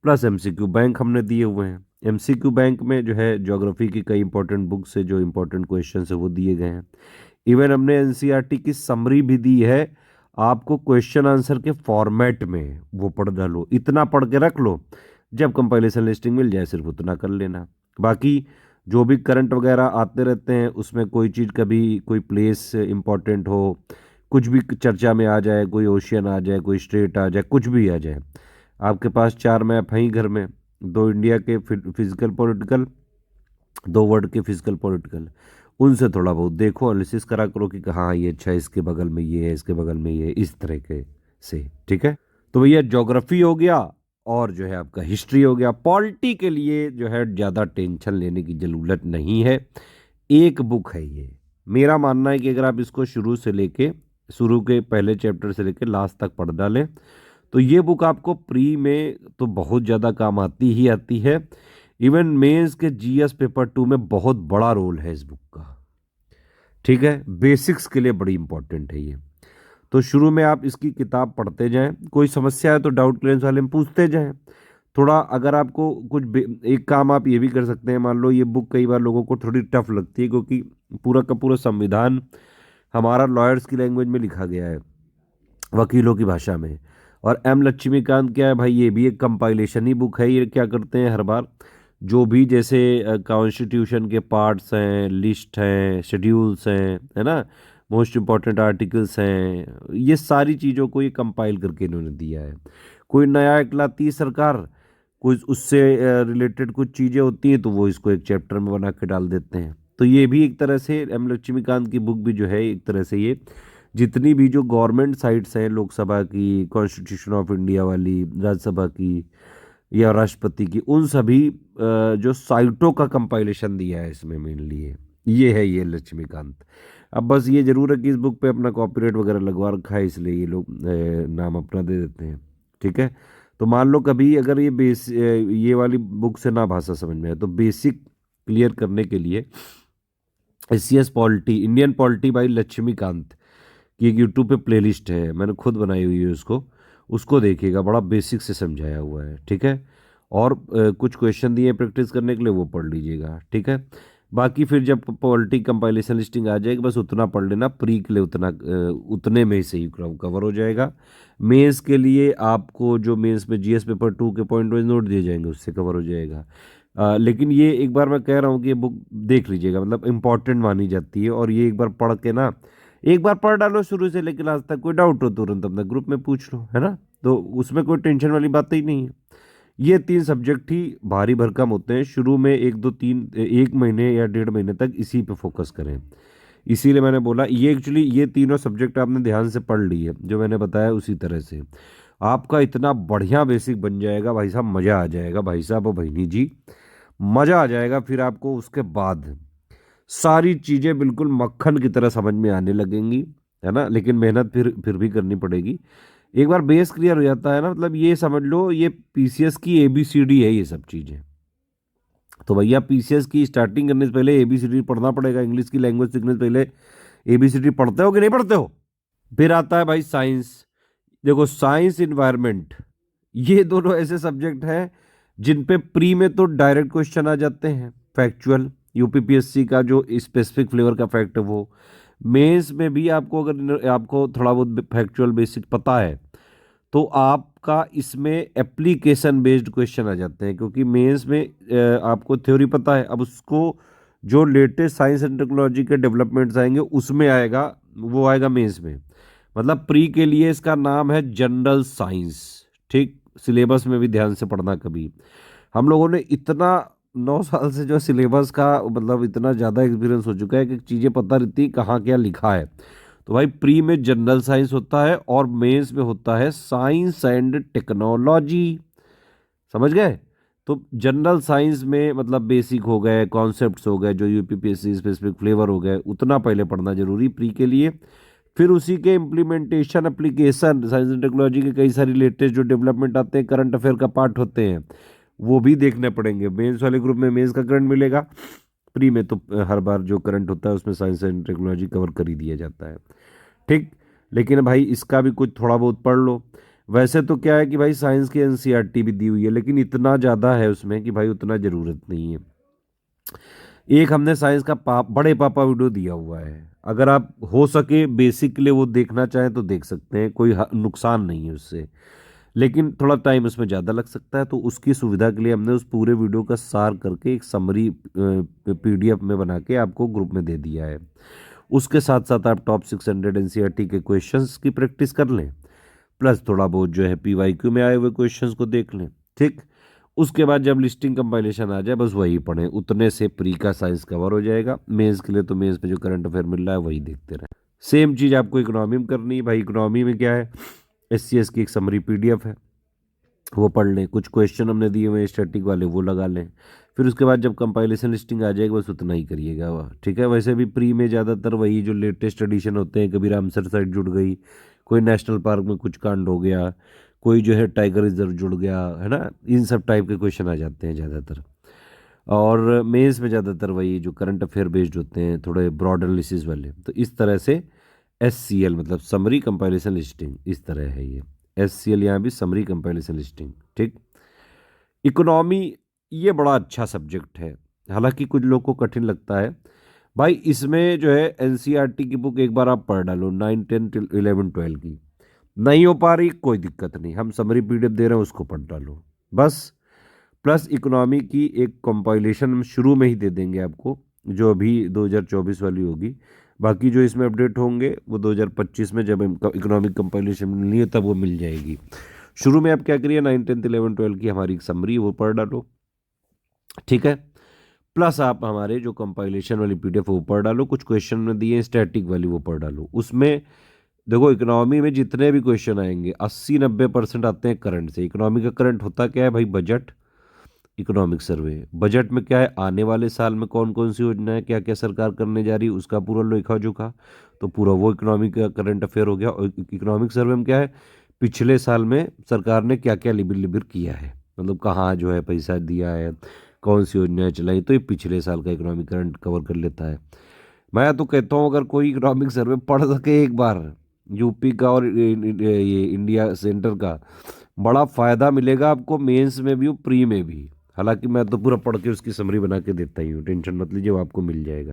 प्लस एमसीक्यू बैंक हमने दिए हुए हैं। एमसीक्यू बैंक में जो है ज्योग्राफी की कई इंपॉर्टेंट बुक से जो इंपॉर्टेंट क्वेश्चन है वो दिए गए हैं। इवन हमने एनसीईआरटी की समरी भी दी है आपको, क्वेश्चन आंसर के फॉर्मेट में, वो पढ़ डालो। इतना पढ़ के रख लो, जब कंपाइलेशन लिस्टिंग मिल जाए सिर्फ उतना कर लेना। बाकी जो भी करंट वगैरह आते रहते हैं उसमें कोई चीज़ कभी कोई प्लेस इंपॉर्टेंट हो, कुछ भी चर्चा में आ जाए, कोई ओशियन आ जाए, कोई स्ट्रेट आ जाए, कुछ भी आ जाए, आपके पास 4 मैप हैं ही घर में, 2 इंडिया के फिजिकल पॉलिटिकल, 2 वर्ल्ड के फिजिकल पॉलिटिकल, उनसे थोड़ा बहुत देखो, एनालिसिस करा करो कि हाँ ये अच्छा है, इसके बगल में ये है, इसके बगल में ये है, इस तरह के से। ठीक है, तो भैया ज्योग्राफी हो गया और जो है आपका हिस्ट्री हो गया। पॉलिटी के लिए जो है ज़्यादा टेंशन लेने की ज़रूरत नहीं है, एक बुक है ये। मेरा मानना है कि अगर आप इसको शुरू के पहले चैप्टर से लेके लास्ट तक पढ़ डालें तो ये बुक आपको प्री में तो बहुत ज़्यादा काम आती ही आती है। इवन मेंस के जीएस पेपर 2 में बहुत बड़ा रोल है इस बुक का। ठीक है, बेसिक्स के लिए बड़ी इंपॉर्टेंट है ये। तो शुरू में आप इसकी किताब पढ़ते जाएं, कोई समस्या है तो डाउट क्लियरेंस वाले में पूछते जाएं। थोड़ा अगर आपको एक काम आप ये भी कर सकते हैं, मान लो ये बुक कई बार लोगों को थोड़ी टफ लगती है क्योंकि पूरा का पूरा संविधान हमारा लॉयर्स की लैंग्वेज में लिखा गया है, वकीलों की भाषा में। और एम लक्ष्मीकांत क्या है भाई, ये भी एक कंपाइलेशन ही बुक है। ये क्या करते हैं, हर बार जो भी जैसे कॉन्स्टिट्यूशन के पार्ट्स हैं, लिस्ट हैं, शेड्यूल्स हैं, है ना, मोस्ट इम्पॉर्टेंट आर्टिकल्स हैं, ये सारी चीज़ों को ये कंपाइल करके इन्होंने दिया है। कोई नया एक लाती है सरकार, कुछ उससे रिलेटेड कुछ चीज़ें होती हैं तो वो इसको एक चैप्टर में बना के डाल देते हैं। तो ये भी एक तरह से एम लक्ष्मीकांत की बुक भी जो है एक तरह से ये जितनी भी जो गवर्नमेंट साइट्स हैं, लोकसभा की, कॉन्स्टिट्यूशन ऑफ इंडिया वाली, राज्यसभा की या राष्ट्रपति की, उन सभी जो साइटों का कंपाइलेशन दिया है इसमें मेनली ये है ये लक्ष्मीकांत। अब बस ये जरूर है कि इस बुक पे अपना कॉपीराइट वगैरह लगवा रखा है, इसलिए ये लोग नाम अपना दे देते हैं। ठीक है, तो मान लो कभी अगर ये वाली बुक से ना भाषा समझ में आए तो बेसिक क्लियर करने के लिए SCS polity, Indian polity by Laxmikant की एक यूट्यूब पे प्लेलिस्ट है, मैंने खुद बनाई हुई है उसको, उसको देखिएगा, बड़ा बेसिक से समझाया हुआ है। ठीक है, और कुछ क्वेश्चन दिए प्रैक्टिस करने के लिए, वो पढ़ लीजिएगा। ठीक है, बाकी फिर जब पॉलिटी कंपाइलेशन लिस्टिंग आ जाएगी बस उतना पढ़ लेना, प्री के लिए उतने में से ही कवर हो जाएगा। मेंस के लिए आपको जो मेंस में जीएस पेपर 2 के पॉइंट वाइज नोट दिए जाएंगे उससे कवर हो जाएगा। लेकिन ये एक बार मैं कह रहा हूँ कि ये बुक देख लीजिएगा, मतलब इंपॉर्टेंट मानी जाती है। और ये एक बार पढ़ के ना, एक बार पढ़ डालो शुरू से लेकर लास्ट तक, कोई डाउट हो तुरंत अपना ग्रुप में पूछ लो, है ना, तो उसमें कोई टेंशन वाली बात ही नहीं है। ये 3 सब्जेक्ट ही भारी भरकम होते हैं, शुरू में 1 महीने या 1.5 महीने तक इसी पे फोकस करें। इसीलिए मैंने बोला ये एक्चुअली ये तीनों सब्जेक्ट आपने ध्यान से पढ़ लिए जो मैंने बताया, उसी तरह से आपका इतना बढ़िया बेसिक बन जाएगा भाई साहब, मज़ा आ जाएगा भाई साहब और बहनी जी, मज़ा आ जाएगा। फिर आपको उसके बाद सारी चीज़ें बिल्कुल मक्खन की तरह समझ में आने लगेंगी, है ना। लेकिन मेहनत फिर भी करनी पड़ेगी। एक बार बेस क्लियर हो जाता है ना, मतलब ये समझ लो ये पीसीएस की एबीसीडी है ये सब चीज़ें। तो भैया पीसीएस की स्टार्टिंग करने से पहले एबीसीडी पढ़ना पड़ेगा, इंग्लिश की लैंग्वेज सीखने से पहले एबीसीडी पढ़ते हो कि नहीं पढ़ते हो। फिर आता है भाई साइंस। देखो साइंस, इन्वायरमेंट, ये दोनों ऐसे सब्जेक्ट हैं जिन पे प्री में तो डायरेक्ट क्वेश्चन आ जाते हैं, फैक्चुअल, यूपीपीएससी का जो स्पेसिफिक फ्लेवर का फैक्ट है वो। मेंस में भी आपको अगर आपको थोड़ा बहुत फैक्चुअल बेसिक पता है तो आपका इसमें एप्लीकेशन बेस्ड क्वेश्चन आ जाते हैं, क्योंकि मेंस में आपको थ्योरी पता है, अब उसको जो लेटेस्ट साइंस एंड टेक्नोलॉजी के डेवलपमेंट्स आएंगे उसमें आएगा, वो आएगा मेंस में। मतलब प्री के लिए इसका नाम है जनरल साइंस। ठीक, सिलेबस में भी ध्यान से पढ़ना। कभी हम लोगों ने इतना 9 साल से जो सिलेबस का मतलब इतना ज़्यादा एक्सपीरियंस हो चुका है कि चीज़ें पता रहती कहाँ क्या लिखा है। तो भाई प्री में जनरल साइंस होता है और मेंस में होता है साइंस एंड टेक्नोलॉजी, समझ गए। तो जनरल साइंस में मतलब बेसिक हो गए, कॉन्सेप्ट्स हो गए, जो यूपीपीएससी स्पेसिफिक फ्लेवर हो गए, उतना पहले पढ़ना जरूरी प्री के लिए। फिर उसी के implementation, application, science and technology के कई सारी लेटेस्ट जो डेवलपमेंट आते हैं, करंट अफेयर का पार्ट होते हैं, वो भी देखने पड़ेंगे। मेंस वाले ग्रुप में मेंस का करंट मिलेगा, प्री में तो हर बार जो करंट होता है उसमें साइंस एंड टेक्नोलॉजी कवर कर ही दिया जाता है। ठीक, लेकिन भाई इसका भी कुछ थोड़ा बहुत पढ़ लो। वैसे तो क्या है कि भाई साइंस की एनसीईआरटी भी दी हुई है, लेकिन इतना ज़्यादा है उसमें कि भाई उतना ज़रूरत नहीं है। एक हमने साइंस का बड़े पापा वीडियो दिया हुआ है, अगर आप हो सके बेसिक के लिए वो देखना चाहें तो देख सकते हैं, कोई नुकसान नहीं है उससे। लेकिन थोड़ा टाइम उसमें ज़्यादा लग सकता है, तो उसकी सुविधा के लिए हमने उस पूरे वीडियो का सार करके एक समरी पीडीएफ में बना के आपको ग्रुप में दे दिया है। उसके साथ साथ आप टॉप 600 एनसीईआरटी के क्वेश्चंस की प्रैक्टिस कर लें, प्लस थोड़ा बहुत जो है पीवाईक्यू में आए हुए क्वेश्चंस को देख लें। ठीक, उसके बाद जब लिस्टिंग कंपाइलेशन आ जाए बस वही पढ़ें, उतने से प्री का साइंस कवर हो जाएगा। मेंस के लिए तो मेंस में जो करंट अफेयर मिल रहा है वही देखते रहें। सेम चीज़ आपको इकोनॉमी में करनी है भाई। इकोनॉमी में क्या है, एससीएस की एक समरी पीडीएफ है, वो पढ़ लें। कुछ क्वेश्चन हमने दिए हुए स्टैटिक वाले, वो लगा लें। फिर उसके बाद जब कंपाइलेशन लिस्टिंग आ जाएगी बस उतना ही करिएगा वह, ठीक है। वैसे भी प्री में ज़्यादातर वही जो लेटेस्ट एडिशन होते हैं, कभी रामसर साइट जुड़ गई, कोई नेशनल पार्क में कुछ कांड हो गया, कोई जो है टाइगर रिजर्व जुड़ गया, है ना, इन सब टाइप के क्वेश्चन आ जाते हैं ज़्यादातर। और मेंस में ज़्यादातर वही जो करंट अफेयर बेस्ड होते हैं, थोड़े ब्रॉड एनालिसिस वाले। तो इस तरह से एससीएल मतलब समरी कंपाइलेशन लिस्टिंग इस तरह है ये। एससीएल यहाँ भी समरी कंपाइलेशन लिस्टिंग, ठीक। इकोनॉमी ये बड़ा अच्छा सब्जेक्ट है, हालांकि कुछ लोग को कठिन लगता है भाई। इसमें जो है एनसीईआरटी की बुक एक बार आप पढ़ डालो, 9, 10, 11, 12 की नहीं हो पा रही कोई दिक्कत नहीं, हम समरी पीडीएफ दे रहे हैं उसको पढ़ डालो बस। प्लस इकोनॉमी की एक कंपाइलेशन हम शुरू में ही दे देंगे आपको, जो अभी 2024 वाली होगी। बाकी जो इसमें अपडेट होंगे वो 2025 में जब इकोनॉमिक कंपाइलेशन मिलनी है तब वो मिल जाएगी। शुरू में आप क्या करिए, 9, 10, 11, 12 की हमारी एक समरी वो पढ़ डालो, ठीक है। प्लस आप हमारे जो कंपाइलेशन वाली पीडीएफ वो पढ़ डालो, कुछ क्वेश्चन में दिए स्टैटिक वाली वो पढ़ डालो। उसमें देखो इकोनॉमी में जितने भी क्वेश्चन आएंगे 80-90% आते हैं करंट से। इकोनॉमी का करंट होता क्या है भाई, बजट, इकोनॉमिक सर्वे। बजट में क्या है, आने वाले साल में कौन कौन सी योजना है, क्या क्या सरकार करने जा रही है, उसका पूरा लेखा जोखा, तो पूरा वो इकोनॉमिक का करंट अफेयर हो गया। और इकोनॉमिक सर्वे में क्या है, पिछले साल में सरकार ने क्या क्या लिबिर लिबिर किया है, मतलब कहाँ जो है पैसा दिया है, कौन सी योजनाएं चलाई, तो ये पिछले साल का इकोनॉमिक करंट कवर कर लेता है। मैं तो कहता हूँ अगर कोई इकोनॉमिक सर्वे पढ़ सके एक बार, यूपी का और ये इंडिया सेंटर का, बड़ा फ़ायदा मिलेगा आपको मेंस में भी और प्री में भी। हालांकि मैं तो पूरा पढ़ के उसकी समरी बना के देता ही हूँ, टेंशन मत लीजिए, वो आपको मिल जाएगा।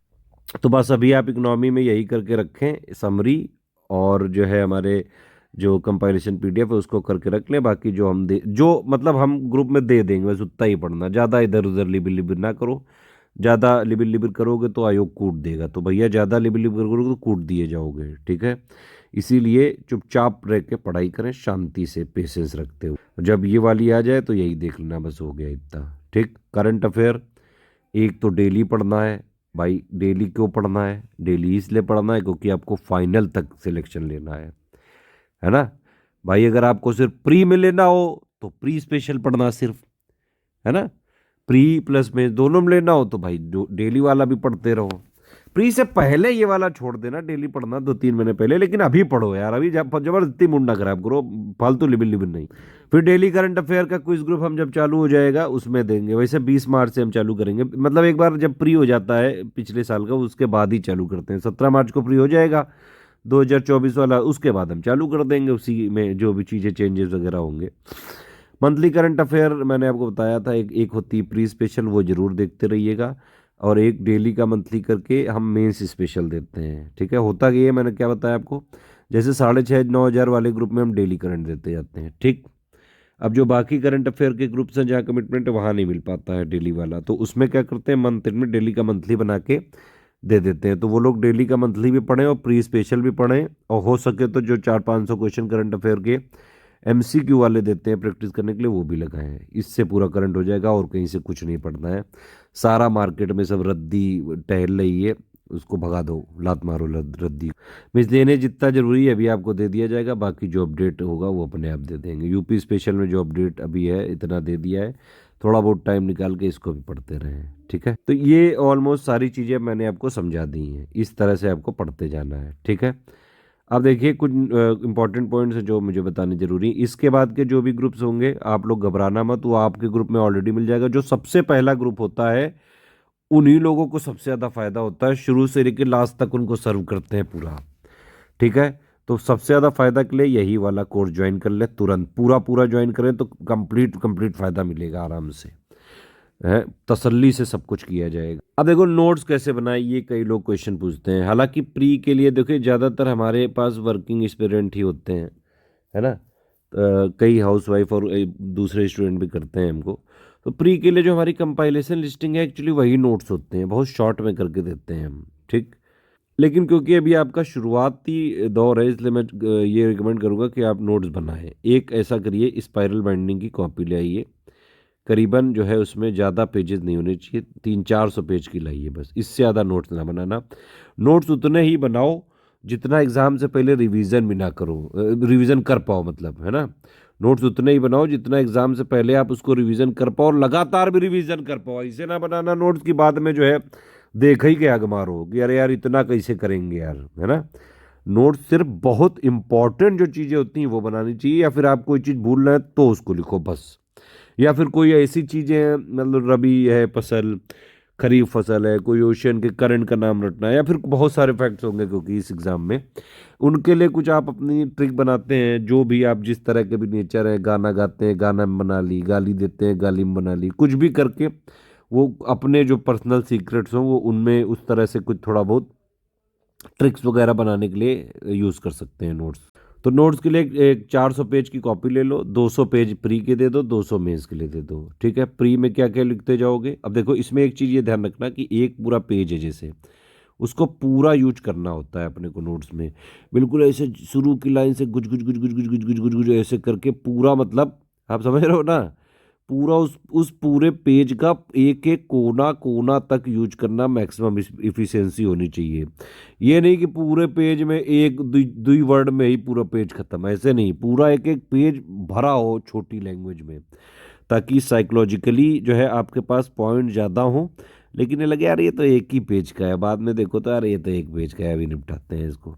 तो बस अभी आप इकोनॉमी में यही करके रखें, समरी और जो है हमारे जो कंपाइलेशन पीडीएफ है उसको करके रख लें। बाकी जो हम दे, जो मतलब हम ग्रुप में दे देंगे बस उतना ही पढ़ना, ज़्यादा इधर उधर लिबिर लिबिर ना करो। ज़्यादा लिबिर लिबिर करोगे तो आयोग कूट देगा, तो भैया ज़्यादा लिबिर लिबिर करोगे तो कूट दिए जाओगे, ठीक है। इसीलिए चुपचाप रह के पढ़ाई करें, शांति से, पेशेंस रखते हुए। जब ये वाली आ जाए तो यही देख लेना, बस हो गया इतना, ठीक। करंट अफेयर एक तो डेली पढ़ना है भाई। डेली क्यों पढ़ना है, डेली इसलिए पढ़ना है क्योंकि आपको फाइनल तक सिलेक्शन लेना है ना भाई। अगर आपको सिर्फ प्री में लेना हो तो प्री स्पेशल पढ़ना सिर्फ, है ना। प्री प्लस में दोनों में लेना हो तो भाई डेली वाला भी पढ़ते रहो। प्री से पहले ये वाला छोड़ देना, डेली पढ़ना 2-3 महीने पहले, लेकिन अभी पढ़ो यार, अभी जबरदस्ती मूड ना खराब करो, फालतू लिबिल लिबिल नहीं। फिर डेली करंट अफेयर का क्विज ग्रुप हम जब चालू हो जाएगा उसमें देंगे, वैसे 20 मार्च से हम चालू करेंगे, मतलब एक बार जब प्री हो जाता है पिछले साल का उसके बाद ही चालू करते हैं। 17 मार्च को प्री हो जाएगा 2024 वाला, उसके बाद हम चालू कर देंगे, उसी में जो भी चीज़ें चेंजेस वगैरह होंगे। मंथली करंट अफेयर मैंने आपको बताया था, एक होती है प्री स्पेशल, वो जरूर देखते रहिएगा। और एक डेली का मंथली करके हम मेंस स्पेशल देते हैं, ठीक है। होता क्या है, मैंने क्या बताया आपको, जैसे 6,500-9,000 वाले ग्रुप में हम डेली करंट देते जाते हैं, ठीक। अब जो बाकी करंट अफेयर के ग्रुप्स हैं जहाँ कमिटमेंट है वहाँ नहीं मिल पाता है डेली वाला, तो उसमें क्या करते हैं, मंथ में डेली का मंथली बना के दे देते हैं। तो वो लोग डेली का मंथली भी पढ़ें और प्री स्पेशल भी पढ़ें, और हो सके तो जो 400-500 क्वेश्चन करंट अफेयर के एमसीक्यू वाले देते हैं प्रैक्टिस करने के लिए वो भी लगाएं। इससे पूरा करंट हो जाएगा और कहीं से कुछ नहीं पढ़ना है। सारा मार्केट में सब रद्दी टहल रही है, उसको भगा दो, लात मारो रद्दी। मीन्स देने जितना जरूरी है अभी आपको दे दिया जाएगा, बाकी जो अपडेट होगा वो अपने आप दे देंगे। यूपी स्पेशल में जो अपडेट अभी है इतना दे दिया है, थोड़ा बहुत टाइम निकाल के इसको भी पढ़ते रहें, ठीक है। तो ये ऑलमोस्ट सारी चीज़ें मैंने आपको समझा दी हैं, इस तरह से आपको पढ़ते जाना है, ठीक है। अब देखिए कुछ इंपॉर्टेंट पॉइंट्स हैं जो मुझे बताने जरूरी हैं। इसके बाद के जो भी ग्रुप्स होंगे आप लोग घबराना मत, वो आपके ग्रुप में ऑलरेडी मिल जाएगा। जो सबसे पहला ग्रुप होता है उन्हीं लोगों को सबसे ज़्यादा फायदा होता है, शुरू से लेकर लास्ट तक उनको सर्व करते हैं पूरा, ठीक है। तो सबसे ज़्यादा फायदा के लिए यही वाला कोर्स ज्वाइन कर ले, तुरंत पूरा पूरा ज्वाइन करें तो कंप्लीट फायदा मिलेगा आराम से, है, तसल्ली से सब कुछ किया जाएगा। अब देखो नोट्स कैसे बनाए, ये कई लोग क्वेश्चन पूछते हैं। हालांकि प्री के लिए देखिए ज़्यादातर हमारे पास वर्किंग स्टूडेंट ही होते हैं, है ना। कई हाउसवाइफ और दूसरे स्टूडेंट भी करते हैं हमको। तो प्री के लिए जो हमारी कंपाइलेशन लिस्टिंग है एक्चुअली वही नोट्स होते हैं, बहुत शॉर्ट में करके देते हैं हम, ठीक। लेकिन क्योंकि अभी आपका शुरुआती दौर है, इसलिए मैं ये रिकमेंड करूँगा कि आप नोट्स बनाएं। एक ऐसा करिए, स्पाइरल बाइंडिंग की कॉपी ले आइए, करीबन जो है उसमें ज़्यादा पेजेस नहीं होने चाहिए, 300-400 पेज की लाइए बस, इससे ज़्यादा नोट्स ना बनाना। नोट्स उतने ही बनाओ जितना एग्ज़ाम से पहले रिवीजन भी ना करो, रिवीजन कर पाओ, मतलब है ना। नोट्स उतने ही बनाओ जितना एग्ज़ाम से पहले आप उसको रिवीजन कर पाओ और लगातार भी रिवीजन कर पाओ। ऐसे ना बनाना नोट्स की बाद में जो है देख ही के आग मारो कि अरे यार इतना कैसे करेंगे यार, है ना। नोट्स सिर्फ बहुत इंपॉर्टेंट जो चीज़ें होती हैं वो बनानी चाहिए, या फिर आप कोई चीज़ भूल रहे हैं तो उसको लिखो बस। या फिर कोई ऐसी चीज़ें हैं, मतलब रबी है फसल, खरीफ फसल है, कोई ओशन के करंट का नाम रटना है, या फिर बहुत सारे फैक्ट्स होंगे क्योंकि इस एग्ज़ाम में उनके लिए कुछ आप अपनी ट्रिक बनाते हैं, जो भी आप जिस तरह के भी नेचर है, गाना गाते हैं गाना में बना ली, गाली देते हैं गाली में बना ली, कुछ भी करके वो अपने जो पर्सनल सीक्रेट्स हों वो उनमें उस तरह से कुछ थोड़ा बहुत ट्रिक्स वगैरह बनाने के लिए यूज़ कर सकते हैं नोट्स। तो नोट्स के लिए एक 400 पेज की कॉपी ले लो, 200 पेज प्री के दे दो, 200 मेंस के लिए दे दो, ठीक है। प्री में क्या क्या लिखते जाओगे, अब देखो इसमें एक चीज़ ये ध्यान रखना कि एक पूरा पेज है जैसे, उसको पूरा यूज करना होता है अपने को नोट्स में। बिल्कुल ऐसे शुरू की लाइन से गुज गुज गुज गुज गुज गुज गुज गुज गुज ऐसे करके पूरा, मतलब आप समझ रहे हो ना, पूरा उस पूरे पेज का एक एक कोना कोना तक यूज करना, मैक्सिमम इफिशिएंसी होनी चाहिए। ये नहीं कि पूरे पेज में एक दुई वर्ड में ही पूरा पेज खत्म, ऐसे नहीं, पूरा एक एक पेज भरा हो छोटी लैंग्वेज में, ताकि साइकोलॉजिकली जो है आपके पास पॉइंट ज़्यादा हो, लेकिन ये लगे यार ये तो एक ही पेज का है, बाद में देखो तो यार ये तो एक पेज का है, अभी निपटाते हैं इसको।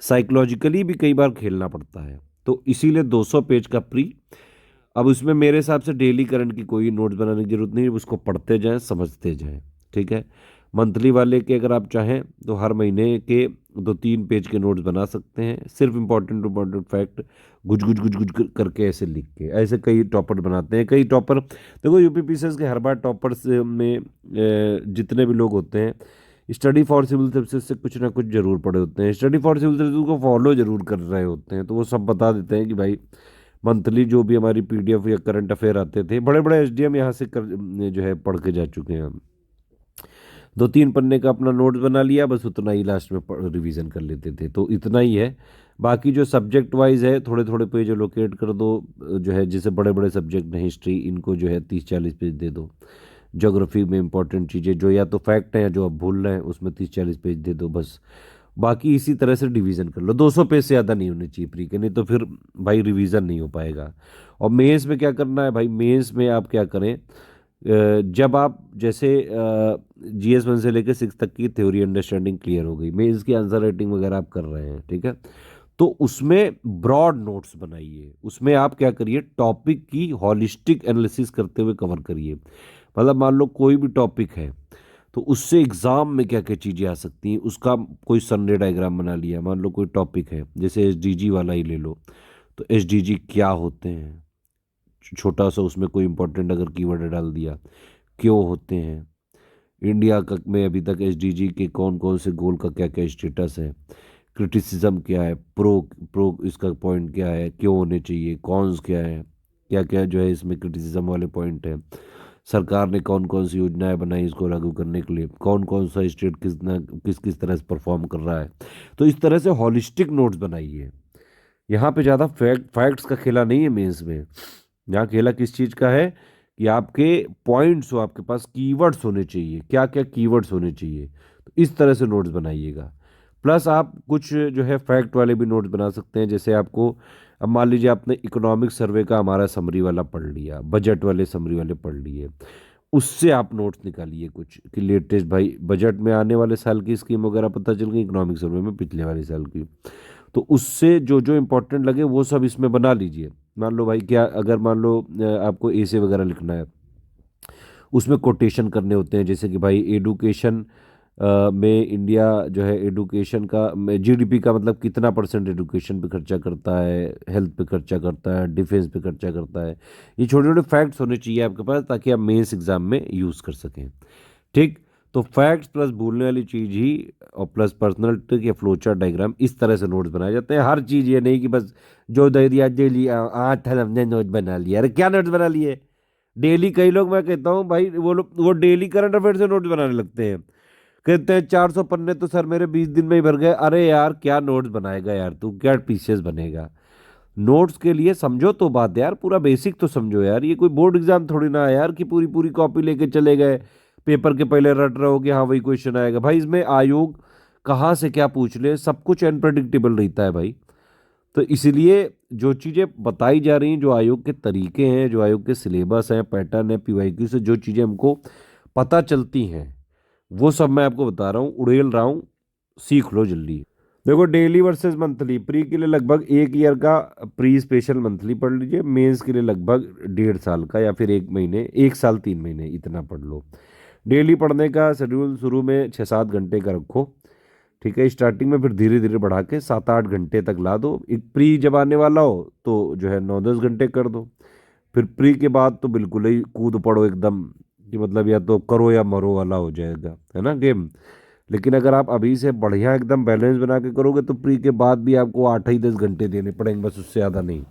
साइकोलॉजिकली भी कई बार खेलना पड़ता है, तो इसीलिए 200 पेज का प्री। अब उसमें मेरे हिसाब से डेली करंट की कोई नोट्स बनाने की जरूरत नहीं, उसको पढ़ते जाएं समझते जाएं, ठीक है। मंथली वाले के अगर आप चाहें तो हर महीने के 2-3 पेज के नोट्स बना सकते हैं, सिर्फ इंपॉर्टेंट फैक्ट गुज गुज गुज गुज करके ऐसे लिख के। ऐसे कई टॉपर बनाते हैं, कई टॉपर देखो यूपी पीसीएस के हर बार टॉपर्स में जितने भी लोग होते हैं स्टडी फॉर सिविल सर्विसेज से कुछ ना कुछ जरूर पढ़े होते हैं, स्टडी फॉर सिविल सर्विसेज को फॉलो जरूर कर रहे होते हैं, तो वो सब बता देते हैं कि भाई मंथली जो भी हमारी पीडीएफ या करंट अफेयर आते थे, बड़े बड़े एसडीएम यहाँ से जो है पढ़ के जा चुके हैं हम। 2-3 पन्ने का अपना नोट्स बना लिया, बस उतना ही लास्ट में रिवीजन कर लेते थे, तो इतना ही है। बाकी जो सब्जेक्ट वाइज है थोड़े थोड़े पेज एलोकेट कर दो, जो है जैसे बड़े बड़े सब्जेक्ट हैं, हिस्ट्री, इनको जो है 30-40 पेज दे दो। ज्योग्राफी में इंपॉर्टेंट चीज़ें जो या तो फैक्ट हैं या जो आप भूल रहे हैं उसमें 30-40 पेज दे दो बस। बाकी इसी तरह से डिवीज़न कर लो, 200 पेज से ज़्यादा नहीं होने चाहिए प्री के, नहीं तो फिर भाई रिवीजन नहीं हो पाएगा। और मेंस में क्या करना है भाई, मेंस में आप क्या करें, जब आप जैसे GS 1 से लेकर 6 तक की थ्योरी अंडरस्टैंडिंग क्लियर हो गई, मेंस की आंसर राइटिंग वगैरह आप कर रहे हैं, ठीक है, तो उसमें ब्रॉड नोट्स बनाइए। उसमें आप क्या करिए, टॉपिक की हॉलिस्टिक एनालिसिस करते हुए कवर करिए। मतलब मान लो कोई भी टॉपिक है तो उससे एग्जाम में क्या क्या चीज़ें आ सकती हैं, उसका कोई सनडे डायग्राम बना लिया। मान लो कोई टॉपिक है जैसे SDG वाला ही ले लो, तो SDG क्या होते हैं, छोटा सा उसमें कोई इंपॉर्टेंट अगर कीवर्ड डाल दिया, क्यों होते हैं, इंडिया का में अभी तक SDG के कौन कौन से गोल का क्या क्या स्टेटस है, क्रिटिसिज्म क्या है, प्रो प्रो इसका पॉइंट क्या है, क्यों होने चाहिए, कॉन्स क्या है, क्या क्या जो है इसमें क्रिटिसिज्म वाले पॉइंट है, सरकार ने कौन कौन सी योजनाएं बनाई इसको लागू करने के लिए, कौन कौन सा स्टेट किस किस तरह से परफॉर्म कर रहा है। तो इस तरह से हॉलिस्टिक नोट्स बनाइए। यहाँ पे ज़्यादा फैक्ट्स का खेला नहीं है मेंस में। यहाँ खेला किस चीज़ का है कि आपके पॉइंट्स हो, आपके पास कीवर्ड्स होने चाहिए, क्या क्या कीवर्ड्स होने चाहिए, तो इस तरह से नोट्स बनाइएगा। प्लस आप कुछ जो है फैक्ट वाले भी नोट्स बना सकते हैं, जैसे आपको अब मान लीजिए आपने इकोनॉमिक सर्वे का हमारा समरी वाला पढ़ लिया, बजट वाले समरी वाले पढ़ लिए, उससे आप नोट्स निकालिए कुछ कि लेटेस्ट भाई बजट में आने वाले साल की स्कीम वगैरह पता चल गई, इकोनॉमिक सर्वे में पिछले वाले साल की, तो उससे जो जो इम्पोर्टेंट लगे वो सब इसमें बना लीजिए। मान लो भाई क्या, अगर मान लो आपको ऐसे वगैरह लिखना है, उसमें कोटेशन करने होते हैं, जैसे कि भाई एडुकेशन में इंडिया जो है एडुकेशन का GDP का मतलब कितना परसेंट एडुकेशन पे खर्चा करता है, हेल्थ पे खर्चा करता है, डिफेंस पे खर्चा करता है। ये छोटे छोटे फैक्ट्स होने चाहिए आपके पास ताकि आप मेंस एग्जाम में यूज़ कर सकें, ठीक। तो फैक्ट्स प्लस भूलने वाली चीज़ ही और प्लस पर्सनल ट्रिक या फ्लोचार्ट डायग्राम, इस तरह से नोट्स बनाए जाते हैं। हर चीज़ ये नहीं कि बस जो दे दिया डेली आज था हमने नोट बना लिया, अरे क्या नोट्स बना लिए डेली। कई लोग मैं कहता हूँ भाई वो लोग वो डेली करंट अफेयर से नोट्स बनाने लगते हैं। कहते हैं 400 पन्ने तो सर मेरे 20 दिन में ही भर गए। अरे यार क्या नोट्स बनाएगा यार तू, क्या पीसीएस बनेगा। नोट्स के लिए समझो तो बात यार, पूरा बेसिक तो समझो यार। ये कोई बोर्ड एग्जाम थोड़ी ना है यार कि पूरी पूरी कॉपी लेके चले गए, पेपर के पहले रट रहे हो कि हाँ वही क्वेश्चन आएगा। भाई इसमें आयोग कहाँ से क्या पूछ ले, सब कुछ अनप्रडिक्टेबल रहता है भाई। तो इसीलिए जो चीज़ें बताई जा रही हैं, जो आयोग के तरीके हैं, जो आयोग के सिलेबस हैं, पैटर्न है, पीवाईक्यू से जो चीज़ें हमको पता चलती हैं, वो सब मैं आपको बता रहा हूँ, उड़ेल रहा हूँ, सीख लो जल्दी। देखो डेली वर्सेस मंथली, प्री के लिए लगभग 1 ईयर का प्री स्पेशल मंथली पढ़ लीजिए, मेंस के लिए लगभग 1.5 साल का या फिर 1 महीने, 1 साल 3 महीने इतना पढ़ लो। डेली पढ़ने का शेड्यूल शुरू में 6-7 घंटे का रखो, ठीक है। स्टार्टिंग में फिर धीरे धीरे बढ़ा के 7-8 घंटे तक ला दो। एक प्री जब आने वाला हो तो जो है 9-10 घंटे कर दो। फिर प्री के बाद तो बिल्कुल ही कूद पड़ो एकदम, कि मतलब या तो करो या मरो वाला हो जाएगा, है ना गेम। लेकिन अगर आप अभी से बढ़िया एकदम बैलेंस बना के करोगे तो प्री के बाद भी आपको 8 ही 10 घंटे देने पड़ेंगे, बस उससे ज़्यादा नहीं।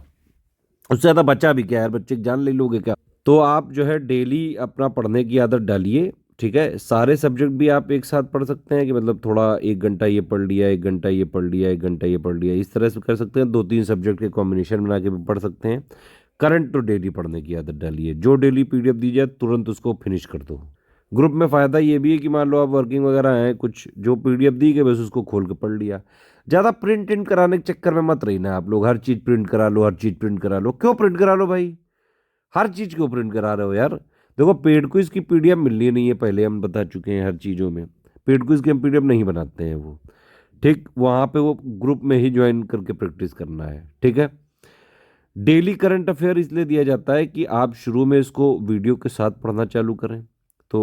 उससे ज़्यादा बचा भी क्या यार, बच्चे की जान ले लोगे क्या। तो आप जो है डेली अपना पढ़ने की आदत डालिए, ठीक है। सारे सब्जेक्ट भी आप एक साथ पढ़ सकते हैं कि मतलब थोड़ा 1 घंटा ये पढ़ लिया, 1 घंटा ये पढ़ लिया, 1 घंटा ये पढ़ लिया, इस तरह से कर सकते हैं। 2-3 सब्जेक्ट के कॉम्बिनेशन बना के भी पढ़ सकते हैं। करंट तो डेली पढ़ने की आदत डालिए, जो डेली पीडीएफ दी जाए तुरंत उसको फिनिश कर दो। ग्रुप में फ़ायदा ये भी है कि मान लो आप वर्किंग वगैरह हैं, कुछ जो पीडीएफ दी गई बस उसको खोल के पढ़ लिया। ज़्यादा प्रिंट इन कराने के चक्कर में मत रही आप लोग, हर चीज़ प्रिंट करा लो, हर चीज़ प्रिंट करा लो। क्यों प्रिंट करा लो भाई, हर चीज़ क्यों प्रिंट करा रहे हो यार। देखो पेड क्विज की पीडीएफ मिलनी नहीं है, पहले हम बता चुके हैं हर चीज़ों में। पेड क्विज की हम पीडीएफ नहीं बनाते हैं वो, ठीक। वहाँ पे वो ग्रुप में ही ज्वाइन करके प्रैक्टिस करना है, ठीक है। डेली करंट अफेयर इसलिए दिया जाता है कि आप शुरू में इसको वीडियो के साथ पढ़ना चालू करें तो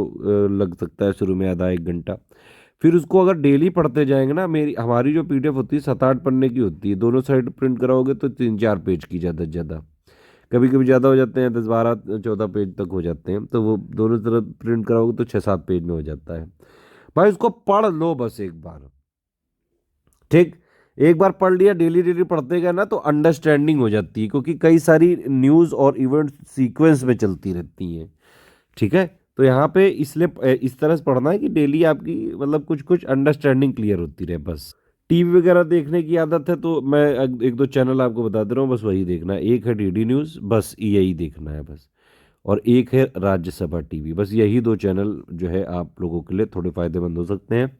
लग सकता है शुरू में आधा 1 घंटा। फिर उसको अगर डेली पढ़ते जाएंगे ना, हमारी जो पीडीएफ होती है 7-8 पन्ने की होती है, दोनों साइड प्रिंट कराओगे तो 3-4 पेज की, ज़्यादा से ज़्यादा। कभी कभी ज़्यादा हो जाते हैं, 10-12-14 पेज तक हो जाते हैं, तो वो दोनों तरफ प्रिंट कराओगे तो 6-7 पेज में हो जाता है। भाई उसको पढ़ लो बस एक बार, ठीक। एक बार पढ़ लिया, डेली डेली पढ़ते गए ना तो अंडरस्टैंडिंग हो जाती है, क्योंकि कई सारी न्यूज़ और इवेंट सीक्वेंस में चलती रहती हैं, ठीक है। तो यहाँ पे इसलिए इस तरह से पढ़ना है कि डेली आपकी मतलब कुछ कुछ अंडरस्टैंडिंग क्लियर होती रहे बस। टीवी वगैरह देखने की आदत है तो मैं 1-2 चैनल आपको बता दे रहा हूँ, बस वही देखना है। एक है डीडी न्यूज़, बस यही देखना है बस। और एक है राज्यसभा टीवी, बस यही 2 चैनल जो है आप लोगों के लिए थोड़े फायदेमंद हो सकते हैं।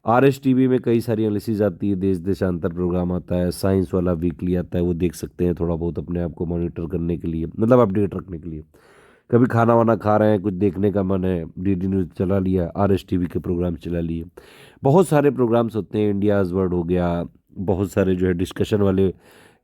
आरएस टीवी में कई सारी एनालिसिस आती है, देश देशांतर प्रोग्राम आता है, साइंस वाला वीकली आता है, वो देख सकते हैं थोड़ा बहुत अपने आप को मॉनिटर करने के लिए, मतलब अपडेट रखने के लिए। कभी खाना वाना खा रहे हैं, कुछ देखने का मन है, डीडी न्यूज़ चला लिया, आरएस टीवी के प्रोग्राम चला लिए। बहुत सारे प्रोग्राम्स होते हैं, इंडियाज़ वर्ड हो गया, बहुत सारे जो है डिस्कशन वाले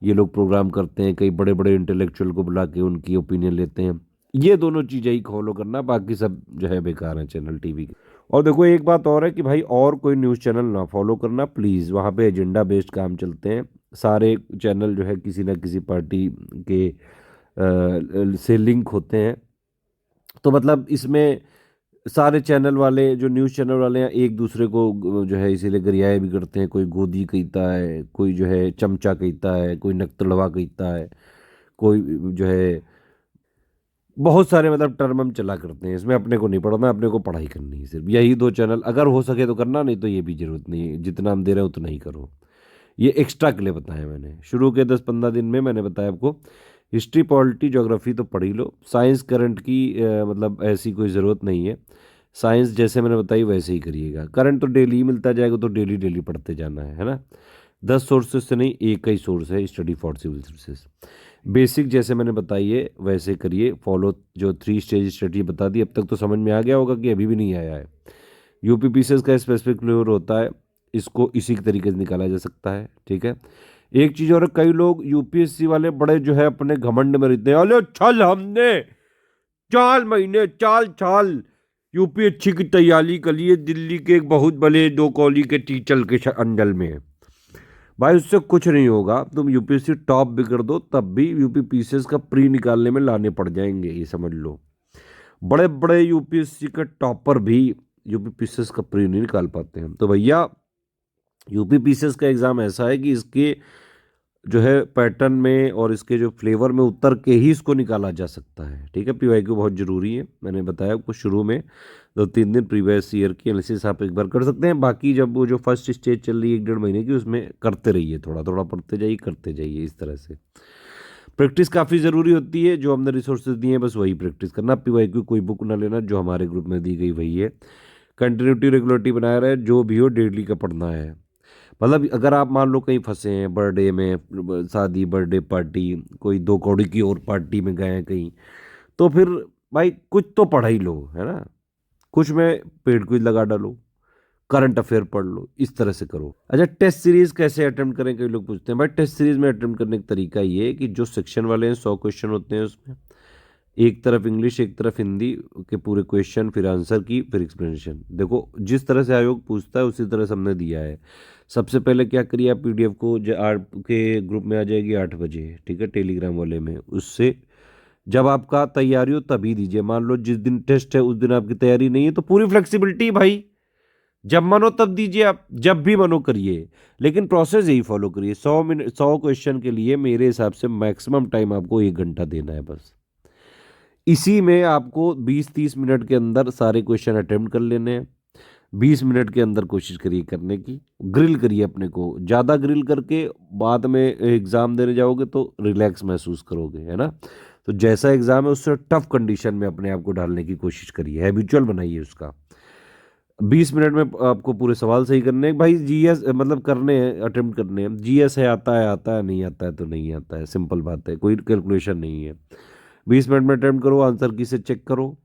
ये लोग प्रोग्राम करते हैं, कई बड़े बड़े इंटेलेक्चुअल को बुला के उनकी ओपिनियन लेते हैं। ये दोनों चीज़ें ही फॉलो करना, बाकी सब जो है बेकार है चैनल टीवी के। और देखो एक बात और है कि भाई और कोई न्यूज़ चैनल ना फॉलो करना प्लीज़, वहाँ पे एजेंडा बेस्ड काम चलते हैं। सारे चैनल जो है किसी ना किसी पार्टी के से लिंक होते हैं, तो मतलब इसमें सारे चैनल वाले जो न्यूज़ चैनल वाले हैं एक दूसरे को जो है इसीलिए गरियाए भी करते हैं। कोई गोदी कहता है, कोई जो है चमचा कहता है, कोई नकतड़वा कहता है, कोई जो है बहुत सारे मतलब टर्म हम चला करते हैं। इसमें अपने को नहीं पढ़ना, अपने को पढ़ाई करनी है। सिर्फ यही 2 चैनल अगर हो सके तो करना, नहीं तो ये भी जरूरत नहीं है, जितना हम दे रहे हैं उतना ही करो। ये एक्स्ट्रा के लिए बताया मैंने। शुरू के 10-15 दिन में मैंने बताया आपको हिस्ट्री पॉलिटी ज्योग्राफी तो पढ़ ही लो, साइंस करंट की मतलब ऐसी कोई ज़रूरत नहीं है। साइंस जैसे मैंने बताई वैसे ही करिएगा। करंट तो डेली ही मिलता जाएगा, तो डेली डेली पढ़ते जाना है ना। 10 सोर्सेज से नहीं, एक ही सोर्स है, study for civil services. Basic जैसे मैंने बताई है वैसे करिए फॉलो। जो 3 स्टेज स्टडी बता दी, अब तक तो समझ में आ गया होगा कि अभी भी नहीं आया है। यूपी पीसीएस का स्पेसिफिक फ्लेवर होता है, इसको इसी के तरीके से निकाला जा सकता है, ठीक है। एक चीज़ और, कई लोग यूपीएससी वाले बड़े जो है अपने घमंड में रहते हैं, अरे छल हमने 4 महीने 4 साल यूपीएससी की तैयारी कर लिए दिल्ली के एक बहुत बड़े 2 कॉलेज के टीचर के अंडर में। भाई उससे कुछ नहीं होगा, तुम यूपीएससी टॉप भी कर दो तब भी यूपी पीसीएस का प्री निकालने में लाने पड़ जाएंगे, ये समझ लो। बड़े बड़े यूपीएससी के टॉपर भी यूपी पीसीएस का प्री नहीं निकाल पाते हैं। तो भैया यूपी पीसीएस का एग्ज़ाम ऐसा है कि इसके जो है पैटर्न में और इसके जो फ्लेवर में उतर के ही इसको निकाला जा सकता है। ठीक है, पीवाईक्यू बहुत ज़रूरी है। मैंने बताया आपको शुरू में 2-3 दिन प्रीवियस ईयर की एनालिसिस आप एक बार कर सकते हैं। बाकी जब वो जो फर्स्ट स्टेज चल रही है 1-1.5 महीने की, उसमें करते रहिए, थोड़ा थोड़ा पढ़ते जाइए, करते जाइए। इस तरह से प्रैक्टिस काफ़ी ज़रूरी होती है। जो हमने रिसोर्सेज दिए हैं बस वही प्रैक्टिस करना। पीवाईक्यू कोई बुक ना लेना, जो हमारे ग्रुप में दी गई वही है। कंटिन्यूटी रेगुलरिटी बनाए रहे, जो भी हो डेली का पढ़ना है। मतलब अगर आप मान लो कहीं फंसे हैं बर्थडे में, शादी, बर्थडे पार्टी, कोई 2 कौड़ी की और पार्टी में गए हैं कहीं, तो फिर भाई कुछ तो पढ़ ही लो, है ना? कुछ में पेड क्विज लगा डालो, करंट अफेयर पढ़ लो, इस तरह से करो। अच्छा, टेस्ट सीरीज कैसे अटेम्प्ट करें, कई लोग पूछते हैं। भाई टेस्ट सीरीज में अटेम्प्ट करने का तरीका ये है कि जो सेक्शन वाले हैं 100 क्वेश्चन होते हैं उसमें, एक तरफ इंग्लिश एक तरफ हिंदी के पूरे क्वेश्चन, फिर आंसर की, फिर एक्सप्लेनेशन। देखो जिस तरह से आयोग पूछता है उसी तरह से हमने दिया है। सबसे पहले क्या करिए, आप पीडीएफ को आपके ग्रुप में आ जाएगी 8 बजे, ठीक है, टेलीग्राम वाले में। उससे जब आपका तैयारी हो तभी दीजिए। मान लो जिस दिन टेस्ट है उस दिन आपकी तैयारी नहीं है तो पूरी फ्लेक्सिबिलिटी भाई, जब मनो तब दीजिए, आप जब भी मनो करिए, लेकिन प्रोसेस यही फॉलो करिए। 100 मिनट 100 क्वेश्चन के लिए मेरे हिसाब से मैक्सिमम टाइम आपको 1 घंटा देना है बस। इसी में आपको 20-30 मिनट के अंदर सारे क्वेश्चन अटेम्प्ट कर लेने हैं। 20 मिनट के अंदर कोशिश करिए करने की। ग्रिल करिए अपने को, ज़्यादा ग्रिल करके बाद में एग्ज़ाम देने जाओगे तो रिलैक्स महसूस करोगे, है ना? तो जैसा एग्ज़ाम है उससे टफ कंडीशन में अपने आप को डालने की कोशिश करिए, हैबिचुअल बनाइए उसका। 20 मिनट में आपको पूरे सवाल सही करने हैं भाई। जीएस मतलब करने हैं, अटेम्प्ट करने हैं। जीएस है, आता है, नहीं आता है तो नहीं आता है, सिंपल बात है, कोई कैलकुलेशन नहीं है। 20 मिनट में अटेम्प्ट करो, आंसर की से चेक करो,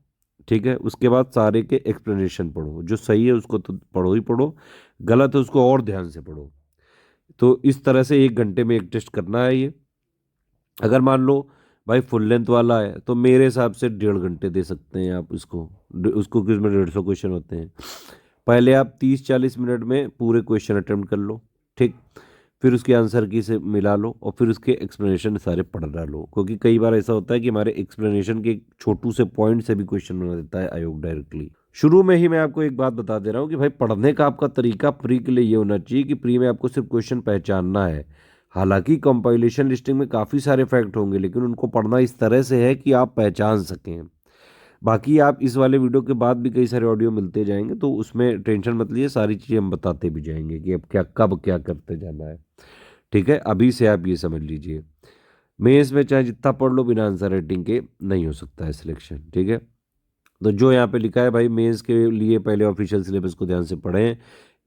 ठीक है। उसके बाद सारे के एक्सप्लेनेशन पढ़ो, जो सही है उसको तो पढ़ो ही पढ़ो, गलत है उसको और ध्यान से पढ़ो। तो इस तरह से 1 घंटे में एक टेस्ट करना है ये। अगर मान लो भाई फुल लेंथ वाला है तो मेरे हिसाब से 1.5 घंटे दे सकते हैं आप उसको। उसको क्विज में 150 क्वेश्चन होते हैं। पहले आप 30-40 मिनट में पूरे क्वेश्चन अटेम्प्ट कर लो, ठीक। फिर उसके आंसर की से मिला लो और फिर उसके एक्सप्लेनेशन सारे पढ़ डालो, क्योंकि कई बार ऐसा होता है कि हमारे एक्सप्लेनेशन के एक छोटू से पॉइंट से भी क्वेश्चन बना देता है आयोग डायरेक्टली। शुरू में ही मैं आपको एक बात बता दे रहा हूँ कि भाई पढ़ने का आपका तरीका प्री के लिए ये होना चाहिए कि प्री में आपको सिर्फ क्वेश्चन पहचानना है। हालांकि कंपाइलेशन लिस्टिंग में काफ़ी सारे फैक्ट होंगे, लेकिन उनको पढ़ना इस तरह से है कि आप पहचान सकें। बाकी आप इस वाले वीडियो के बाद भी कई सारे ऑडियो मिलते जाएंगे, तो उसमें टेंशन मत लीजिए, सारी चीज़ें हम बताते भी जाएंगे कि अब क्या कब क्या करते जाना है, ठीक है। अभी से आप ये समझ लीजिए, मेंस में चाहे जितना पढ़ लो बिना आंसर राइटिंग के नहीं हो सकता है सिलेक्शन, ठीक है। तो जो यहाँ पे लिखा है भाई, मेंस के लिए पहले ऑफिशियल सिलेबस को ध्यान से पढ़ें।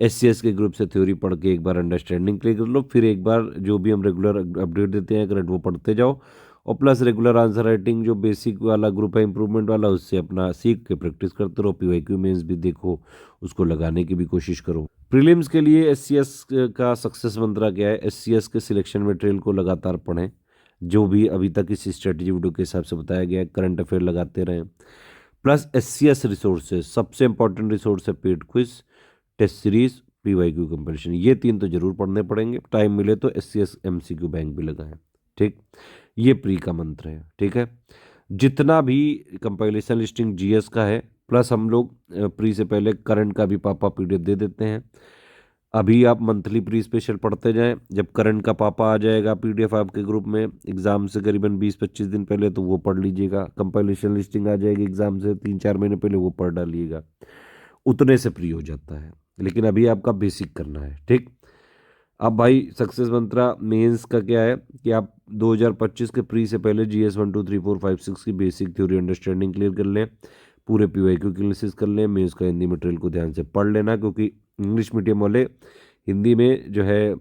एससीएस के ग्रुप से थ्योरी पढ़ के एक बार अंडरस्टैंडिंग क्लियर कर लो, फिर एक बार जो भी हम रेगुलर अपडेट देते हैं करंट वो पढ़ते जाओ, और प्लस रेगुलर आंसर राइटिंग जो बेसिक वाला ग्रुप है इंप्रूवमेंट वाला, उससे अपना सीख के प्रैक्टिस करते रहो। पीवाईक्यू मेंस भी देखो, उसको लगाने की भी कोशिश करो। प्रीलिम्स के लिए एससीएस का सक्सेस मंत्रा क्या है, एससीएस के सिलेक्शन मटेरियल को लगातार पढ़ें, जो भी अभी तक इस स्ट्रेटजी वीडियो के हिसाब से बताया गया है। करंट अफेयर लगाते रहें, प्लस एससीएस रिसोर्सेज, सबसे इंपॉर्टेंट रिसोर्स है paid quiz, test series, PYQ comparison. ये 3 तो जरूर पढ़ने पड़ेंगे। टाइम मिले तो एससीएस एमसीक्यू बैंक भी लगाएं, ठीक। ये प्री का मंत्र है, ठीक है। जितना भी कंपाइलेशन लिस्टिंग जीएस का है, प्लस हम लोग प्री से पहले करंट का भी पापा पीडीएफ दे देते हैं। अभी आप मंथली प्री स्पेशल पढ़ते जाएं, जब करंट का पापा आ जाएगा पीडीएफ आपके ग्रुप में एग्जाम से करीबन 20-25 दिन पहले, तो वो पढ़ लीजिएगा। कंपाइलेशन लिस्टिंग आ जाएगी एग्जाम से 3-4 महीने पहले, वो पढ़ डालिएगा। उतने से फ्री हो जाता है, लेकिन अभी आपका बेसिक करना है, ठीक। अब भाई सक्सेस मंत्रा मेंस का क्या है कि आप 2025 के प्री से पहले जीएस 1 2 3 4 5 6 की बेसिक थ्योरी अंडरस्टैंडिंग क्लियर कर लें, पूरे पीवाईक्यू की एनालिसिस कर लें, मेंस का हिंदी मटेरियल को ध्यान से पढ़ लेना, क्योंकि इंग्लिश मीडियम वाले हिंदी में जो है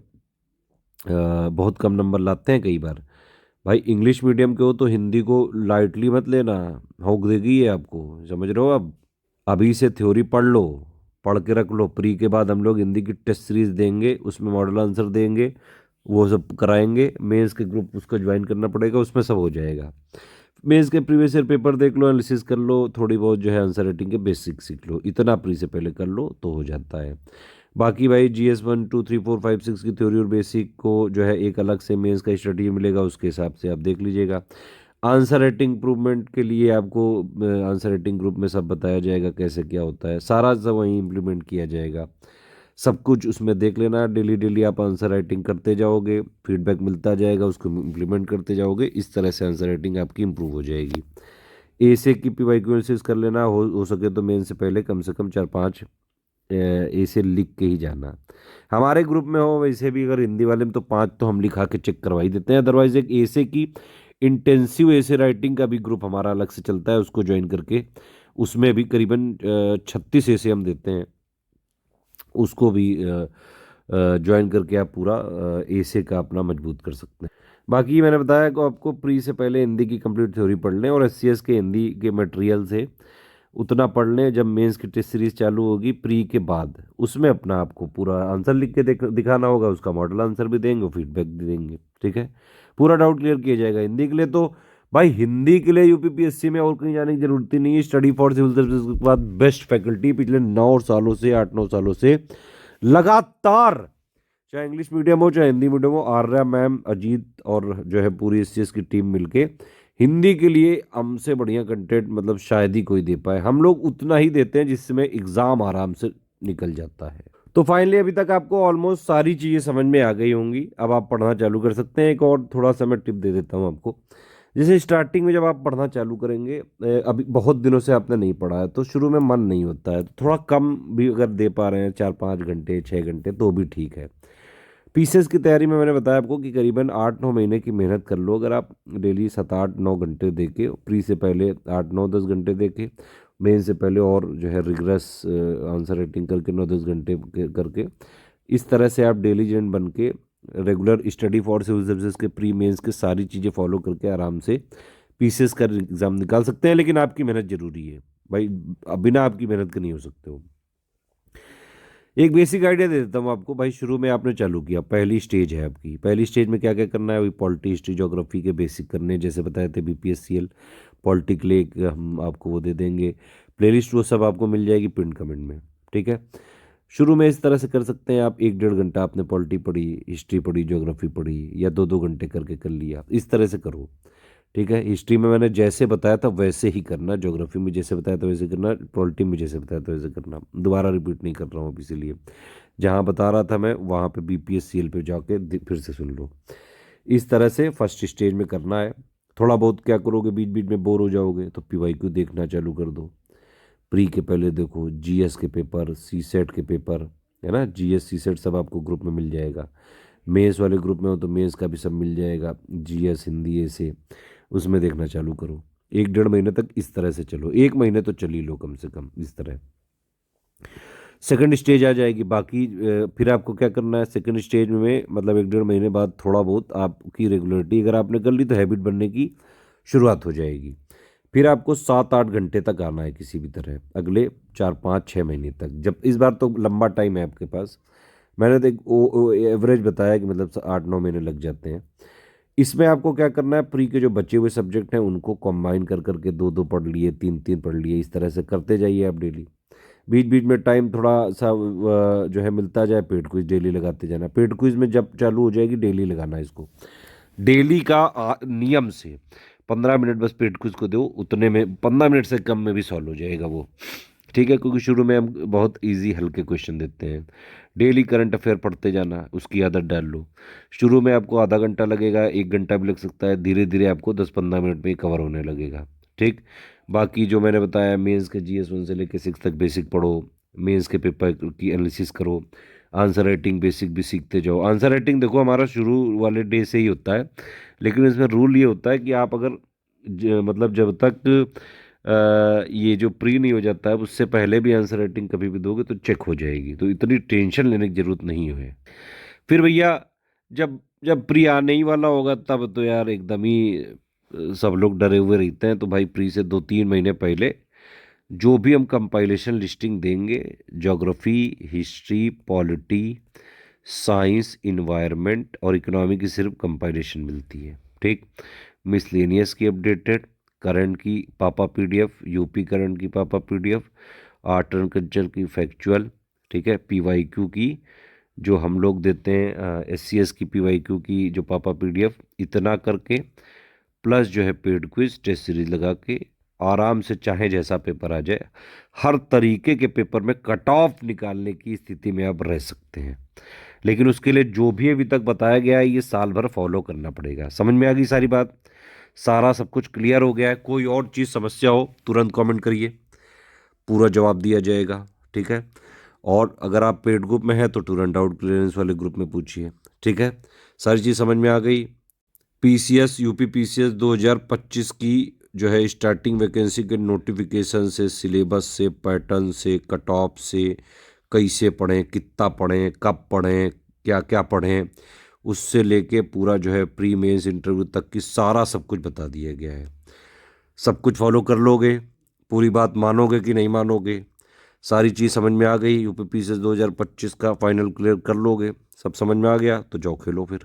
बहुत कम नंबर लाते हैं कई बार। भाई इंग्लिश मीडियम के हो तो हिंदी को लाइटली मत लेना, होक देगी ये आपको, समझ रहे हो। अब अभी से थ्योरी पढ़ लो, पढ़ के रख लो। प्री के बाद हम लोग हिंदी की टेस्ट सीरीज देंगे, उसमें मॉडल आंसर देंगे, वो सब कराएंगे। मेंस के ग्रुप उसको ज्वाइन करना पड़ेगा, उसमें सब हो जाएगा। मेंस के प्रीवियस ईयर पेपर देख लो, एनालिसिस कर लो, थोड़ी बहुत जो है आंसर राइटिंग के बेसिक सीख लो। इतना प्री से पहले कर लो तो हो जाता है। बाकी भाई जीएस 1 2 3 4 5 6 की थ्योरी और बेसिक को जो है एक अलग से मेंस का स्टडी मिलेगा, उसके हिसाब से आप देख लीजिएगा। आंसर राइटिंग इम्प्रूवमेंट के लिए आपको आंसर राइटिंग ग्रुप में सब बताया जाएगा कैसे क्या होता है, सारा सब वहीं इम्प्लीमेंट किया जाएगा। सब कुछ उसमें देख लेना। डेली डेली आप आंसर राइटिंग करते जाओगे, फीडबैक मिलता जाएगा, उसको इम्प्लीमेंट करते जाओगे, इस तरह से आंसर राइटिंग आपकी इंप्रूव हो जाएगी। ऐसे की PYQ एनालिसिस कर लेना, हो सके तो मेन से पहले कम से कम 4-5 ऐसे लिख के ही जाना। हमारे ग्रुप में हो वैसे भी, अगर हिंदी वाले में तो 5 तो हम लिखा के चेक करवा ही देते हैं। अदरवाइज एक ऐसे की इंटेंसिव ऐसे राइटिंग का भी ग्रुप हमारा अलग से चलता है, उसको ज्वाइन करके उसमें भी करीबन 36 ऐसे हम देते हैं, उसको भी ज्वाइन करके आप पूरा ऐसे का अपना मजबूत कर सकते हैं। बाकी मैंने बताया कि आपको प्री से पहले हिंदी की कंप्लीट थ्योरी पढ़ लें, और SCS के हिंदी के मटेरियल से उतना पढ़ लें। जब मेंस की टेस्ट सीरीज चालू होगी प्री के बाद, उसमें अपना आपको पूरा आंसर लिख के दिखाना होगा, उसका मॉडल आंसर भी देंगे, फीडबैक भी देंगे। ठीक है, पूरा डाउट क्लियर किया जाएगा। हिंदी के लिए तो भाई, हिंदी के लिए UPPSC में और कहीं जाने की जरूरत ही नहीं है। स्टडी फॉर सिविल सर्विसेज के बाद बेस्ट फैकल्टी पिछले 9 सालों से, 8-9 सालों से लगातार, चाहे इंग्लिश मीडियम हो चाहे हिंदी मीडियम हो, आर्या मैम, अजीत और जो है पूरी SCS की टीम मिलके हिंदी के लिए हमसे बढ़िया कंटेंट मतलब शायद ही कोई दे पाए। हम लोग उतना ही देते हैं जिसमें एग्जाम आराम से निकल जाता है। तो फाइनली अभी तक आपको ऑलमोस्ट सारी चीज़ें समझ में आ गई होंगी, अब आप पढ़ना चालू कर सकते हैं। एक और थोड़ा सा मैं टिप दे देता हूँ आपको। जैसे स्टार्टिंग में जब आप पढ़ना चालू करेंगे, अभी बहुत दिनों से आपने नहीं पढ़ा है तो शुरू में मन नहीं होता है, तो थोड़ा कम भी अगर दे पा रहे हैं, 4-5 घंटे 6 घंटे, तो भी ठीक है। पीसेस की तैयारी में मैंने बताया आपको कि करीबन 8-9 महीने की मेहनत कर लो। अगर आप डेली 7-8-9 घंटे दे के, प्री से पहले 8-9-10 घंटे दे के, मेन से पहले और जो है रिगरस आंसर राइटिंग करके 9-10 घंटे करके, इस तरह से आप डेली जेंट बन के regular study for civil services के प्री मेंस के सारी चीज़ें फॉलो करके आराम से पीसेस का एग्ज़ाम निकाल सकते हैं। लेकिन आपकी मेहनत ज़रूरी है भाई, बिना आपकी मेहनत के नहीं हो सकते हो। एक बेसिक आइडिया दे देता हूँ आपको भाई। शुरू में आपने चालू किया, पहली स्टेज है आपकी, पहली स्टेज में क्या क्या करना है, वही पॉलिटी, हिस्ट्री, ज्योग्राफी के बेसिक करने, जैसे बताए थे BPSCL पॉलिटी के लिए हम आपको वो दे देंगे प्लेलिस्ट, वो सब आपको मिल जाएगी पिन कमेंट में। ठीक है, शुरू में इस तरह से कर सकते हैं आप। 1-1.5 घंटा आपने पॉलिटी पढ़ी, हिस्ट्री पढ़ी, ज्योग्राफी पढ़ी, या 2-2 घंटे करके कर लिया, इस तरह से करो। ठीक है, हिस्ट्री में मैंने जैसे बताया था वैसे ही करना, ज्योग्राफी में जैसे बताया था वैसे करना, पॉलिटी में जैसे बताया था वैसे करना। दोबारा रिपीट नहीं कर रहा हूँ अब, इसीलिए जहाँ बता रहा था मैं वहाँ पे BPSCL पे जाके फिर से सुन लो। इस तरह से फर्स्ट स्टेज में करना है। थोड़ा बहुत क्या करोगे, बीच बीच में बोर हो जाओगे तो PYQ देखना चालू कर दो। प्री के पहले देखो GS के पेपर, CSET के पेपर, है ना, GS CSET सब आपको ग्रुप में मिल जाएगा। मेंस वाले ग्रुप में हो तो मेंस का भी सब मिल जाएगा, GS हिंदी ऐसे, उसमें देखना चालू करो। 1-1.5 महीने तक इस तरह से चलो, 1 महीने तो चल ही लो कम से कम इस तरह। सेकंड स्टेज आ जाएगी। बाकी फिर आपको क्या करना है सेकंड स्टेज में, मतलब 1-1.5 महीने बाद थोड़ा बहुत आपकी रेगुलरिटी अगर आपने कर ली तो हैबिट बनने की शुरुआत हो जाएगी। फिर आपको 7-8 घंटे तक आना है किसी भी तरह, अगले 4-5-6 महीने तक। जब इस बार तो लंबा टाइम है आपके पास, मैंने तो एक एवरेज बताया कि मतलब 8-9 महीने लग जाते हैं। इसमें आपको क्या करना है, प्री के जो बचे हुए सब्जेक्ट हैं उनको कंबाइन कर करके 2-2 पढ़ लिए, 3-3 पढ़ लिए, इस तरह से करते जाइए आप डेली। बीच बीच में टाइम थोड़ा सा जो है मिलता जाए, पेड क्विज डेली लगाते जाना। पेड क्विज में जब चालू हो जाएगी डेली लगाना इसको, डेली का नियम से 15 मिनट बस पेड क्विज को दो, उतने में 15 मिनट से कम में भी सॉल्व हो जाएगा वो। ठीक है, क्योंकि शुरू में हम बहुत इजी हल्के क्वेश्चन देते हैं। डेली करंट अफेयर पढ़ते जाना, उसकी आदत डाल लो। शुरू में आपको आधा घंटा लगेगा, 1 घंटा भी लग सकता है, धीरे धीरे आपको 10-15 मिनट में कवर होने लगेगा। ठीक, बाकी जो मैंने बताया, मेंस के GS 1 से लेकर 6 तक बेसिक पढ़ो, मेंस के पेपर की एनालिसिस करो, आंसर राइटिंग बेसिक भी सीखते जाओ। आंसर राइटिंग देखो हमारा शुरू वाले डे से ही होता है, लेकिन इसमें रूल ये होता है कि आप अगर मतलब जब तक ये जो प्री नहीं हो जाता है उससे पहले भी आंसर राइटिंग कभी भी दोगे तो चेक हो जाएगी, तो इतनी टेंशन लेने की जरूरत नहीं है। फिर भैया जब जब प्री आने ही वाला होगा तब तो यार एकदम ही सब लोग डरे हुए रहते हैं। तो भाई प्री से 2-3 महीने पहले जो भी हम कंपाइलेशन लिस्टिंग देंगे, geography, history, polity, science, environment और इकोनॉमी की सिर्फ कंपाइलेशन मिलती है। ठीक, मिसलेनियस की अपडेटेड, करंट की पापा PDF, यूपी करंट की पापा PDF, आर्ट एंड कल्चर की फैक्चुअल, ठीक है, PYQ की जो हम लोग देते हैं, SCS की PYQ की जो पापा PDF, इतना करके प्लस जो है पेड क्विज टेस्ट सीरीज लगा के आराम से चाहे जैसा पेपर आ जाए, हर तरीके के पेपर में कट ऑफ निकालने की स्थिति में आप रह सकते हैं। लेकिन उसके लिए जो भी अभी तक बताया गया है ये साल भर फॉलो करना पड़ेगा। समझ में आ गई सारी बात? सारा सब कुछ क्लियर हो गया है? कोई और चीज़ समस्या हो तुरंत कमेंट करिए, पूरा जवाब दिया जाएगा। ठीक है, और अगर आप पेड ग्रुप में हैं तो तुरंत डाउट क्लियरेंस वाले ग्रुप में पूछिए। ठीक है, सारी चीज़ समझ में आ गई? पीसीएस यूपी पीसीएस 2025 की जो है स्टार्टिंग वैकेंसी के नोटिफिकेशन से, सिलेबस से, पैटर्न से, कट ऑफ से, कैसे पढ़ें, कितना पढ़ें, कब पढ़ें, क्या क्या पढ़ें, उससे लेके पूरा जो है प्री मेंस इंटरव्यू तक की सारा सब कुछ बता दिया गया है। सब कुछ फॉलो कर लोगे? पूरी बात मानोगे कि नहीं मानोगे? सारी चीज़ समझ में आ गई? यूपी पीसीएस 2025 का फाइनल क्लियर कर लोगे? सब समझ में आ गया तो जाओ खेलो फिर।